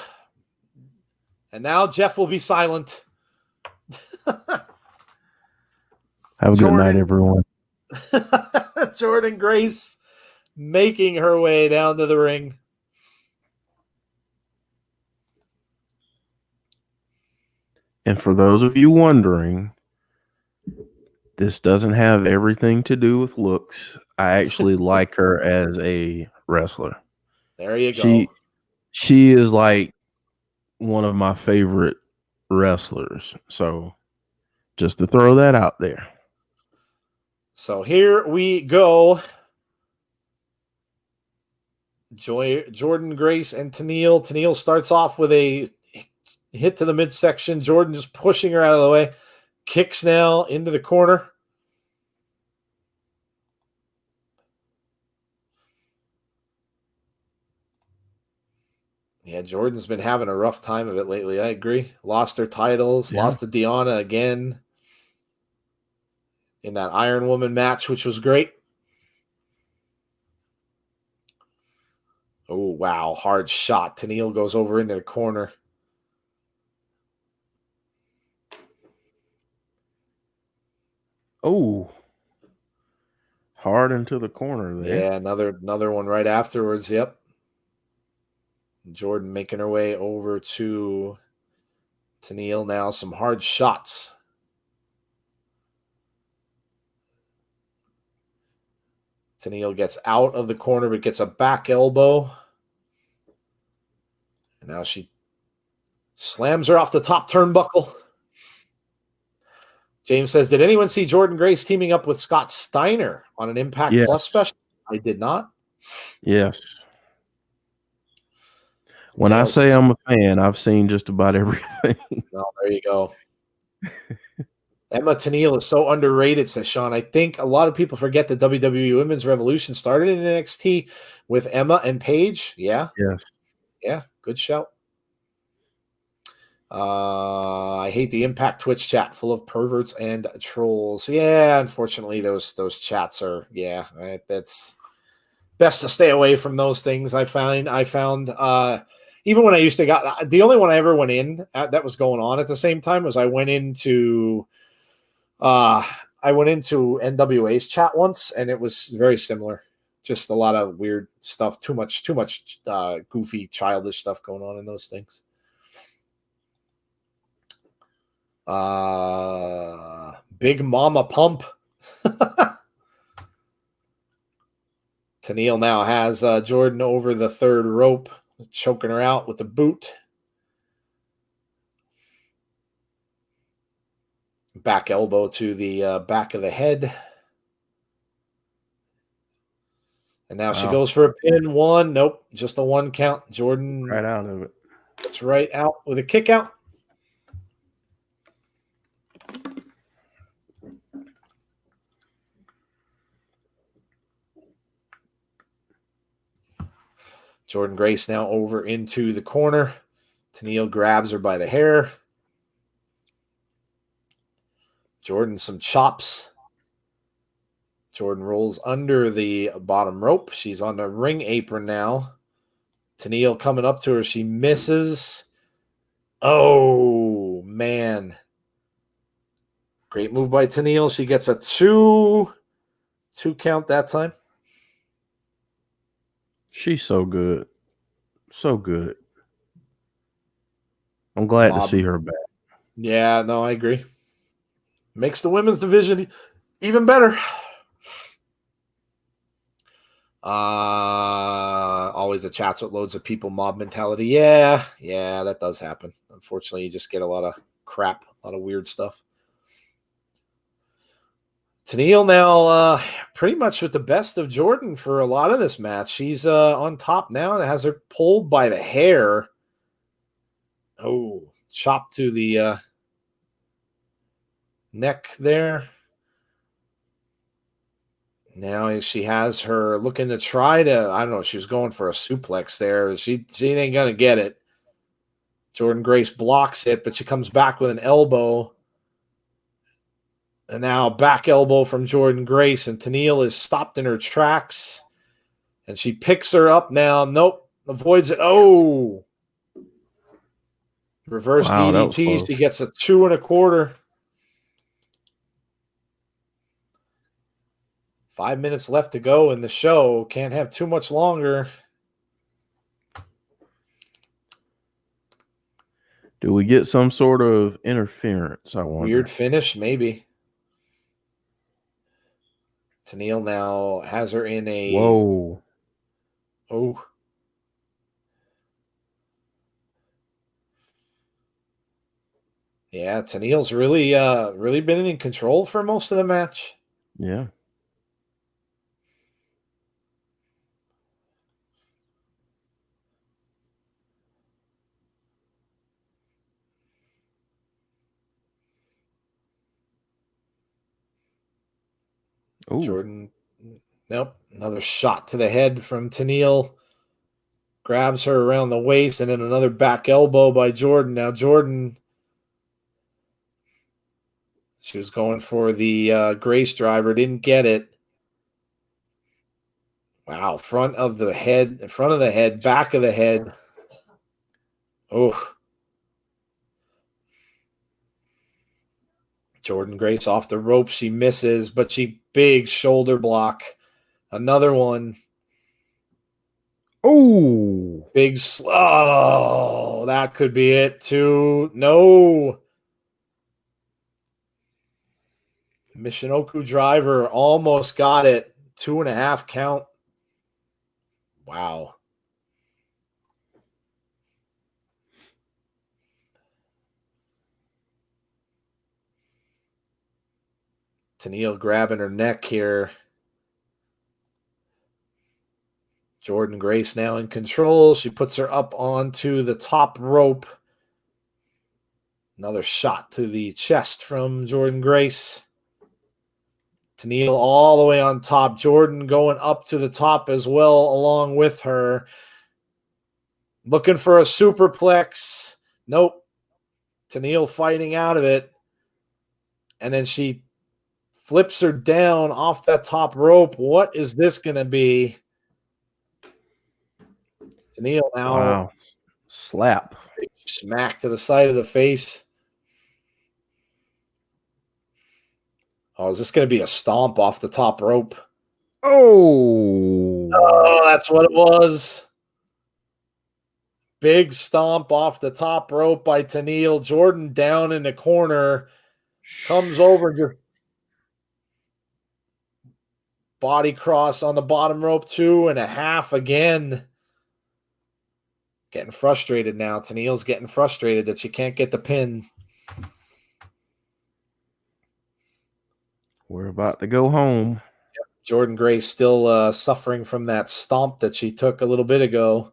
And now Jeff will be silent. Have a good night, everyone. Jordan Grace making her way down to the ring. And for those of you wondering, this doesn't have everything to do with looks. I actually like her as a wrestler. There you go. She is like one of my favorite wrestlers. So just to throw that out there. So here we go. Jordan Grace and Tenille. Tenille starts off with a hit to the midsection. Jordan just pushing her out of the way. Kicks now into the corner. Yeah, Jordan's been having a rough time of it lately. I agree. Lost her titles. Yeah. Lost to Deanna again in that Iron Woman match, which was great. Oh, wow. Hard shot. Tenille goes over into the corner. Oh. Hard into the corner there. Yeah, another one right afterwards. Yep. Jordan making her way over to Tenille now. Some hard shots. Tenille gets out of the corner, but gets a back elbow. And now she slams her off the top turnbuckle. James says, did anyone see Jordan Grace teaming up with Scott Steiner on an Impact Plus special? I did not. Yes. When I say I'm a fan, I've seen just about everything. Well, there you go. Emma Tenille is so underrated, says Sean. I think a lot of people forget that WWE Women's Revolution started in NXT with Emma and Paige. Yeah. Yes. Yeah. Good shout. I hate the Impact Twitch chat full of perverts and trolls. Yeah, unfortunately, those chats are that's best to stay away from those things. I found even when I used to got the only one I ever went in that was going on at the same time was I went into NWA's chat once, and it was very similar. Just a lot of weird stuff, too much goofy, childish stuff going on in those things. Big Mama Pump. Tenille now has Jordan over the third rope, choking her out with the boot. Back elbow to the back of the head. And now she goes for a pin. One. Nope. Just a one count. Jordan right out of it. Gets right out with a kick out. Jordan Grace now over into the corner. Tenille grabs her by the hair. Jordan some chops. Jordan rolls under the bottom rope. She's on the ring apron now. Tenille coming up to her. She misses. Oh, man. Great move by Tenille. She gets a two count that time. She's so good. So good. I'm glad to see her back. Yeah, no, I agree. Makes the women's division even better. Always the chats with loads of people, mob mentality. Yeah, that does happen. Unfortunately, you just get a lot of crap, a lot of weird stuff. Tenille now pretty much with the best of Jordan for a lot of this match. She's on top now and has her pulled by the hair. Oh, chop to the neck there. Now she has her looking to try to, I don't know, she was going for a suplex there. She ain't going to get it. Jordynne Grace blocks it, but she comes back with an elbow. And now back elbow from Jordynne Grace, and Tenille is stopped in her tracks. And she picks her up now. Nope, avoids it. Oh! Reverse DDT. She gets a 2 1/4. 5 minutes left to go in the show. Can't have too much longer. Do we get some sort of interference? I wonder. Weird finish, maybe. Tenille now has her in a. Whoa. Oh. Yeah, Tenille's really been in control for most of the match. Yeah. Ooh. Jordan, nope. Another shot to the head from Tenille. Grabs her around the waist, and then another back elbow by Jordan. Now Jordan, she was going for the Grace driver, didn't get it. Wow, front of the head, back of the head. Oh. Jordynne Grace off the rope. She misses, but she big shoulder block. Another one. Oh. Big slow. That could be it, too. No. Michinoku driver almost got it. 2.5 count. Wow. Tenille grabbing her neck here. Jordynne Grace now in control. She puts her up onto the top rope. Another shot to the chest from Jordynne Grace. Tenille all the way on top. Jordan going up to the top as well along with her. Looking for a superplex. Nope. Tenille fighting out of it. And then she flips her down off that top rope. What is this going to be? Tenille now. Wow. Slap. Smack to the side of the face. Oh, is this going to be a stomp off the top rope? Oh, that's what it was. Big stomp off the top rope by Tenille. Jordan down in the corner. Comes over, just body cross on the bottom rope, 2.5 again. Getting frustrated now. Tenille's getting frustrated that she can't get the pin. We're about to go home. Yep. Jordynne Grace still suffering from that stomp that she took a little bit ago.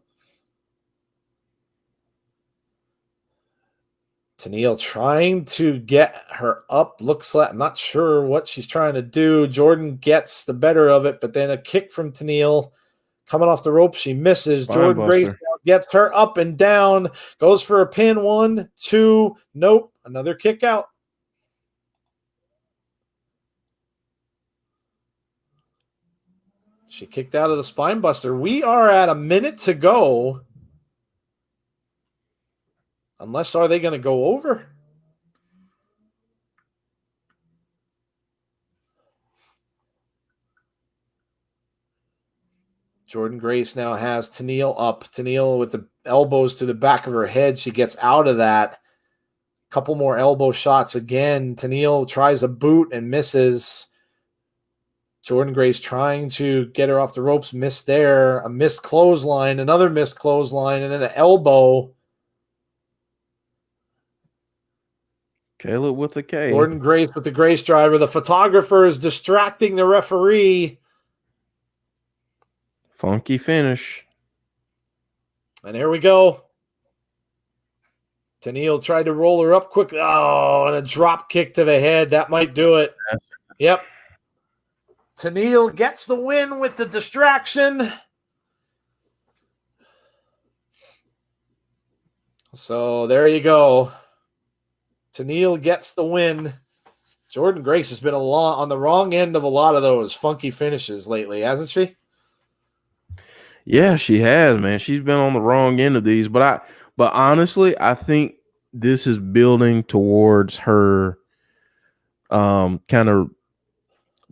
Tenille trying to get her up. Looks like, I'm not sure what she's trying to do. Jordan gets the better of it, but then a kick from Tenille. Coming off the rope, she misses. Jordynne Grace gets her up and down. Goes for a pin. 1, 2. Nope. Another kick out. She kicked out of the spine buster. We are at a minute to go. Unless, are they going to go over? Jordynne Grace now has Tenille up. Tenille with the elbows to the back of her head. She gets out of that. Couple more elbow shots again. Tenille tries a boot and misses. Jordynne Grace trying to get her off the ropes. Missed there. A missed clothesline. Another missed clothesline. And then an elbow. Caleb with the K. Jordynne Grace with the Grace driver. The photographer is distracting the referee. Funky finish. And there we go. Tenille tried to roll her up quickly. Oh, and a drop kick to the head. That might do it. Yep. Tennille gets the win with the distraction. So there you go. Tennille gets the win. Jordan Grace has been on the wrong end of a lot of those funky finishes lately, hasn't she? Yeah, she has, man. She's been on the wrong end of these, but honestly, I think this is building towards her kind of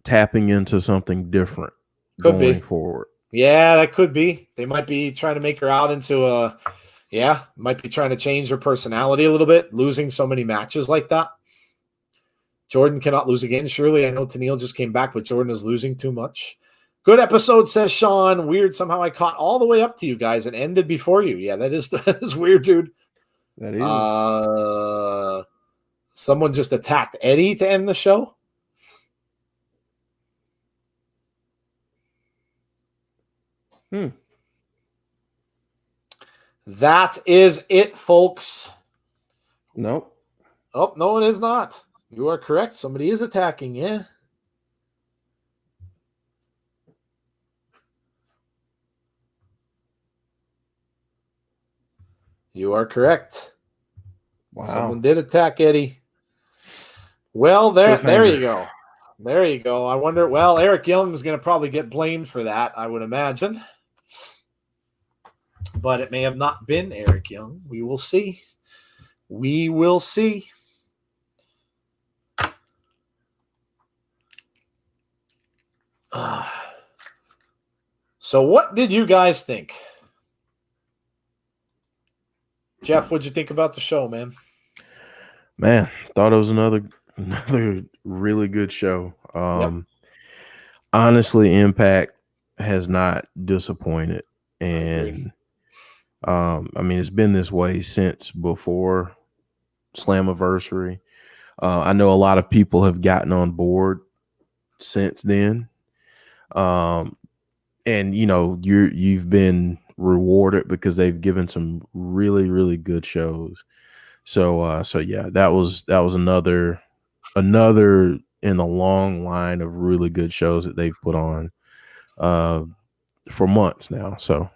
tapping into something different going forward. Yeah, that could be. They might be trying to make her out into might be trying to change her personality a little bit, losing so many matches like that. Jordan cannot lose again, surely. I know Tennille just came back, but Jordan is losing too much. Good episode, says Sean. Weird, somehow I caught all the way up to you guys and ended before you. Yeah, that is weird, dude. That is. Someone just attacked Eddie to end the show. That is it, folks. Nope. Oh, no, it is not. You are correct. Somebody is attacking, yeah. You are correct. Wow. Someone did attack Eddie. Well, there you go. There you go. I wonder, well, Eric Young is going to probably get blamed for that, I would imagine. But it may have not been Eric Young. We will see. We will see. So what did you guys think? Jeff, what'd you think about the show, man? Man, thought it was another really good show. Honestly, Impact has not disappointed. And I mean, it's been this way since before Slammiversary. I know a lot of people have gotten on board since then. And you know, you've been rewarded because they've given some really, really good shows. So yeah, that was another in the long line of really good shows that they've put on for months now. So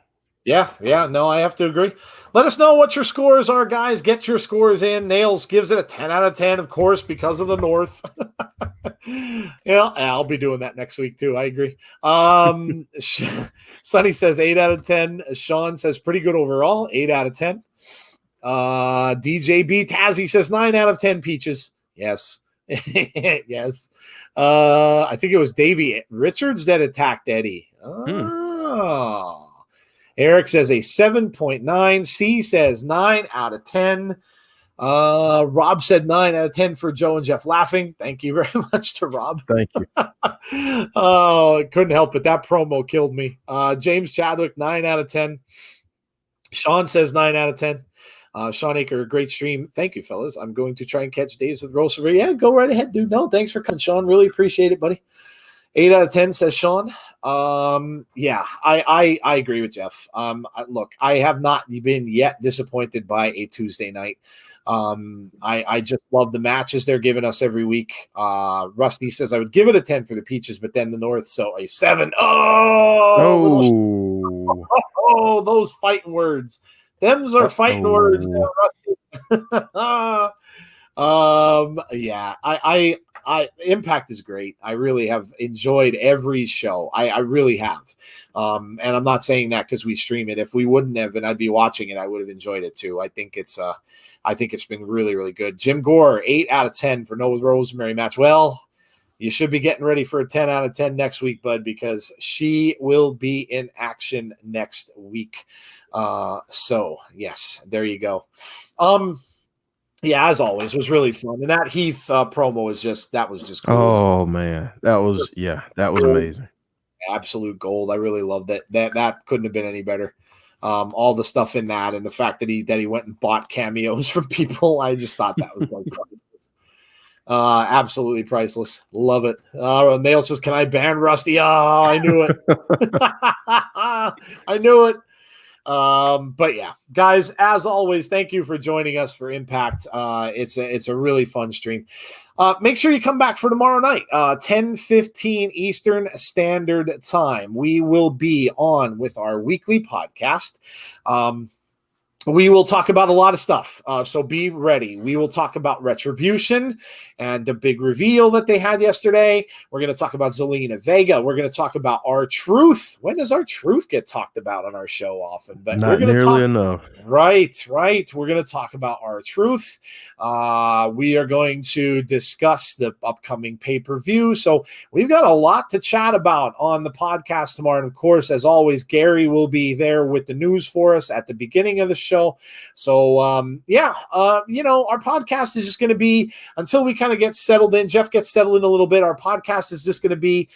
yeah, no, I have to agree. Let us know what your scores are, guys. Get your scores in. Nails gives it a 10 out of 10, of course, because of the North. Yeah, I'll be doing that next week too. I agree. Sonny says 8 out of 10. Sean says pretty good overall, 8 out of 10. DJB Tazzy says 9 out of 10 peaches. Yes. Yes. I think it was Davey Richards that attacked Eddie. Oh. Eric says a 7.9. C says 9 out of 10. Rob said 9 out of 10 for Joe and Jeff laughing. Thank you very much to Rob. Thank you. Oh, couldn't help it. That promo killed me. James Chadwick, 9 out of 10. Sean says 9 out of 10. Sean Aker, great stream. Thank you, fellas. I'm going to try and catch Days with Rosalie. Yeah, go right ahead, dude. No, thanks for coming, Sean. Really appreciate it, buddy. 8 out of 10, says Sean. Yeah, I agree with Jeff. Look, I have not been yet disappointed by a Tuesday night. I just love the matches they're giving us every week. Rusty says I would give it a 10 for the Peaches, but then the North, so a 7. Oh, those fighting words. Them's are fighting words there, Rusty. Yeah, I Impact is great. I really have enjoyed every show. I really have. And I'm not saying that because we stream it. If we wouldn't have, and I'd be watching it, I would have enjoyed it too. I think it's been really, really good. Jim Gore, 8 out of 10 for no Rosemary match. Well, you should be getting ready for a 10 out of 10 next week, bud, because she will be in action next week. So yes, there you go. Yeah, as always, it was really fun. And that Heath promo was just cool. Oh man, that was amazing. Absolute gold. I really loved it. That couldn't have been any better. All the stuff in that and the fact that he went and bought cameos from people. I just thought that was like priceless. Absolutely priceless. Love it. Nail says, "Can I ban Rusty?" Oh, I knew it. I knew it. But yeah, guys, as always, thank you for joining us for Impact. It's a really fun stream. Make sure you come back for tomorrow night, 10:15 Eastern Standard Time. We will be on with our weekly podcast. We will talk about a lot of stuff, so be ready. We will talk about Retribution and the big reveal that they had yesterday. We're going to talk about Zelina Vega. We're going to talk about R-Truth. When does R-Truth get talked about on our show often? But not nearly enough. Right. We're going to talk about R-Truth. We are going to discuss the upcoming pay-per-view. So we've got a lot to chat about on the podcast tomorrow. And of course, as always, Gary will be there with the news for us at the beginning of the show. So, our podcast is just going to be, until we kind of get settled in, Jeff gets settled in a little bit, our podcast is just going to be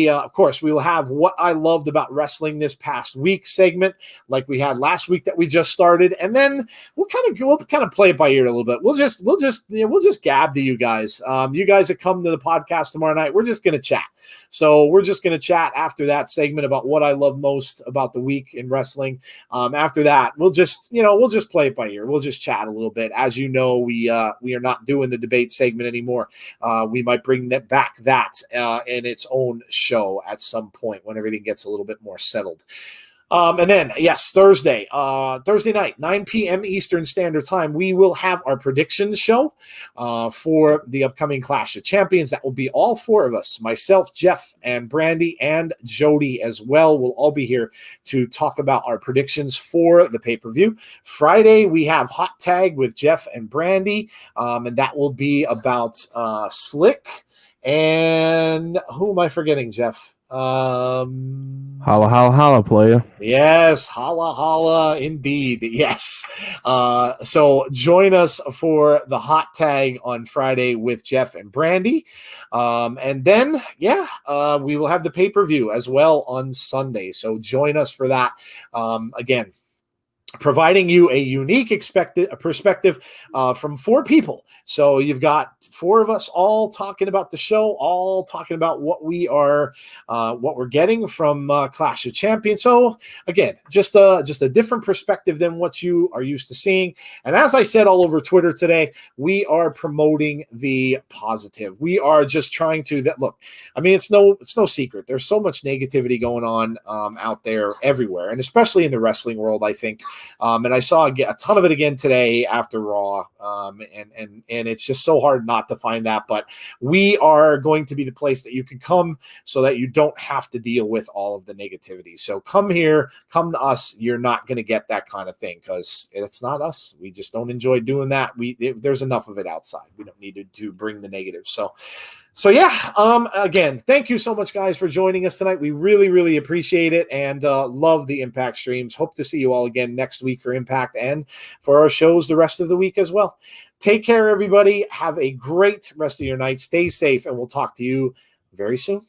of course, we will have what I loved about wrestling this past week segment, like we had last week that we just started. And then we'll kind of play it by ear a little bit. We'll just gab to you guys. You guys that come to the podcast tomorrow night, we're just going to chat. So we're just going to chat after that segment about what I love most about the week in wrestling. After that, we'll just play it by ear. We'll just chat a little bit. As you know, we are not doing the debate segment anymore. We might bring that back in its own show at some point when everything gets a little bit more settled. And then, yes, Thursday night, 9 p.m. Eastern Standard Time, we will have our predictions show for the upcoming Clash of Champions. That will be all four of us, myself, Jeff, and Brandy, and Jody as well. We'll all be here to talk about our predictions for the pay-per-view. Friday, we have Hot Tag with Jeff and Brandy, and that will be about Slick. And who am I forgetting, Jeff? Holla, holla, holla, player. Yes, holla, holla, indeed. Yes. So join us for the Hot Tag on Friday with Jeff and Brandy. And then, we will have the pay-per-view as well on Sunday. So join us for that. Again, providing you a unique perspective from four people. So you've got four of us all talking about the show, all talking about what we're getting from Clash of Champions. So again, just a different perspective than what you are used to seeing. And as I said all over Twitter today, we are promoting the positive. We are just trying to look. I mean, it's no secret. There's so much negativity going on out there everywhere, and especially in the wrestling world, I think. And I saw a ton of it again today after Raw, and it's just so hard not to find that. But we are going to be the place that you can come so that you don't have to deal with all of the negativity. So come here, come to us. You're not going to get that kind of thing because it's not us. We just don't enjoy doing that. There's enough of it outside. We don't need to bring the negative. So yeah, again, thank you so much, guys, for joining us tonight. We really, really appreciate it and love the Impact streams. Hope to see you all again next week for Impact and for our shows the rest of the week as well. Take care, everybody. Have a great rest of your night. Stay safe, and we'll talk to you very soon.